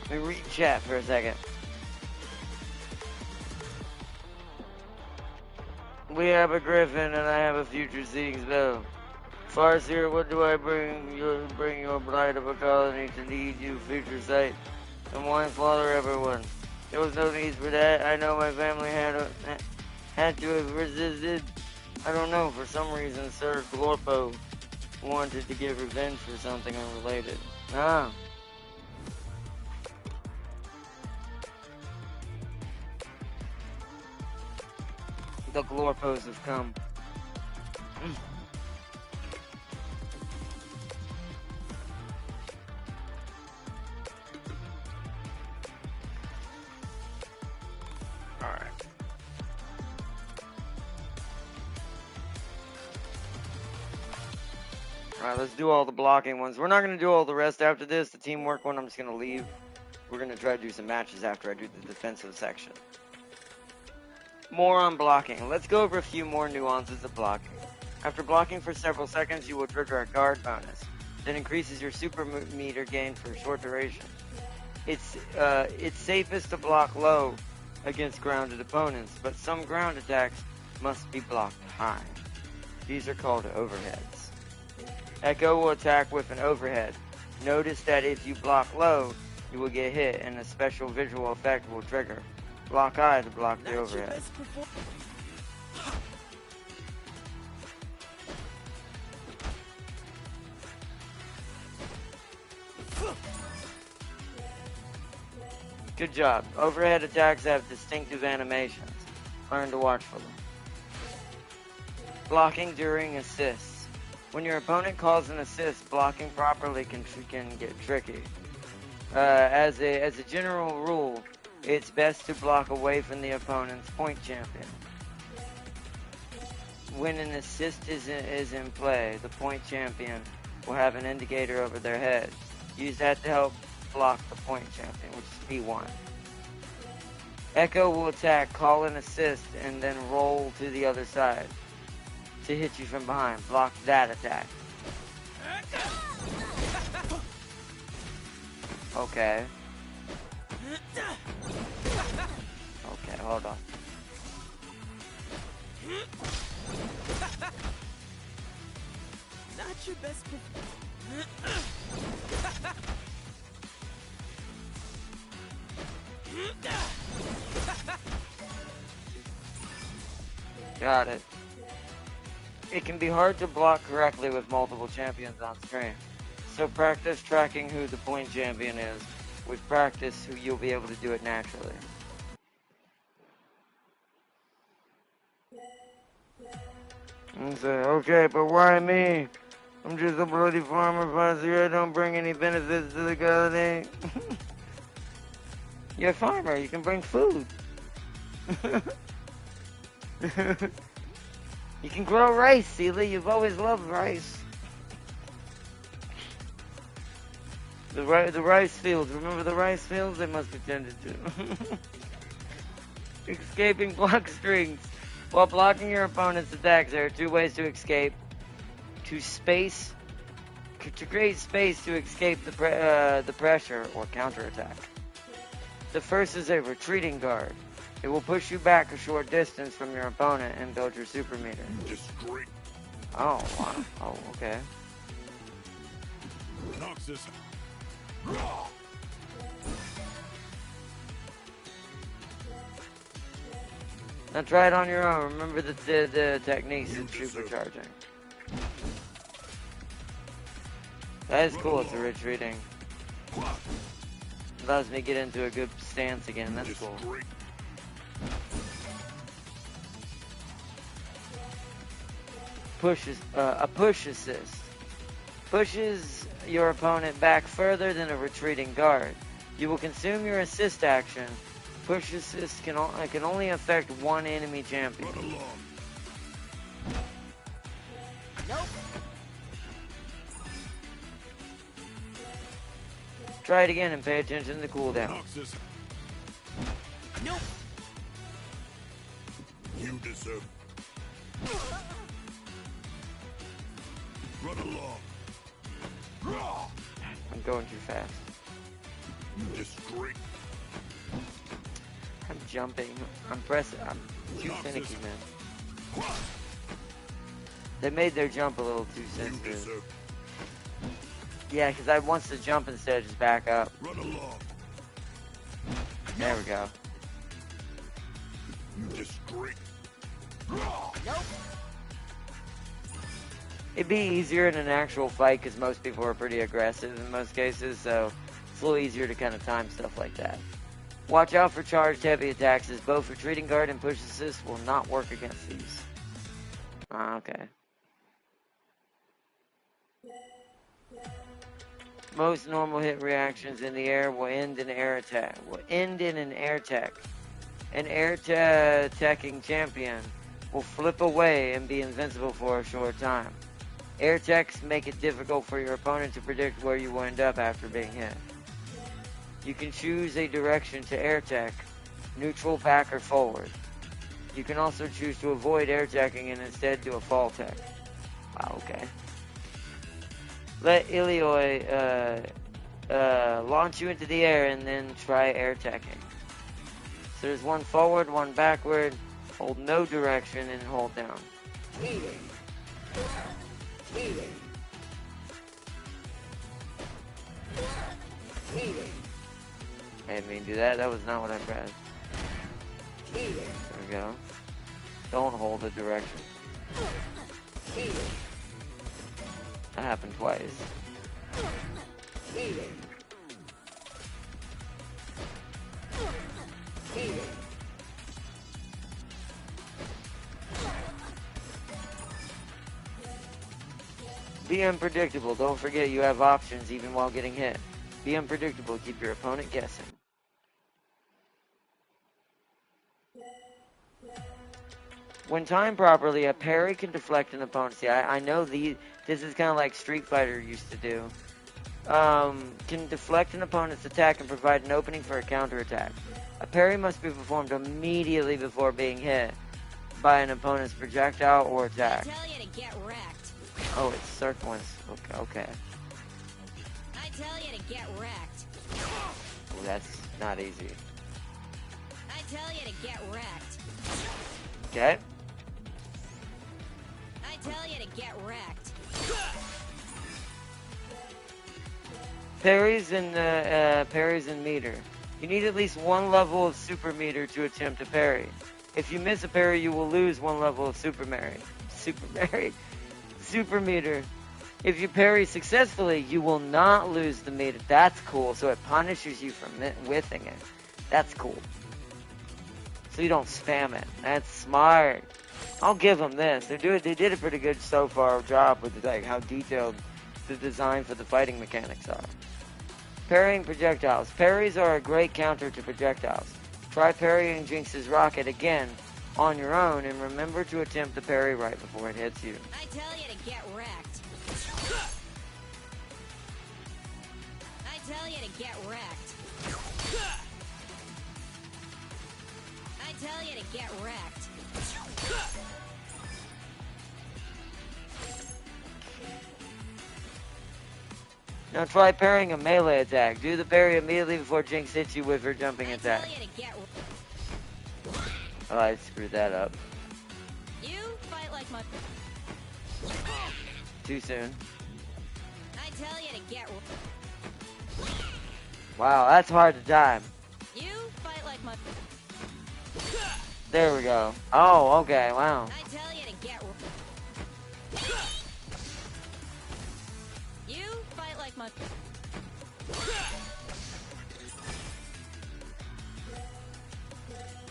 Let me read chat for a second. We have a griffin and I have a future seeing spell. Farseer, what do I bring? You bring your blight of a colony to lead you, future sight. And why slaughter everyone? There was no need for that. I know my family had to have resisted. I don't know, for some reason, Sir Glorpo wanted to get revenge for something unrelated. Ah. The Glorpos have come. Alright, let's do all the blocking ones. We're not going to do all the rest after this. The teamwork one, I'm just going to leave. We're going to try to do some matches after I do the defensive section. More on blocking. Let's go over a few more nuances of blocking. After blocking for several seconds, you will trigger a guard bonus that increases your super meter gain for a short duration. It's safest to block low against grounded opponents, but some ground attacks must be blocked high. These are called overheads. Echo will attack with an overhead. Notice that if you block low, you will get hit, and a special visual effect will trigger. Block high to block the overhead. Good job. Overhead attacks have distinctive animations. Learn to watch for them. Blocking during assists. When your opponent calls an assist, blocking properly can get tricky. As a general rule, it's best to block away from the opponent's point champion. When an assist is in play, the point champion will have an indicator over their head. Use that to help block the point champion, which is P1. Echo will attack, call an assist, and then roll to the other side to hit you from behind. Block that attack. Okay. Okay, hold on. Not your best. Got it. It can be hard to block correctly with multiple champions on screen, so practice tracking who the point champion is. With practice, you'll be able to do it naturally. And say, okay, but why me? I'm just a bloody farmer, Fuzzy. I don't bring any benefits to the colony. You're a farmer. You can bring food. You can grow rice, Celia. You've always loved rice. The rice fields. Remember the rice fields? They must be tended to. Escaping block strings. While blocking your opponent's attacks, there are two ways to escape. To create space to escape the pressure or counterattack. The first is a retreating guard. It will push you back a short distance from your opponent and build your super meter. Oh, wow. Oh, okay. Now try it on your own. Remember the techniques of supercharging. That is cool. It's a retreating. Allows me to get into a good stance again. That's cool. A push assist. Pushes your opponent back further than a retreating guard. You will consume your assist action. Push assist can only affect one enemy champion. Nope. Try it again and pay attention to the cooldown. Nope. You deserve. Run along. I'm going too fast. You disgrace. I'm jumping. I'm pressing. I'm too finicky, man. They made their jump a little too sensitive. Yeah, because I wants to jump instead of just back up. Run along. There we go. You disgrace. Nope. It'd be easier in an actual fight because most people are pretty aggressive in most cases, so it's a little easier to kind of time stuff like that. Watch out for charged heavy attacks, as both retreating guard and push assist will not work against these. Okay. Most normal hit reactions in the air will end in an air attack. An air attacking champion will flip away and be invincible for a short time. Air checks make it difficult for your opponent to predict where you will end up after being hit. You can choose a direction to air check, neutral, back, or forward. You can also choose to avoid air checking and instead do a fall tech. Wow, okay. Let Ilioi launch you into the air and then try air checking. So there's one forward, one backward. Hold no direction and hold down. I didn't mean to do that. That was not what I pressed. There we go. Don't hold the direction. That happened twice. Be unpredictable. Don't forget you have options even while getting hit. Be unpredictable. Keep your opponent guessing. When timed properly, a parry can deflect an opponent. See, I know this is kind of like Street Fighter used to do. Can deflect an opponent's attack and provide an opening for a counterattack. A parry must be performed immediately before being hit by an opponent's projectile or attack. I tell you to get wrecked. Oh, it's circling. Okay. I tell you to get wrecked. Oh, that's not easy. I tell you to get wrecked. Okay. I tell you to get wrecked. Parries and meter. You need at least one level of super meter to attempt a parry. If you miss a parry, you will lose one level of super meter. If you parry successfully, you will not lose the meter. That's cool. So it punishes you for whiffing it. That's cool. So you don't spam it. That's smart. I'll give them this. They did a pretty good so far job with like how detailed the design for the fighting mechanics are. Parrying projectiles. Parries are a great counter to projectiles. Try parrying Jinx's rocket again on your own and remember to attempt the parry right before it hits you. I tell you to get wrecked. I tell you to get wrecked. I tell you to get wrecked. Now try parrying a melee attack. Do the parry immediately before Jinx hits you with her jumping attack. I tell you to get Oh, I screwed that up. You fight like my... Too soon. I tell you to get... Wow, that's hard to time. You fight like my... There we go. Oh, okay, wow. I tell you to get... You fight like my...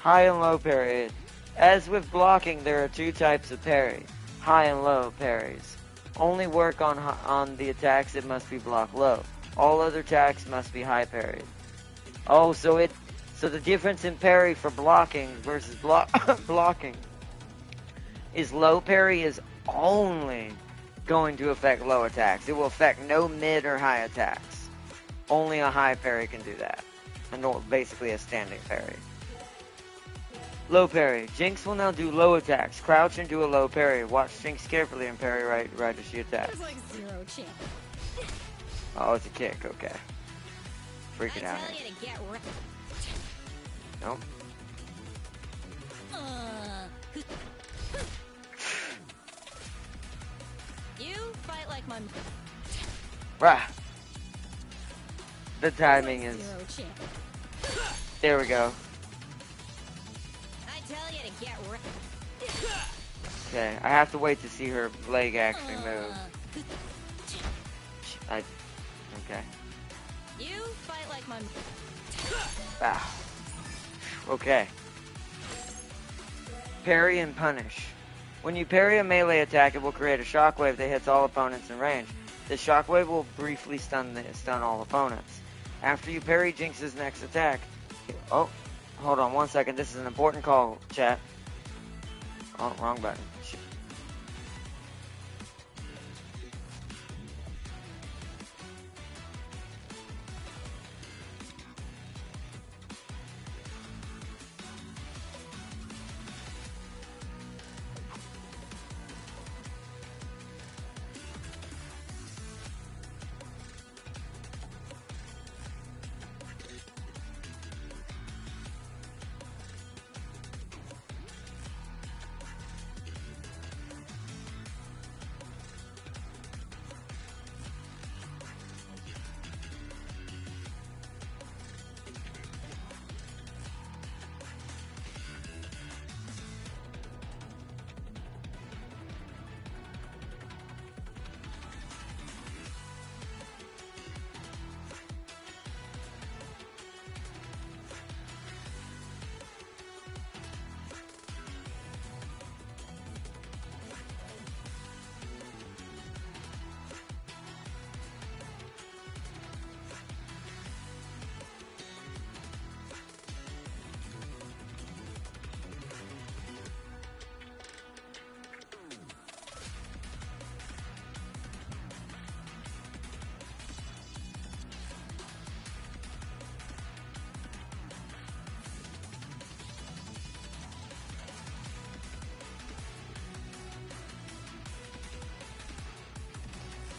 High and low parry. As with blocking, there are two types of parry. High and low parries. Only work on the attacks that must be blocked low. All other attacks must be high parried. Oh, so the difference in parry for blocking versus blocking is low parry is only going to affect low attacks. It will affect no mid or high attacks. Only a high parry can do that. And basically a standing parry. Low parry. Jinx will now do low attacks. Crouch and do a low parry. Watch Jinx carefully and parry right as she attacks. There's like zero chance. Oh, it's a kick. Okay. Freaking I out tell here. you to get wrecked. Nope. You fight like my... Rah. The There's timing like is... zero chance. There we go. I tell you to get wrecked. Okay, I have to wait to see her leg actually move. Okay. You fight like my... Ah. Okay. Parry and punish. When you parry a melee attack, it will create a shockwave that hits all opponents in range. This shockwave will briefly stun all opponents. After you parry Jinx's next attack... Oh, hold on 1 second. This is an important call, chat. Oh, wrong button. Shit.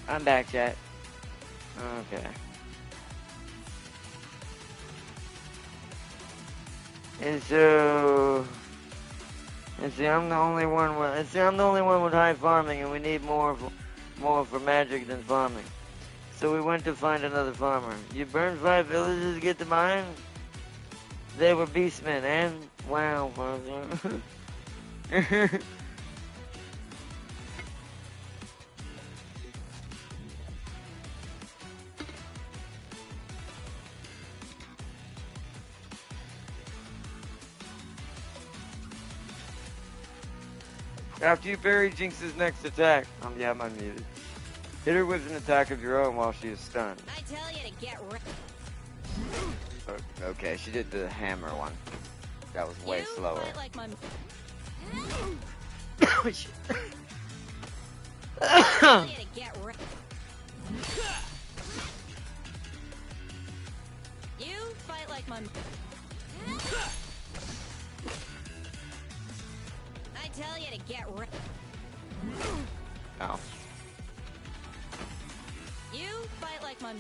I'm back, chat. Okay. And so, I'm the only one with high farming, and we need more for magic than farming. So we went to find another farmer. You burned 5 villages to get to mine? They were beastmen, and wow, father. After you parry Jinx's next attack, yeah, I'm unmuted. Hit her with an attack of your own while she is stunned. I tell you to get right. Okay, she did the hammer one. That was way slower. Like my... Oh, shit. I tell you to get right. You fight like my... I tell you to get right. Oh. You fight like my...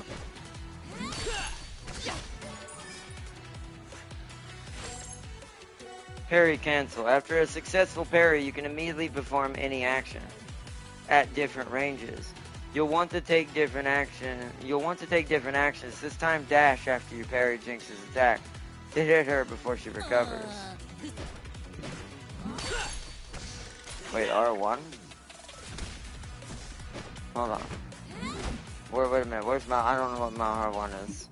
Parry cancel. After a successful parry, you can immediately perform any action at different ranges. You'll want to take different actions. This time dash after you parry Jinx's attack to hit her before she recovers. Wait, R1? Hold on. Wait a minute. Where's my... I don't know what my R1 is.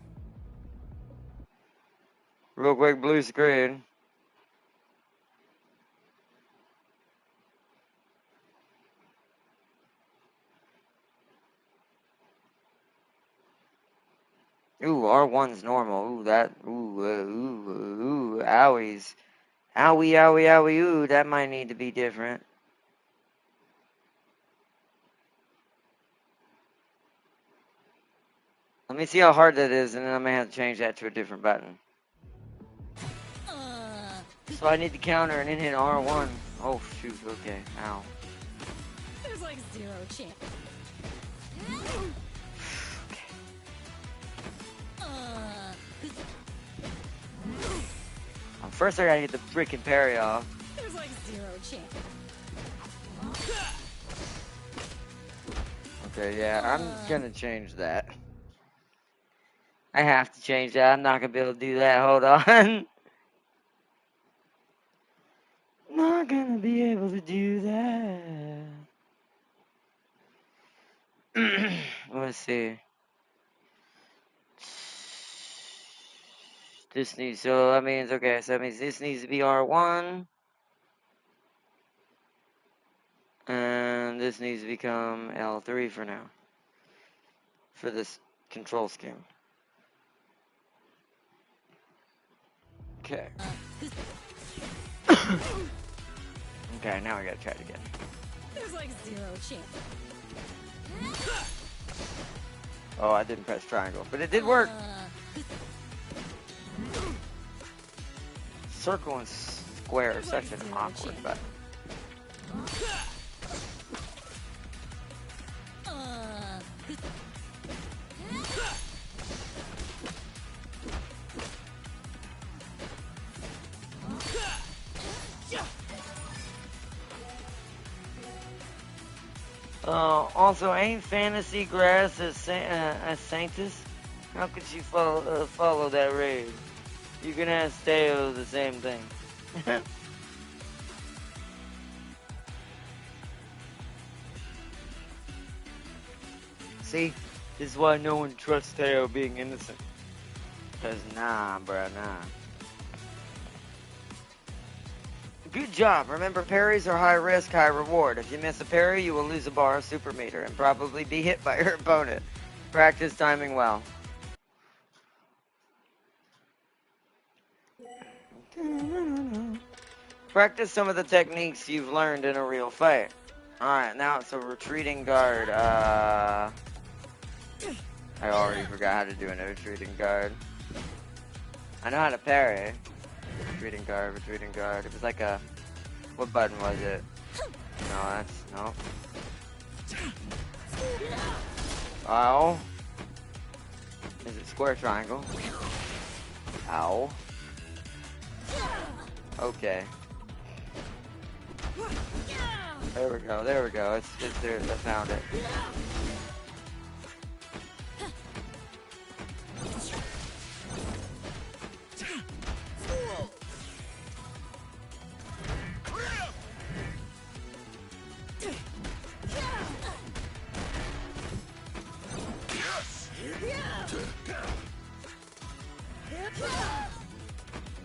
Real quick, blue screen. Ooh, R1's normal. Ooh, owies. Owie, ooh, that might need to be different. Let me see how hard that is, and then I may have to change that to a different button. So I need to counter and then hit R1. Oh, shoot, okay, ow. There's like zero chance. First I gotta get the freaking parry off. There's like zero chance. Okay, yeah, I'm gonna change that. I have to change that. I'm not gonna be able to do that. Hold on. Not gonna be able to do that. Let's see. This needs, so that means, okay, so that means this needs to be R1. And this needs to become L3 for now. For this control scheme. Okay. Okay, now I gotta try it again. There's like zero chance. Oh, I didn't press triangle, but it did work. Circle and square are such an awkward button. Also, ain't Fantasy Grass a Sanctus? How could she follow that raid? You can ask Theo the same thing. See? This is why no one trusts Theo being innocent. Cause nah, bruh, nah. Good job. Remember, parries are high risk, high reward. If you miss a parry, you will lose a bar of super meter and probably be hit by your opponent. Practice timing well. Practice some of the techniques you've learned in a real fight. Alright, now it's a retreating guard. I already forgot how to do a retreating guard. I know how to parry. Retreating guard. It was like a... What button was it? No, that's... No. Ow. Is it square triangle? Ow. Okay. There we go, there we go. It's there. I found it.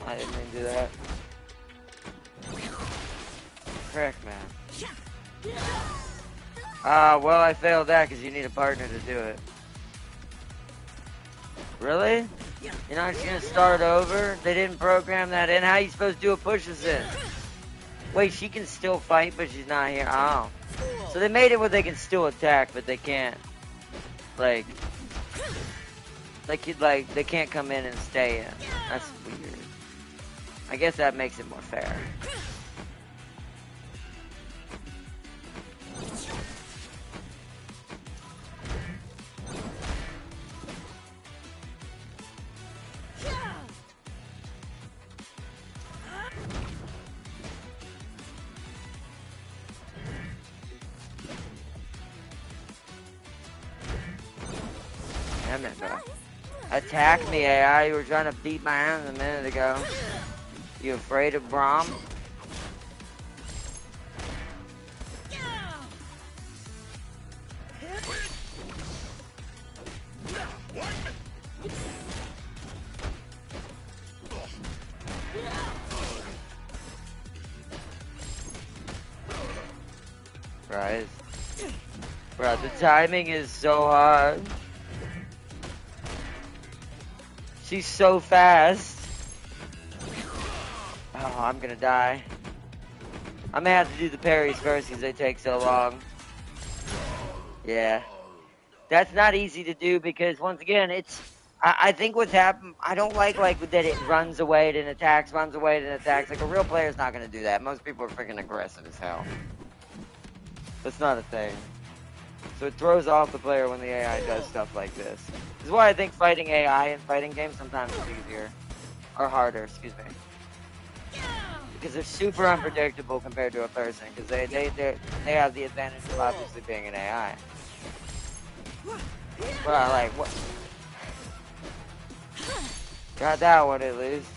I didn't mean to do that. Frick, man. Well, I failed that because you need a partner to do it. Really? You're not just gonna start over? They didn't program that in? How are you supposed to do a push assist? Wait, she can still fight, but she's not here. Oh. So they made it where they can still attack, but they can't, like, they can't come in and stay in. That's weird. I guess that makes it more fair. Damn it, bro. Attack me, AI. You were trying to beat my ass a minute ago. You afraid of Braum? Right. Bro, the timing is so hard. She's so fast. Oh, I'm gonna die. I'm gonna have to do the parries first because they take so long. Yeah. That's not easy to do because, once again, I think what's happened, I don't like that it runs away and attacks, runs away and attacks. Like, a real player's not gonna do that. Most people are freaking aggressive as hell. That's not a thing. So it throws off the player when the AI does stuff like this. This is why I think fighting AI in fighting games sometimes is easier. Or harder, excuse me. Because they're super unpredictable compared to a person. Because they have the advantage of obviously being an AI. But like, what? Got that one at least.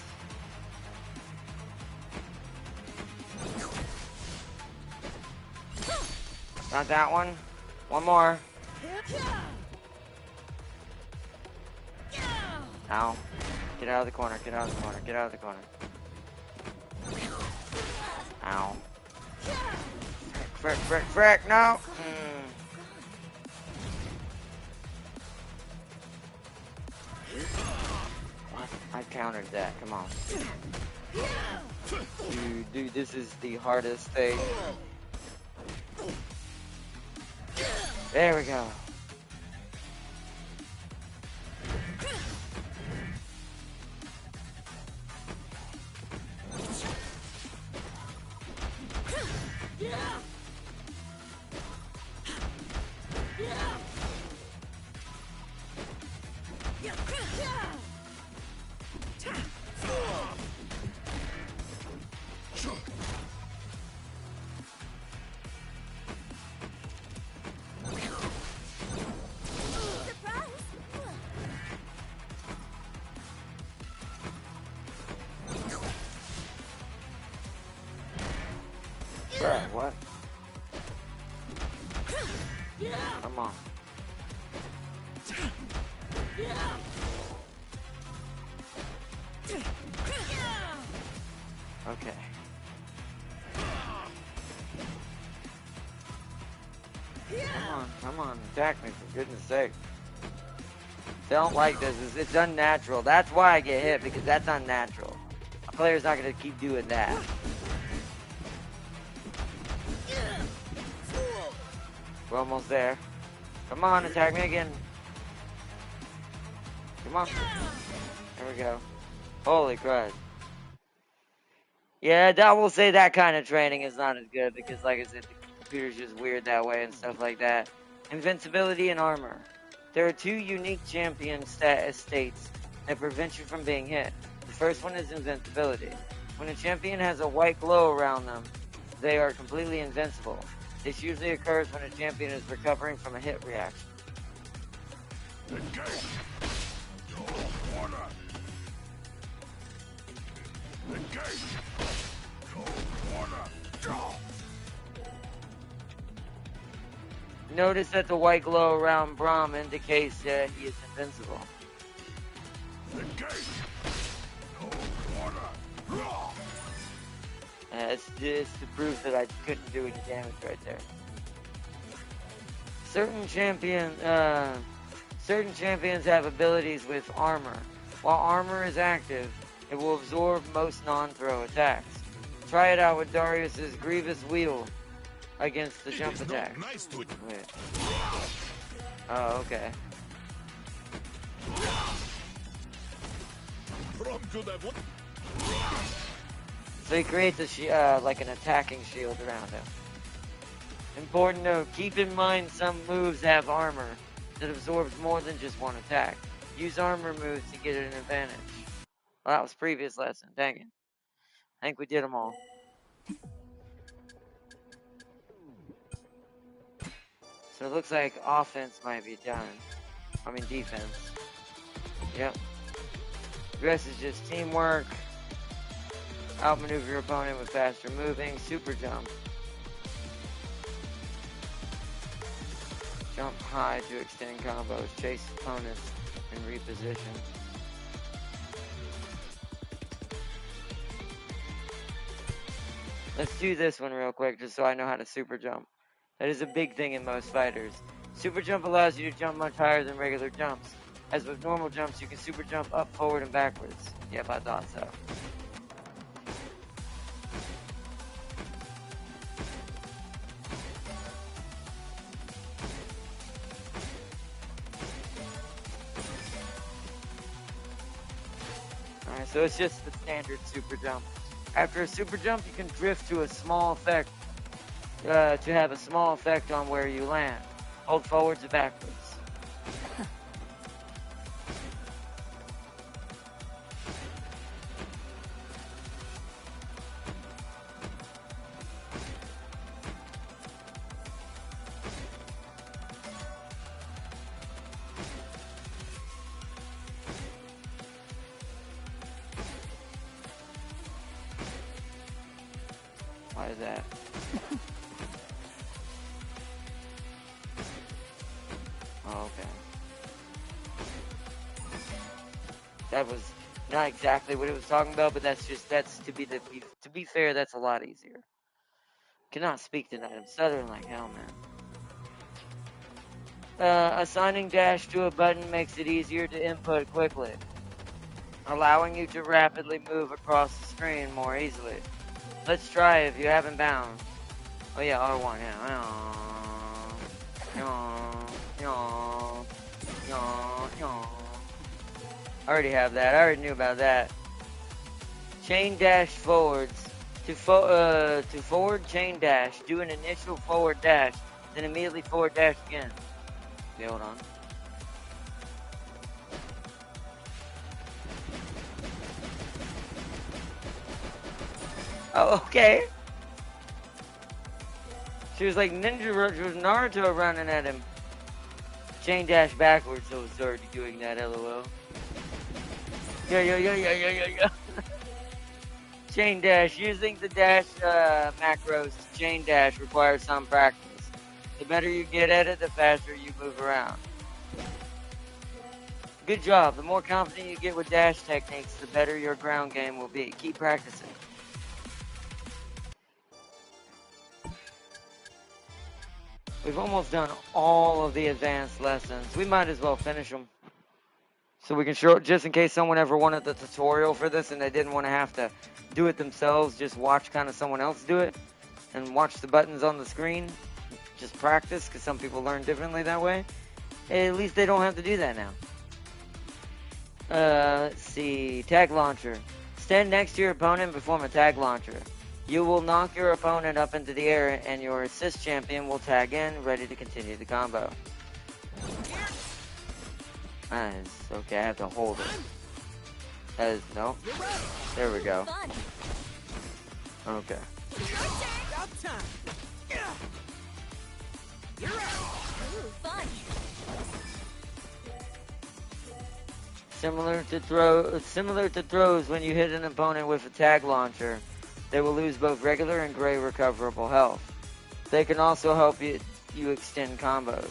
Got that one. One more. Ow. Get out of the corner, get out of the corner, get out of the corner. Ow. Frick, frick, frick, no! What? I countered that, come on. Dude, this is the hardest thing. There we go. Bruh, what? Come on. Okay. Come on, attack me for goodness sake. Don't like this. It's unnatural. That's why I get hit, because that's unnatural. A player's not gonna keep doing that. We're almost there. Come on, attack me again. Come on. There we go. Holy crud. Yeah, I will say that kind of training is not as good because, like I said, the computer's just weird that way and stuff like that. Invincibility and armor. There are two unique champion states that prevent you from being hit. The first one is invincibility. When a champion has a white glow around them, they are completely invincible. This usually occurs when a champion is recovering from a hit reaction. Engage! No order! Engage! No order! Go! Notice that the white glow around Braum indicates that he is invincible. Engage! No order! It's just to prove that I couldn't do any damage right there. Certain champions have abilities with armor. While armor is active, it will absorb most non-throw attacks. Try it out with Darius's Grievous Wheel against the jump attack. Nice to it. Wait. Oh, okay. From to that one. So he creates a like an attacking shield around him. Important note, keep in mind some moves have armor that absorbs more than just one attack. Use armor moves to get an advantage. Well, that was previous lesson, dang it. I think we did them all. So it looks like offense might be done. I mean defense. Yep. The rest is just teamwork. Outmaneuver your opponent with faster moving. Super jump. Jump high to extend combos. Chase opponents and reposition. Let's do this one real quick just so I know how to super jump. That is a big thing in most fighters. Super jump allows you to jump much higher than regular jumps. As with normal jumps, you can super jump up, forward, and backwards. Yep, I thought so. Alright, so it's just the standard super jump. After a super jump, you can drift to a small effect, to have a small effect on where you land. Hold forwards and backwards. Why is that? Oh, okay. That was not exactly what it was talking about, but that's to be fair, that's a lot easier. Cannot speak tonight. I'm stuttering like hell, man. Assigning dash to a button makes it easier to input quickly, allowing you to rapidly move across the screen more easily. Let's try if you haven't bound. Oh yeah, R1, yeah. I already have that. I already knew about that. Chain dash forwards. To forward chain dash, do an initial forward dash, then immediately forward dash again. Okay, hold on. Oh, okay. She was like Ninja, she was Naruto running at him. Chain dash backwards, so it's already doing that, lol. Yeah. Chain dash. Using the dash macros to chain dash requires some practice. The better you get at it, the faster you move around. Good job. The more confident you get with dash techniques, the better your ground game will be. Keep practicing. We've almost done all of the advanced lessons. We might as well finish them. So we can show, just in case someone ever wanted the tutorial for this and they didn't want to have to do it themselves, just watch kind of someone else do it and watch the buttons on the screen. Just practice, because some people learn differently that way. At least they don't have to do that now. Let's see. Tag launcher. Stand next to your opponent and perform a tag launcher. You will knock your opponent up into the air and your assist champion will tag in, ready to continue the combo. Nice. Okay, I have to hold it. That is, no. There we go. Fun. Okay. About time. You're out. Ooh, fun. Similar to throws when you hit an opponent with a tag launcher, they will lose both regular and gray recoverable health. They can also help you extend combos.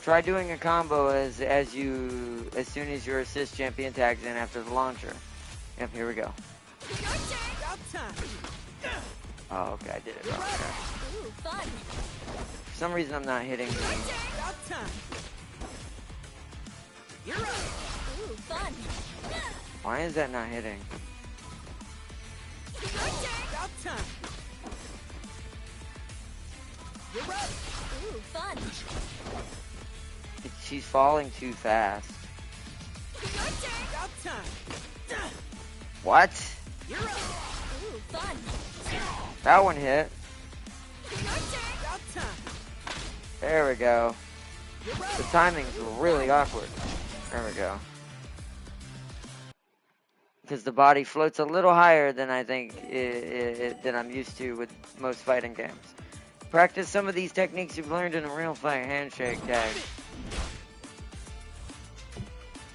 Try doing a combo as soon as your assist champion tags in after the launcher. Yep, here we go. About time. Oh, okay, I did it wrong there. Ooh, fun. For some reason, I'm not hitting the... About time. You're out. Ooh, fun. Why is that not hitting? About time. You're out. Ooh, fun. She's falling too fast. About time. What? You're out. Ooh, fun. That one hit. About time. There we go. You're out. The timing's really awkward. There we go. Because the body floats a little higher than I think than I'm used to with most fighting games. Practice some of these techniques you've learned in a real fight. Handshake tag.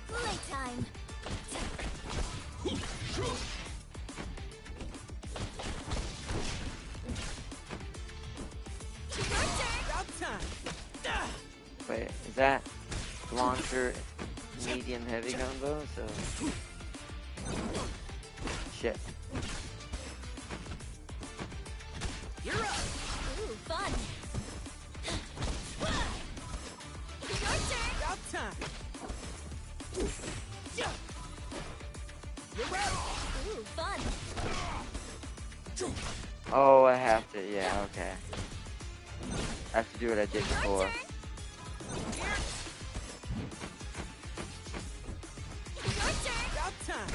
Playtime. About time. Wait, is that launcher medium heavy combo? So shit. You're out. Ooh, fun. About time. You're out. Ooh, fun. Oh, I have to. Yeah, okay. I have to do what I did before. About time.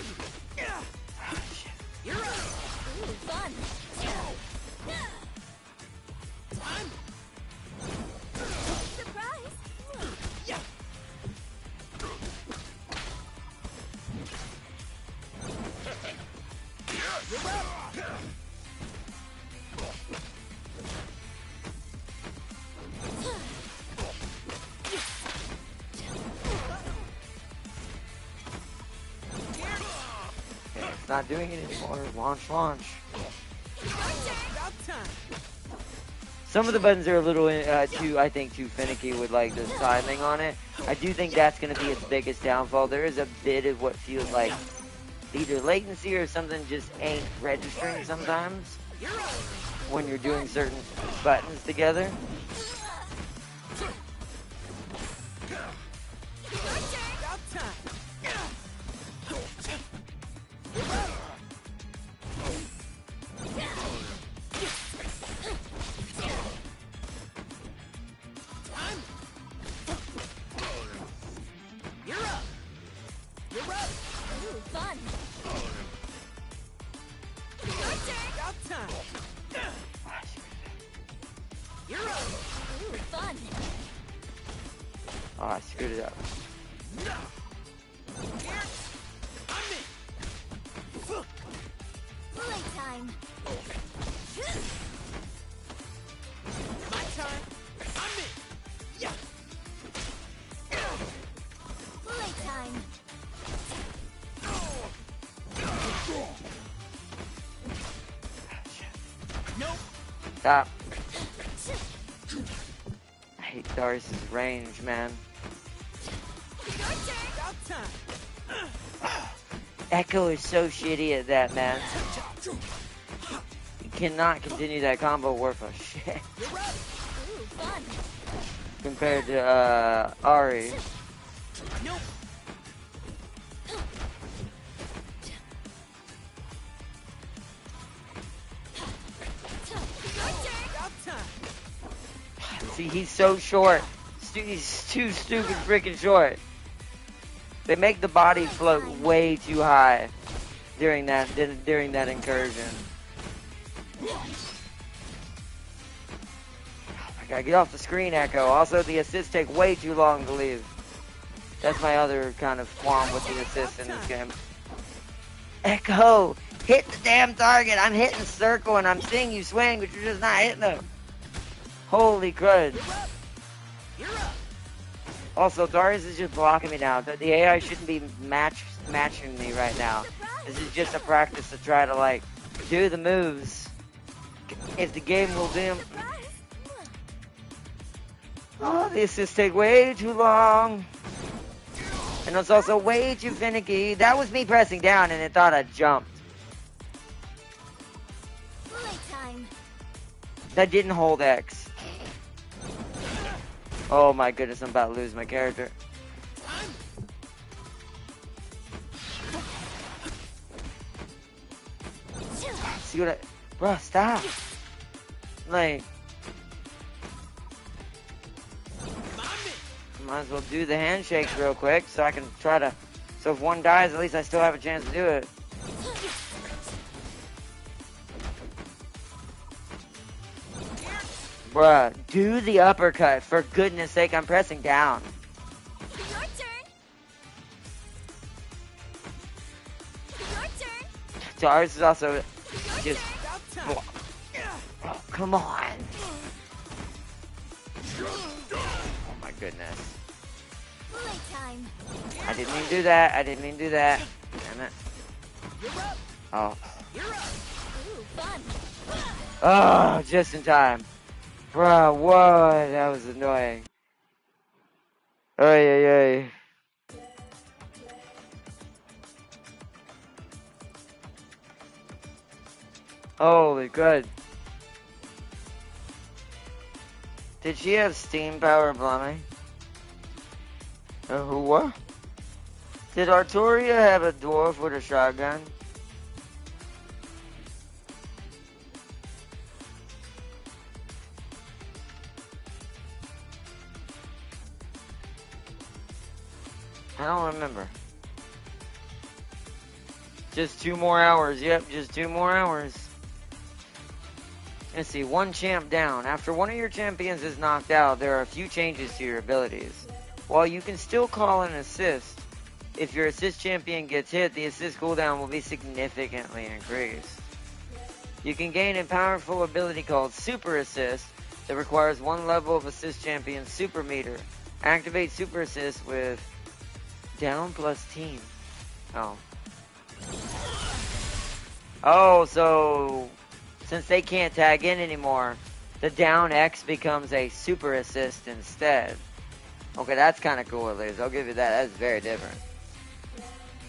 You're out. Ooh, fun. Time. Surprise. You're out. Okay, it's not doing it anymore. Launch. About time. Some of the buttons are a little I think, too finicky with like the timing on it. I do think that's going to be its biggest downfall. There is a bit of what feels like either latency or something just ain't registering sometimes You're out. when you're doing certain buttons together. About time. Time. You're up. You're up. Ooh, fun. About time. You're up. Ooh, fun. Oh, I screwed it up. Here. I'm in. Playtime. My turn. I'm in. Yeah. Playtime. Nope. Stop. I hate Darius's range, man. About time. Echo is so shitty at that, man. You cannot continue that combo worth a shit You're up. Ooh, fun. compared to Ari. Nope. About time. See, he's so short. He's too stupid freaking short. They make the body float way too high during that incursion. Oh my god, get off the screen, Echo. Also, the assists take way too long to leave. That's my other kind of qualm with the assist in this game. Echo, hit the damn target. I'm hitting circle and I'm seeing you swing, but you're just not hitting them. Holy crud. You're up. Also, Darius is just blocking me now. The AI shouldn't be matching me right now. This is just a practice to try to, like, do the moves. If the game will do. Oh, the assists take way too long. And it's also way too finicky. That was me pressing down and it thought I jumped. Playtime. That didn't hold X. Oh my goodness, I'm about to lose my character. See what I... Bruh, stop. Like... Might as well do the handshakes real quick so I can try to... So if one dies, at least I still have a chance to do it. Bruh, do the uppercut. For goodness sake, I'm pressing down. Your turn. Your turn. Darius is also just... About time. Oh, come on. Oh my goodness. Playtime. I didn't mean to do that. I didn't mean to do that. Damn it. You're up. Oh. You're up. Ooh, fun. Oh, just in time. Bruh, what? That was annoying. Oy, oy, oy. Holy good. Did she have steam power, Blummy? Who what? Did Arturia have a dwarf with a shotgun? I don't remember. Just 2 more hours. Yep, just 2 more hours. Let's see, 1 champ down. After one of your champions is knocked out, there are a few changes to your abilities. While you can still call an assist, if your assist champion gets hit, the assist cooldown will be significantly increased. You can gain a powerful ability called Super Assist that requires 1 level of assist champion's super meter. Activate Super Assist with down plus team. Oh. Oh, so since they can't tag in anymore, the down X becomes a super assist instead. Okay, that's kind of cool at least. I'll give you that. That's very different.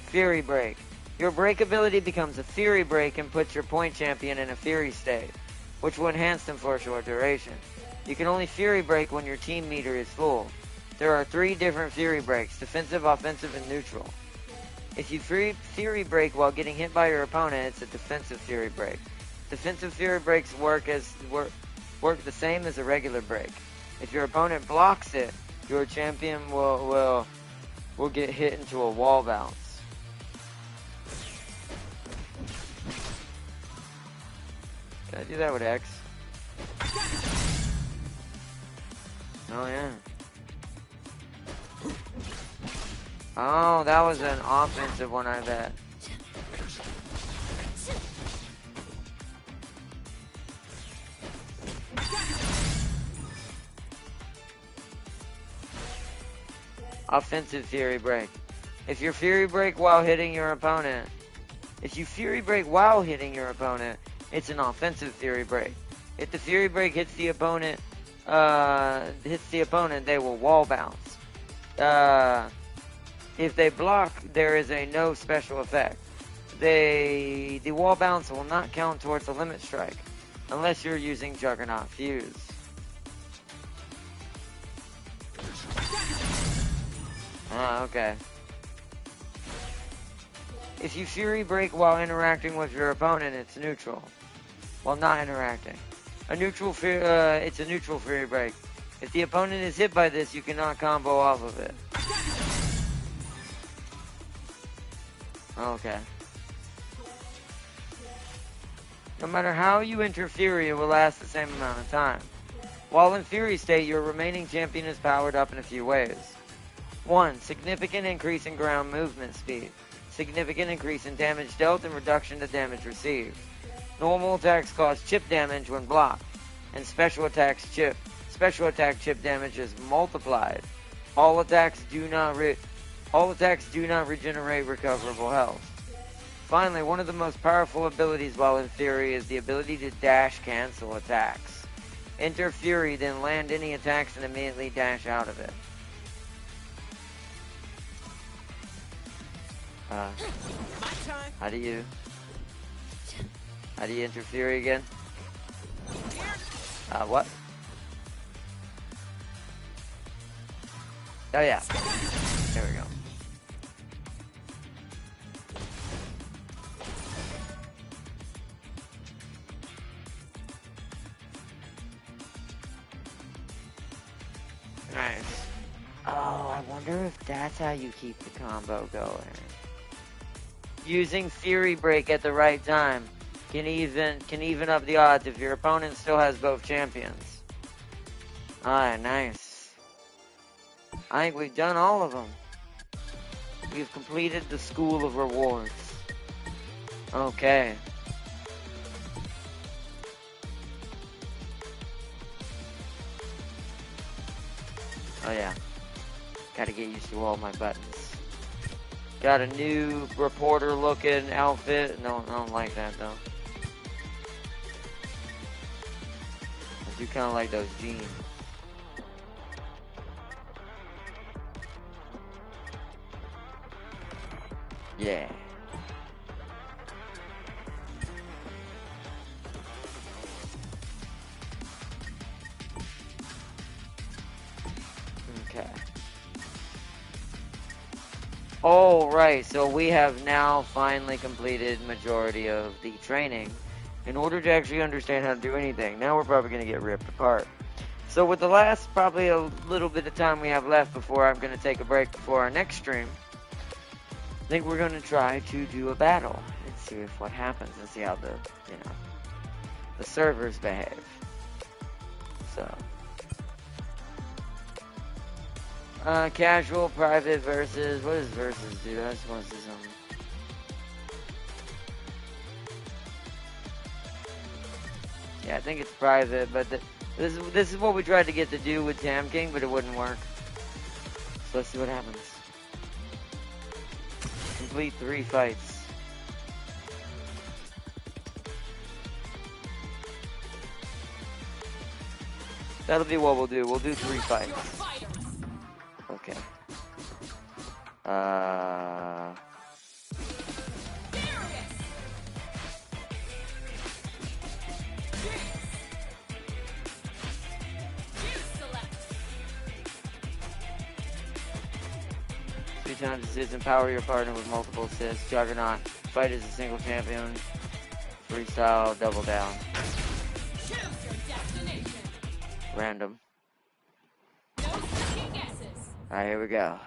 Fury Break. Your break ability becomes a Fury Break and puts your point champion in a Fury state, which will enhance them for a short duration. You can only Fury Break when your team meter is full. There are 3 different Fury Breaks, defensive, offensive, and neutral. If you Fury Break while getting hit by your opponent, it's a defensive Fury Break. Defensive Fury Breaks work the same as a regular break. If your opponent blocks it, your champion will get hit into a wall bounce. Can I do that with X? Oh yeah. Oh, that was an offensive one, I bet. Offensive Fury Break. If you Fury Break while hitting your opponent, it's an offensive Fury Break. If the Fury Break hits the opponent, they will wall bounce. If they block, there is a no special effect. The wall bounce will not count towards the limit strike, unless you're using Juggernaut Fuse. Ah, okay. If you Fury Break while interacting with your opponent, it's neutral. While not interacting. It's a neutral Fury Break. If the opponent is hit by this, you cannot combo off of it. Okay. No matter how you enter Fury, it will last the same amount of time. While in Fury state, your remaining champion is powered up in a few ways. 1. Significant increase in ground movement speed. Significant increase in damage dealt and reduction to damage received. Normal attacks cause chip damage when blocked, and special attack chip damage is multiplied. All attacks do not regenerate recoverable health. Finally, one of the most powerful abilities while in Fury is the ability to dash cancel attacks. Enter Fury, then land any attacks and immediately dash out of it. My time. How do you enter Fury again? What? Oh yeah. There we go. Nice. Oh, I wonder if that's how you keep the combo going. Using Fury Break at the right time can even up the odds if your opponent still has both champions. Alright, nice. I think we've done all of them. We've completed the School of Rewards. Okay. Oh yeah. Gotta get used to all my buttons. Got a new reporter looking outfit. No, I don't like that though. I do kinda like those jeans. Yeah. Okay. Oh, right. So we have now finally completed majority of the training in order to actually understand how to do anything. Now we're probably going to get ripped apart. So with the last probably a little bit of time we have left before I'm going to take a break before our next stream, I think we're going to try to do a battle and see if what happens and see how the servers behave. So, casual, private versus, what does versus do? I just want to see something. Yeah, I think it's private, but this is what we tried to get to do with Tam King, but it wouldn't work. So let's see what happens. Complete 3 fights. That'll be what we'll do. We'll do 3 fights. Okay. 3 times assists, empower your partner with multiple assists. Juggernaut, fight as a single champion. Freestyle, double down. Random. Alright, here we go.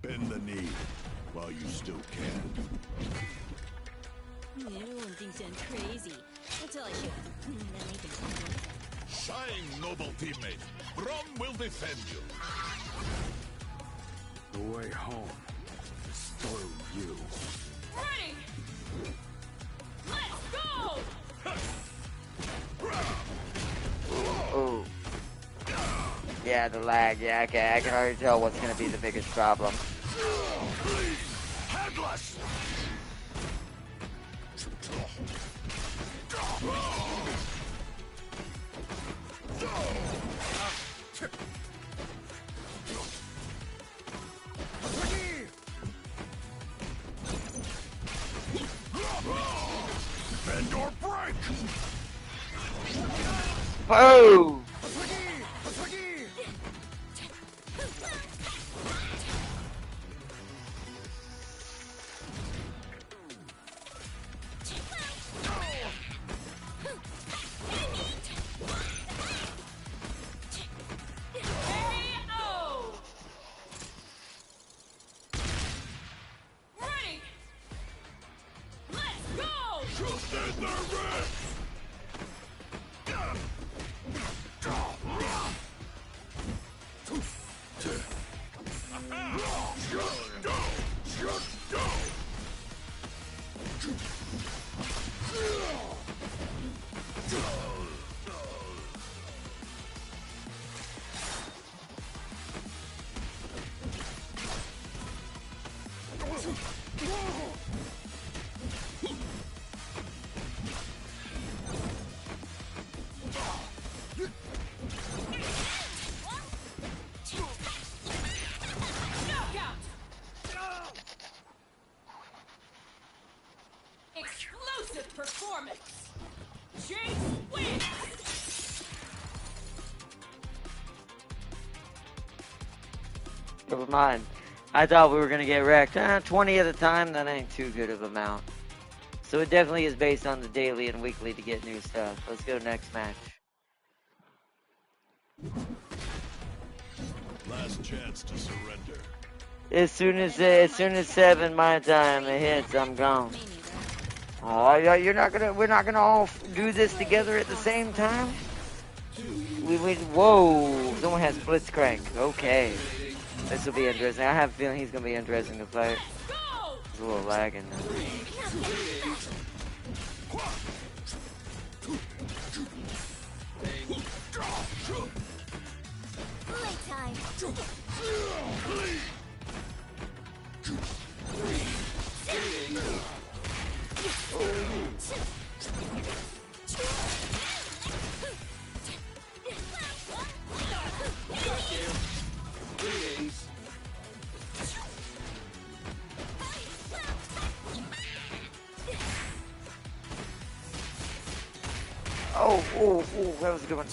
Bend the knee while you still can. Everyone thinks I'm crazy. Until I show them. Then they can. Shine, noble teammate. Brom will defend you. The way home is through you. Ready! Let's go! Ooh. Yeah, the lag. Yeah, okay. I can already tell what's going to be the biggest problem. Headless! Bend or break! Oh! Ready! Let's go! Just in their wrist! Explosive performance. Jinx wins. Never mind. I thought we were gonna get wrecked. 20 at a time, that ain't too good of amount. So it definitely is based on the daily and weekly to get new stuff. Let's go next match. Last chance to surrender. As soon as 7 my time hits, I'm gone. Oh, yeah, we're not gonna all do this together at the same time? Whoa, someone has blitzcrank. Okay. This will be interesting. I have a feeling he's gonna be interesting to fight. There's a little lag in there. Playtime. Oh, that was a good one.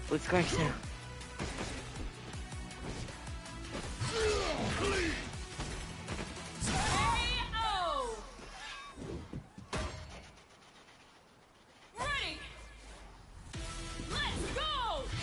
What's going down? Ready. Let's go.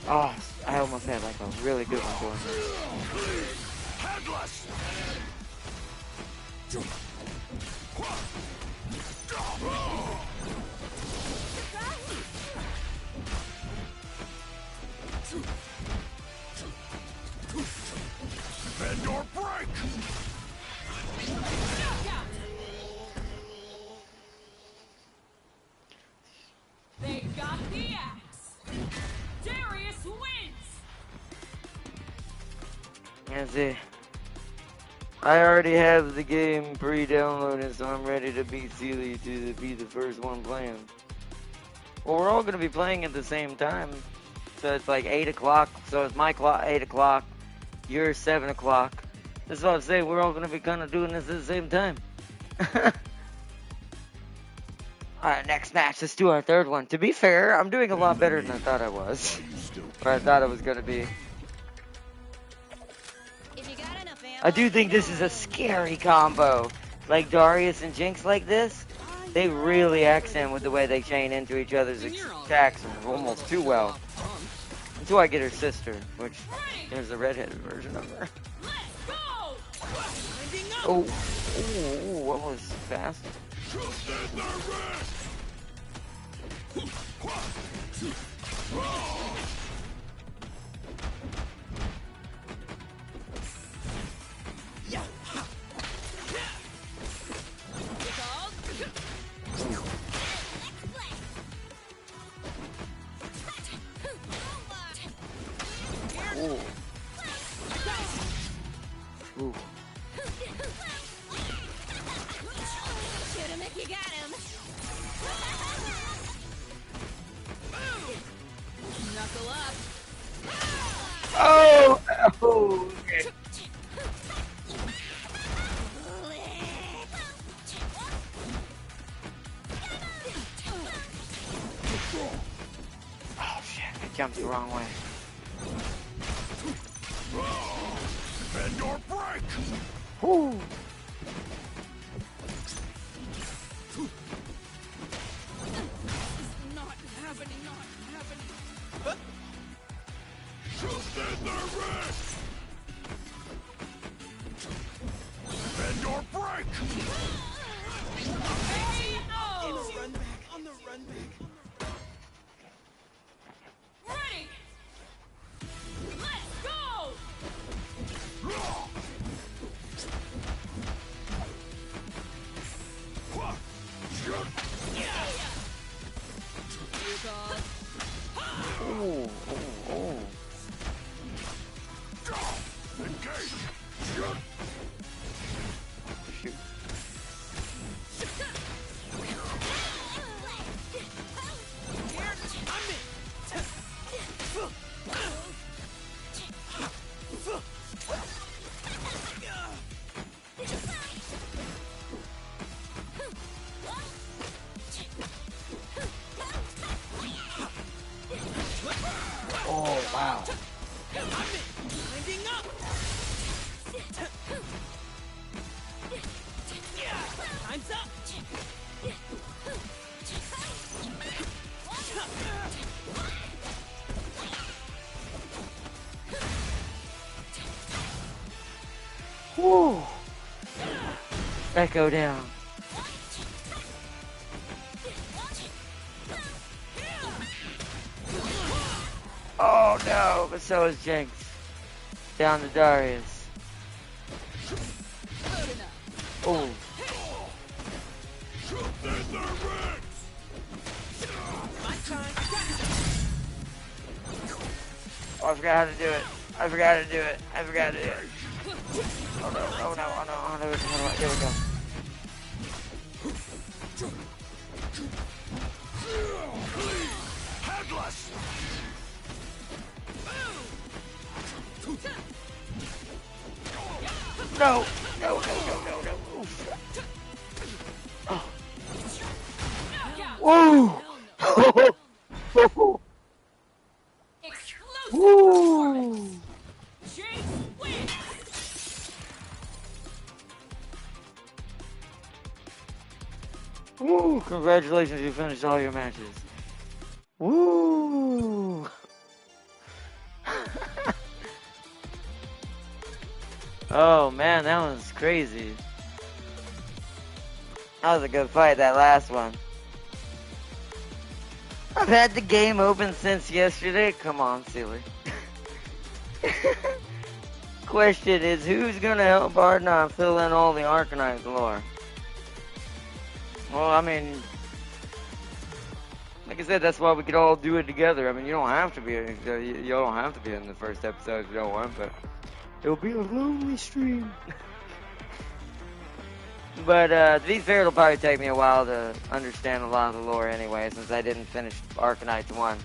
Oh, I almost had like a really good one going there. Headless! Bend your break! They got the axe. Darius wins. That's it. I already have the game pre-downloaded, so I'm ready to beat Sealy to be the first one playing. Well, we're all going to be playing at the same time. So it's like 8 o'clock. So it's my clock, 8 o'clock. Yours, 7 o'clock. That's what I'm saying. We're all going to be kind of doing this at the same time. Alright, next match. Let's do our third one. To be fair, I'm doing a lot better than I thought I was. Or I thought I was going to be. I do think this is a scary combo. Like Darius and Jinx like this, they really accent with the way they chain into each other's attacks almost too well. Until I get her sister, which there's a redheaded version of her. Oh, what was fast? Ooh. Ooh. Shoot him if you got him. Knuckle up. Oh! Oh! Okay. Oh shit, I jumped the wrong way. Bend or break! Woo! Not happening. Shoot in the wrist! Bend or break! On the run back. Ready. Let's go. Ooh, ooh, ooh. Engage! Shoot! Shoot. Oh, wow. Winding up. Time's up. Woo! Echo down. Oh no, but so is Jinx. Down to Darius. Oh. Shoot in the wrist! My time. Oh, I forgot how to do it. I forgot how to do it. I forgot how to do it. Oh no, oh no, oh no, oh no, there we go. Headless! No, no, no, no, no, no. Oof. Oh. Woo! Explosive Woo! performance. Jinx wins. Woo! Congratulations, you finished all your matches. Woo! Oh man, that was crazy. That was a good fight, that last one. I've had the game open since yesterday. Come on, silly. Question is, who's gonna help Ardnot fill in all the Arcanite lore? Well, I mean, like I said, that's why we could all do it together. I mean, you don't have to be. You don't have to be in the first episode if you don't want, but it'll be a lonely stream. But to be fair, it'll probably take me a while to understand a lot of the lore anyway, since I didn't finish Arcanite 1.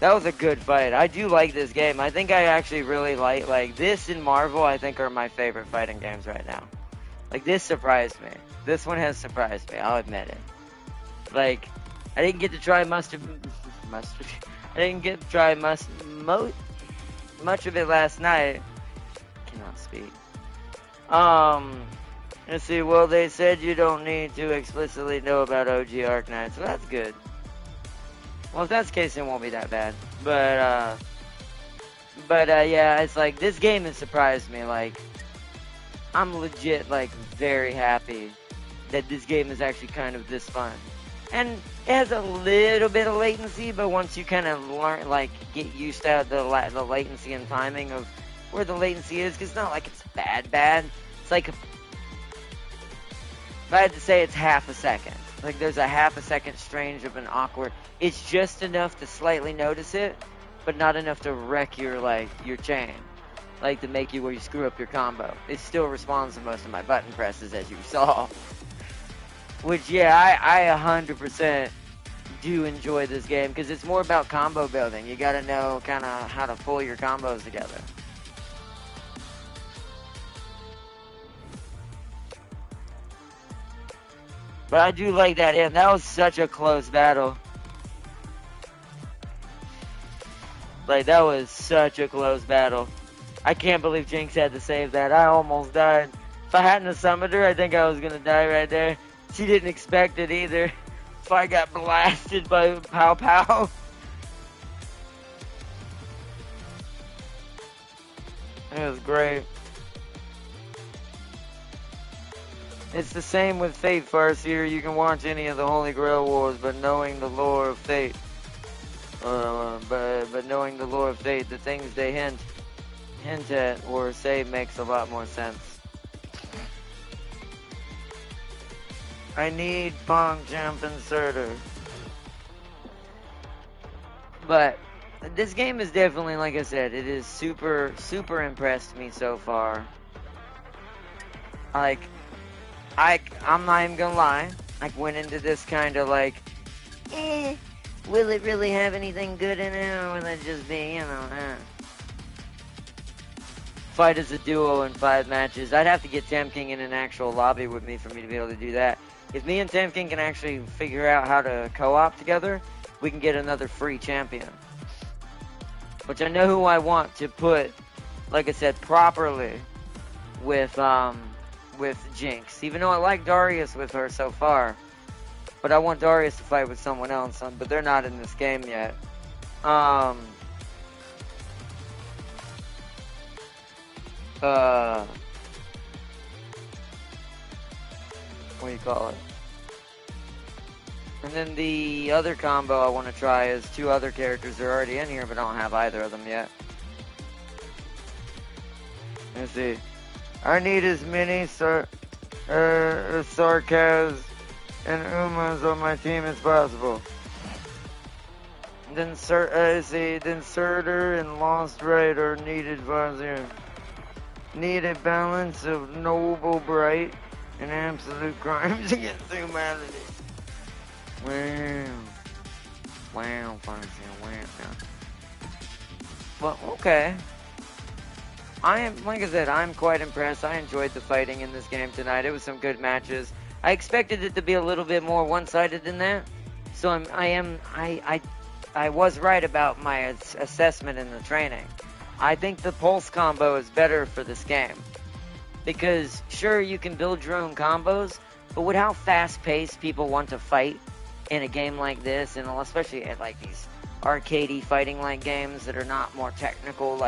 That was a good fight. I do like this game. I think I actually really like this and Marvel, I think, are my favorite fighting games right now. Like, this surprised me. This one has surprised me, I'll admit it. Like, I didn't get to try much of it last night. Cannot speak. Let's see, well, they said you don't need to explicitly know about OG Arknight, so that's good. Well, if that's the case, it won't be that bad. But yeah, it's like, this game has surprised me. Like, I'm legit, like, very happy that this game is actually kind of this fun. And it has a little bit of latency, but once you kind of learn, like, get used to the latency and timing of where the latency is, because it's not like it's bad. It's like, if I had to say, it's half a second. Like, there's a half a second strange of an awkward. It's just enough to slightly notice it, but not enough to wreck your your chain, like to make you where you screw up your combo. It still responds to most of my button presses, as you saw. Which, yeah, I 100% do enjoy this game because it's more about combo building. You got to know kind of how to pull your combos together. But I do like that end. That was such a close battle. Like, that was such a close battle. I can't believe Jinx had to save that. I almost died. If I hadn't summoned her, I think I was going to die right there. She didn't expect it either. So I got blasted by Pow Pow. It was great. It's the same with Fate, Farseer. You can watch any of the Holy Grail Wars, but knowing the lore of Fate, but knowing the lore of Fate, the things they hint at or say makes a lot more sense. I need Pong Champ Inserter. But this game is definitely, like I said, it is super, super impressed me so far. Like, I'm not even gonna lie. I went into this kind of like, will it really have anything good in it, or will it just be, fight as a duo in 5 matches? I'd have to get Tamking in an actual lobby with me for me to be able to do that. If me and Tamking can actually figure out how to co-op together, we can get another free champion. Which I know who I want to put, like I said, properly with Jinx. Even though I like Darius with her so far. But I want Darius to fight with someone else, but they're not in this game yet. What do you call it? And then the other combo I want to try is 2 other characters that are already in here, but I don't have either of them yet. Let's see. I need as many Sarkaz and Umas on my team as possible. Then Surtur and Lost Right are needed Farseer. Need a balance of noble bright and absolute crimes against humanity. Wow, Farseer, wow. Well, okay. Like I said, I'm quite impressed. I enjoyed the fighting in this game tonight. It was some good matches. I expected it to be a little bit more one-sided than that. So I was right about my assessment in the training. I think the pulse combo is better for this game. Because, sure, you can build your own combos, but with how fast-paced people want to fight in a game like this, and especially at like these arcadey fighting-like games that are not more technical,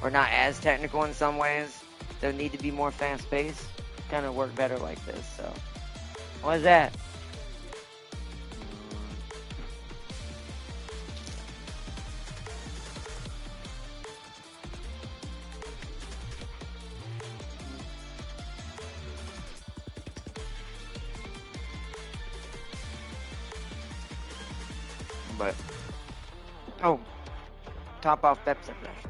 or not as technical in some ways, they need to be more fast-paced, kind of work better like this, so. What is that? But, oh, top off Pepsi Flash.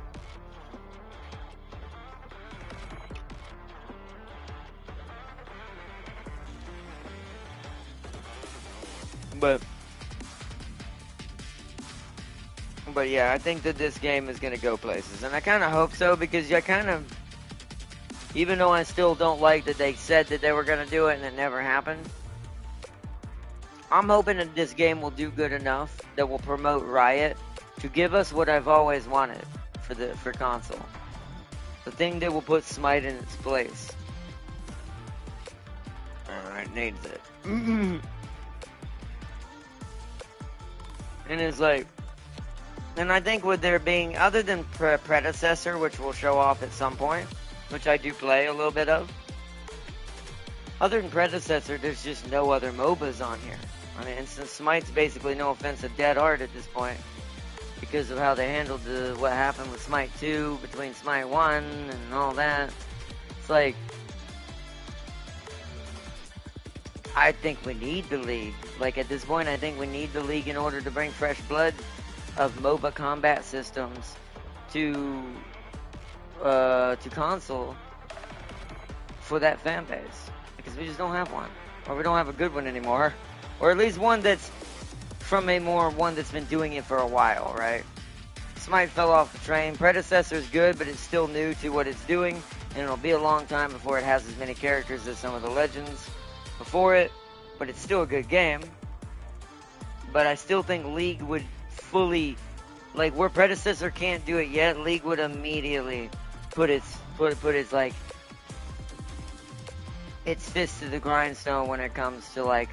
But yeah, I think that this game is gonna go places, and I kind of hope so, because even though I still don't like that they said that they were gonna do it and it never happened, I'm hoping that this game will do good enough that will promote Riot to give us what I've always wanted for console. The thing that will put Smite in its place. It needs it. And it's like, and I think with there being, other than Predecessor, which we'll show off at some point, which I do play a little bit of, other than Predecessor, there's just no other MOBAs on here. I mean, and since Smite's basically, no offense, a dead art at this point, because of how they handled what happened with Smite 2, between Smite 1, and all that, it's like, I think we need the League. Like, at this point, I think we need the League in order to bring fresh blood of MOBA combat systems to console for that fan base, because we just don't have one, or we don't have a good one anymore, or at least one that's from one that's been doing it for a while, right? Smite fell off the train. Predecessor's good, but it's still new to what it's doing, and it'll be a long time before it has as many characters as some of the legends before it, but it's still a good game. But I still think League would fully, like, where Predecessor can't do it yet, League would immediately put its like its fist to the grindstone when it comes to like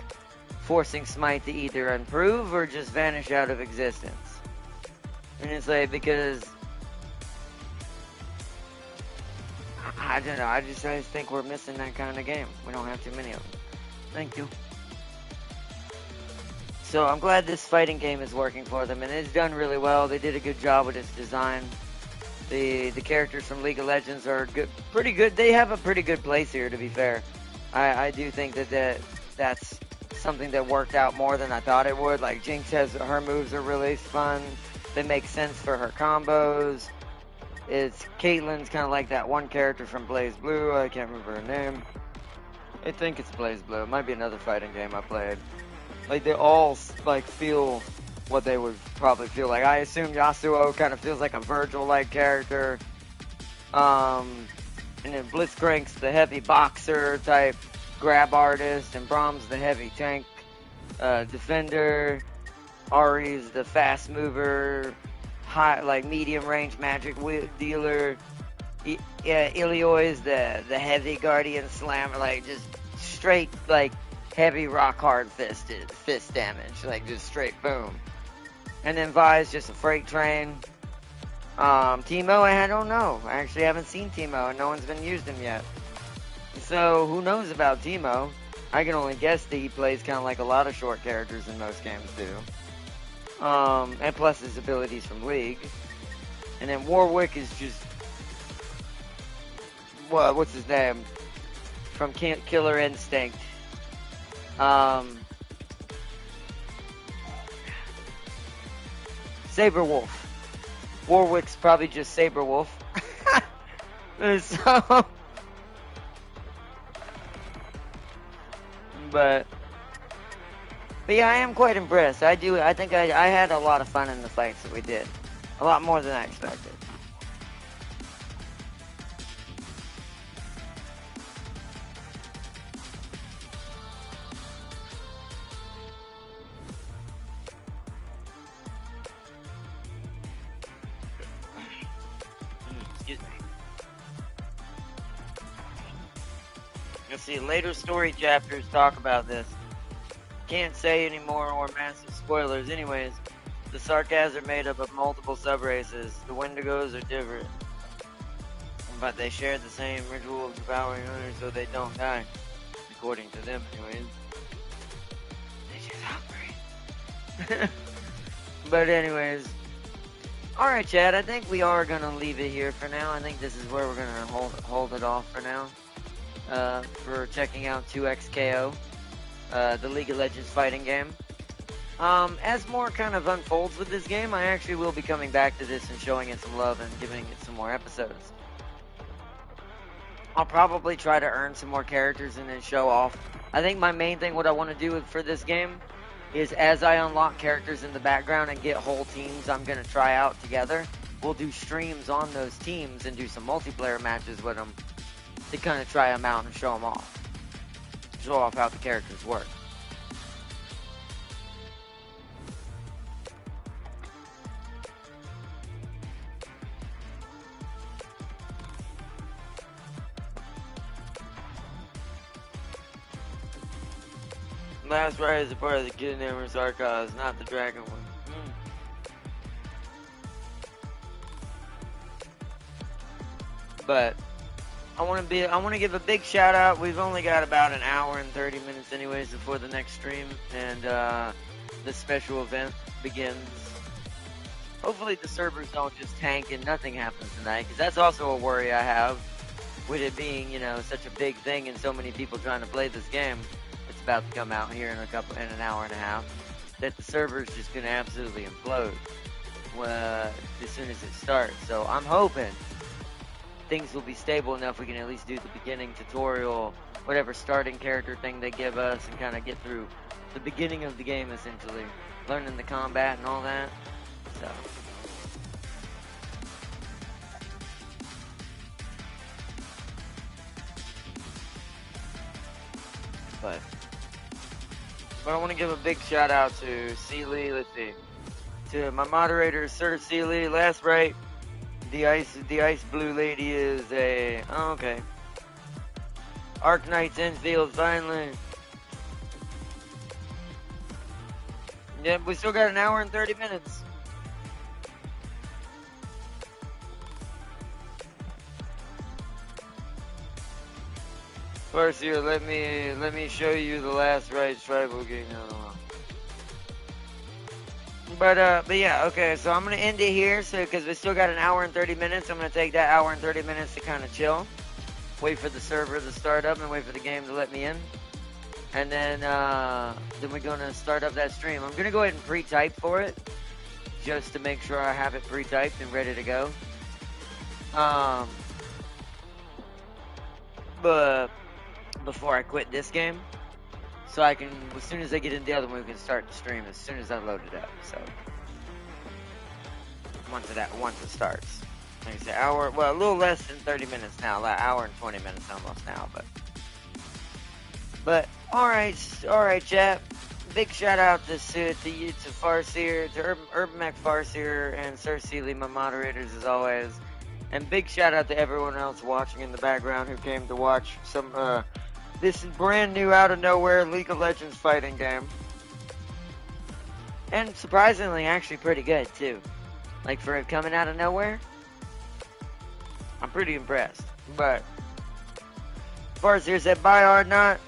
forcing Smite to either improve or just vanish out of existence. And it's like, because I don't know, I just think we're missing that kind of game. We don't have too many of them. Thank you. So I'm glad this fighting game is working for them, and it's done really well. They did a good job with its design. The characters from League of Legends are good, pretty good. They have a pretty good place here, to be fair. I do think that's something that worked out more than I thought it would. Like, Jinx her moves are really fun. They make sense for her combos. Caitlyn's kind of like that one character from Blaze Blue. I can't remember her name. I think it's Blaze Blue. It might be another fighting game I played. Like, they all like feel what they would probably feel like. I assume Yasuo kind of feels like a Virgil-like character. And then Blitzcrank's the heavy boxer type grab artist, and Brahm's the heavy tank defender. Ari's the fast mover, high, like, medium range magic dealer. Ilioi is the heavy guardian slammer, like just straight like heavy rock hard fist damage, like just straight boom. And then Vi's just a freight train. Teemo, I don't know. I actually haven't seen Teemo, and no one's been used him yet. So who knows about Teemo? I can only guess that he plays kind of like a lot of short characters in most games do. And plus his abilities from League. And then Warwick is just, what's his name? From Killer Instinct. Saberwolf. Warwick's probably just Saberwolf. So, but yeah, I am quite impressed. I think I had a lot of fun in the fights that we did. A lot more than I expected. Excuse me. You'll see later story chapters talk about this. Can't say anymore or massive spoilers. Anyways, the Sarkaz are made up of multiple subraces. The Wendigos are different, but they share the same ritual of devouring others so they don't die. According to them, anyways. They just hungry. But anyways. Alright, Chad, I think we are going to leave it here for now. I think this is where we're going to hold it off for now. For checking out 2XKO. The League of Legends fighting game. As more kind of unfolds with this game, I actually will be coming back to this and showing it some love and giving it some more episodes. I'll probably try to earn some more characters and then show off. I think my main thing, what I want to do for this game, is as I unlock characters in the background and get whole teams I'm going to try out together, we'll do streams on those teams and do some multiplayer matches with them to kind of try them out and show them off. Show off how the characters work. Last Ride is a part of the Kidnapper Sarkaz, not the Dragon one. But I want to give a big shout out. We've only got about an hour and 30 minutes anyways before the next stream and this special event begins. Hopefully the servers don't just tank and nothing happens tonight, because that's also a worry I have with it being, you know, such a big thing and so many people trying to play this game. It's about to come out here in an hour and a half, that the server's just going to absolutely implode. as soon as it starts. So I'm hoping things will be stable enough we can at least do the beginning tutorial, whatever starting character thing they give us, and kind of get through the beginning of the game, essentially. Learning the combat and all that. So. But I want to give a big shout out to Sealy. Let's see. To my moderator, Sir Sealy. Last right. The ice blue lady is a, oh, okay. Arc Knights Enfield finally. Yep, we still got an hour and 30 minutes. First here, let me show you the last right tribal game. But yeah, okay, so I'm gonna end it here, so because we still got an hour and 30 minutes, I'm gonna take that hour and 30 minutes to kind of chill, wait for the server to start up, and wait for the game to let me in, and then we're gonna start up that stream. I'm gonna go ahead and pre-type for it, just to make sure I have it pre-typed and ready to go. But before I quit this game, so I can, as soon as I get in the other one, we can start the stream as soon as I load it up. So once it starts, like I said, a little less than 30 minutes now, like hour and 20 minutes almost now. But all right, chat. Big shout out to you, to Farseer, to Urban Mac Farseer, and Sir Sealy, my moderators as always. And big shout out to everyone else watching in the background who came to watch some this brand new out of nowhere League of Legends fighting game. And surprisingly actually pretty good too. Like for it coming out of nowhere, I'm pretty impressed. But Farseer said, bye Ardnot.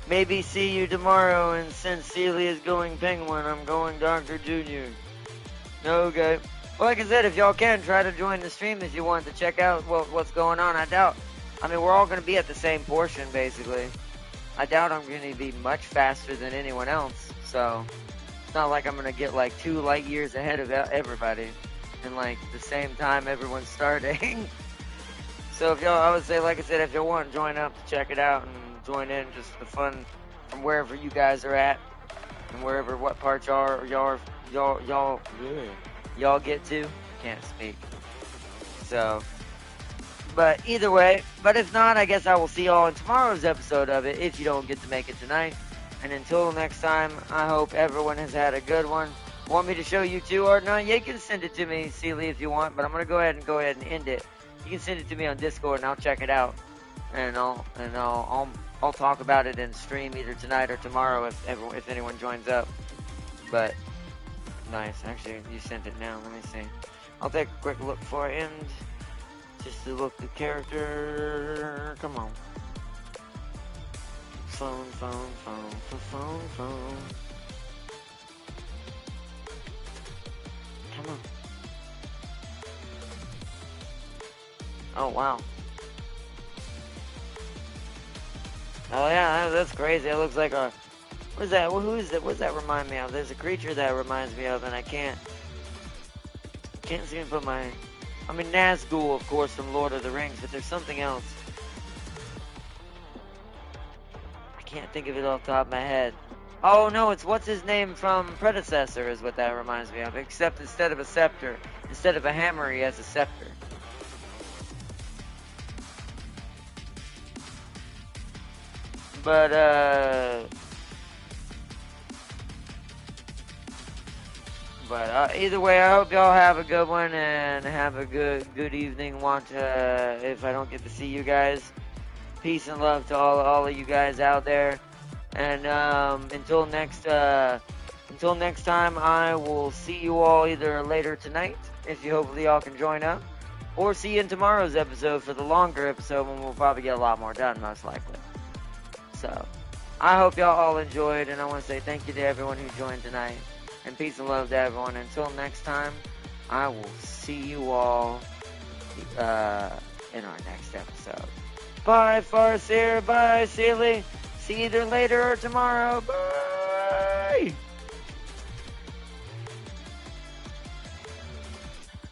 Maybe see you tomorrow, and since Celia is going Penguin, I'm going Dr. Junior. Okay. Well, like I said, if y'all can, try to join the stream if you want to check out what's going on. I mean, we're all going to be at the same portion, basically. I doubt I'm going to be much faster than anyone else, so it's not like I'm going to get like 2 light years ahead of everybody in like the same time everyone's starting. So if y'all, I would say, like I said, if y'all want to join up to check it out and join in just the fun from wherever you guys are at and wherever, what parts y'all get to, can't speak. So, but either way, but if not, I guess I will see y'all in tomorrow's episode of it if you don't get to make it tonight. And until next time, I hope everyone has had a good one. Want me to show you too, or no? You can send it to me, Sealy, if you want, but I'm gonna go ahead and end it. You can send it to me on Discord and I'll check it out. And I'll talk about it in stream either tonight or tomorrow if anyone joins up. But nice, actually you sent it now. Let me see. I'll take a quick look before I end, just to look the character. Come on. Phone. Come on. Oh wow. Oh yeah, that's crazy. It looks like a, what is that? Who is that? What does that remind me of? There's a creature that reminds me of, and I can't seem to put my, I mean Nazgul, of course, from Lord of the Rings, but there's something else. I can't think of it off the top of my head. Oh no, it's what's his name from Predecessor is what that reminds me of. Except instead of a scepter, instead of a hammer, he has a scepter. But either way, I hope y'all have a good one and have a good evening. If I don't get to see you guys, peace and love to all of you guys out there. And until next time, I will see you all either later tonight, if you hopefully y'all can join up, or see you in tomorrow's episode for the longer episode when we'll probably get a lot more done, most likely. So, I hope y'all all enjoyed, and I want to say thank you to everyone who joined tonight, and peace and love to everyone. Until next time, I will see you all in our next episode. Bye, Farseer. Bye, Sealy. See you either later or tomorrow. Bye.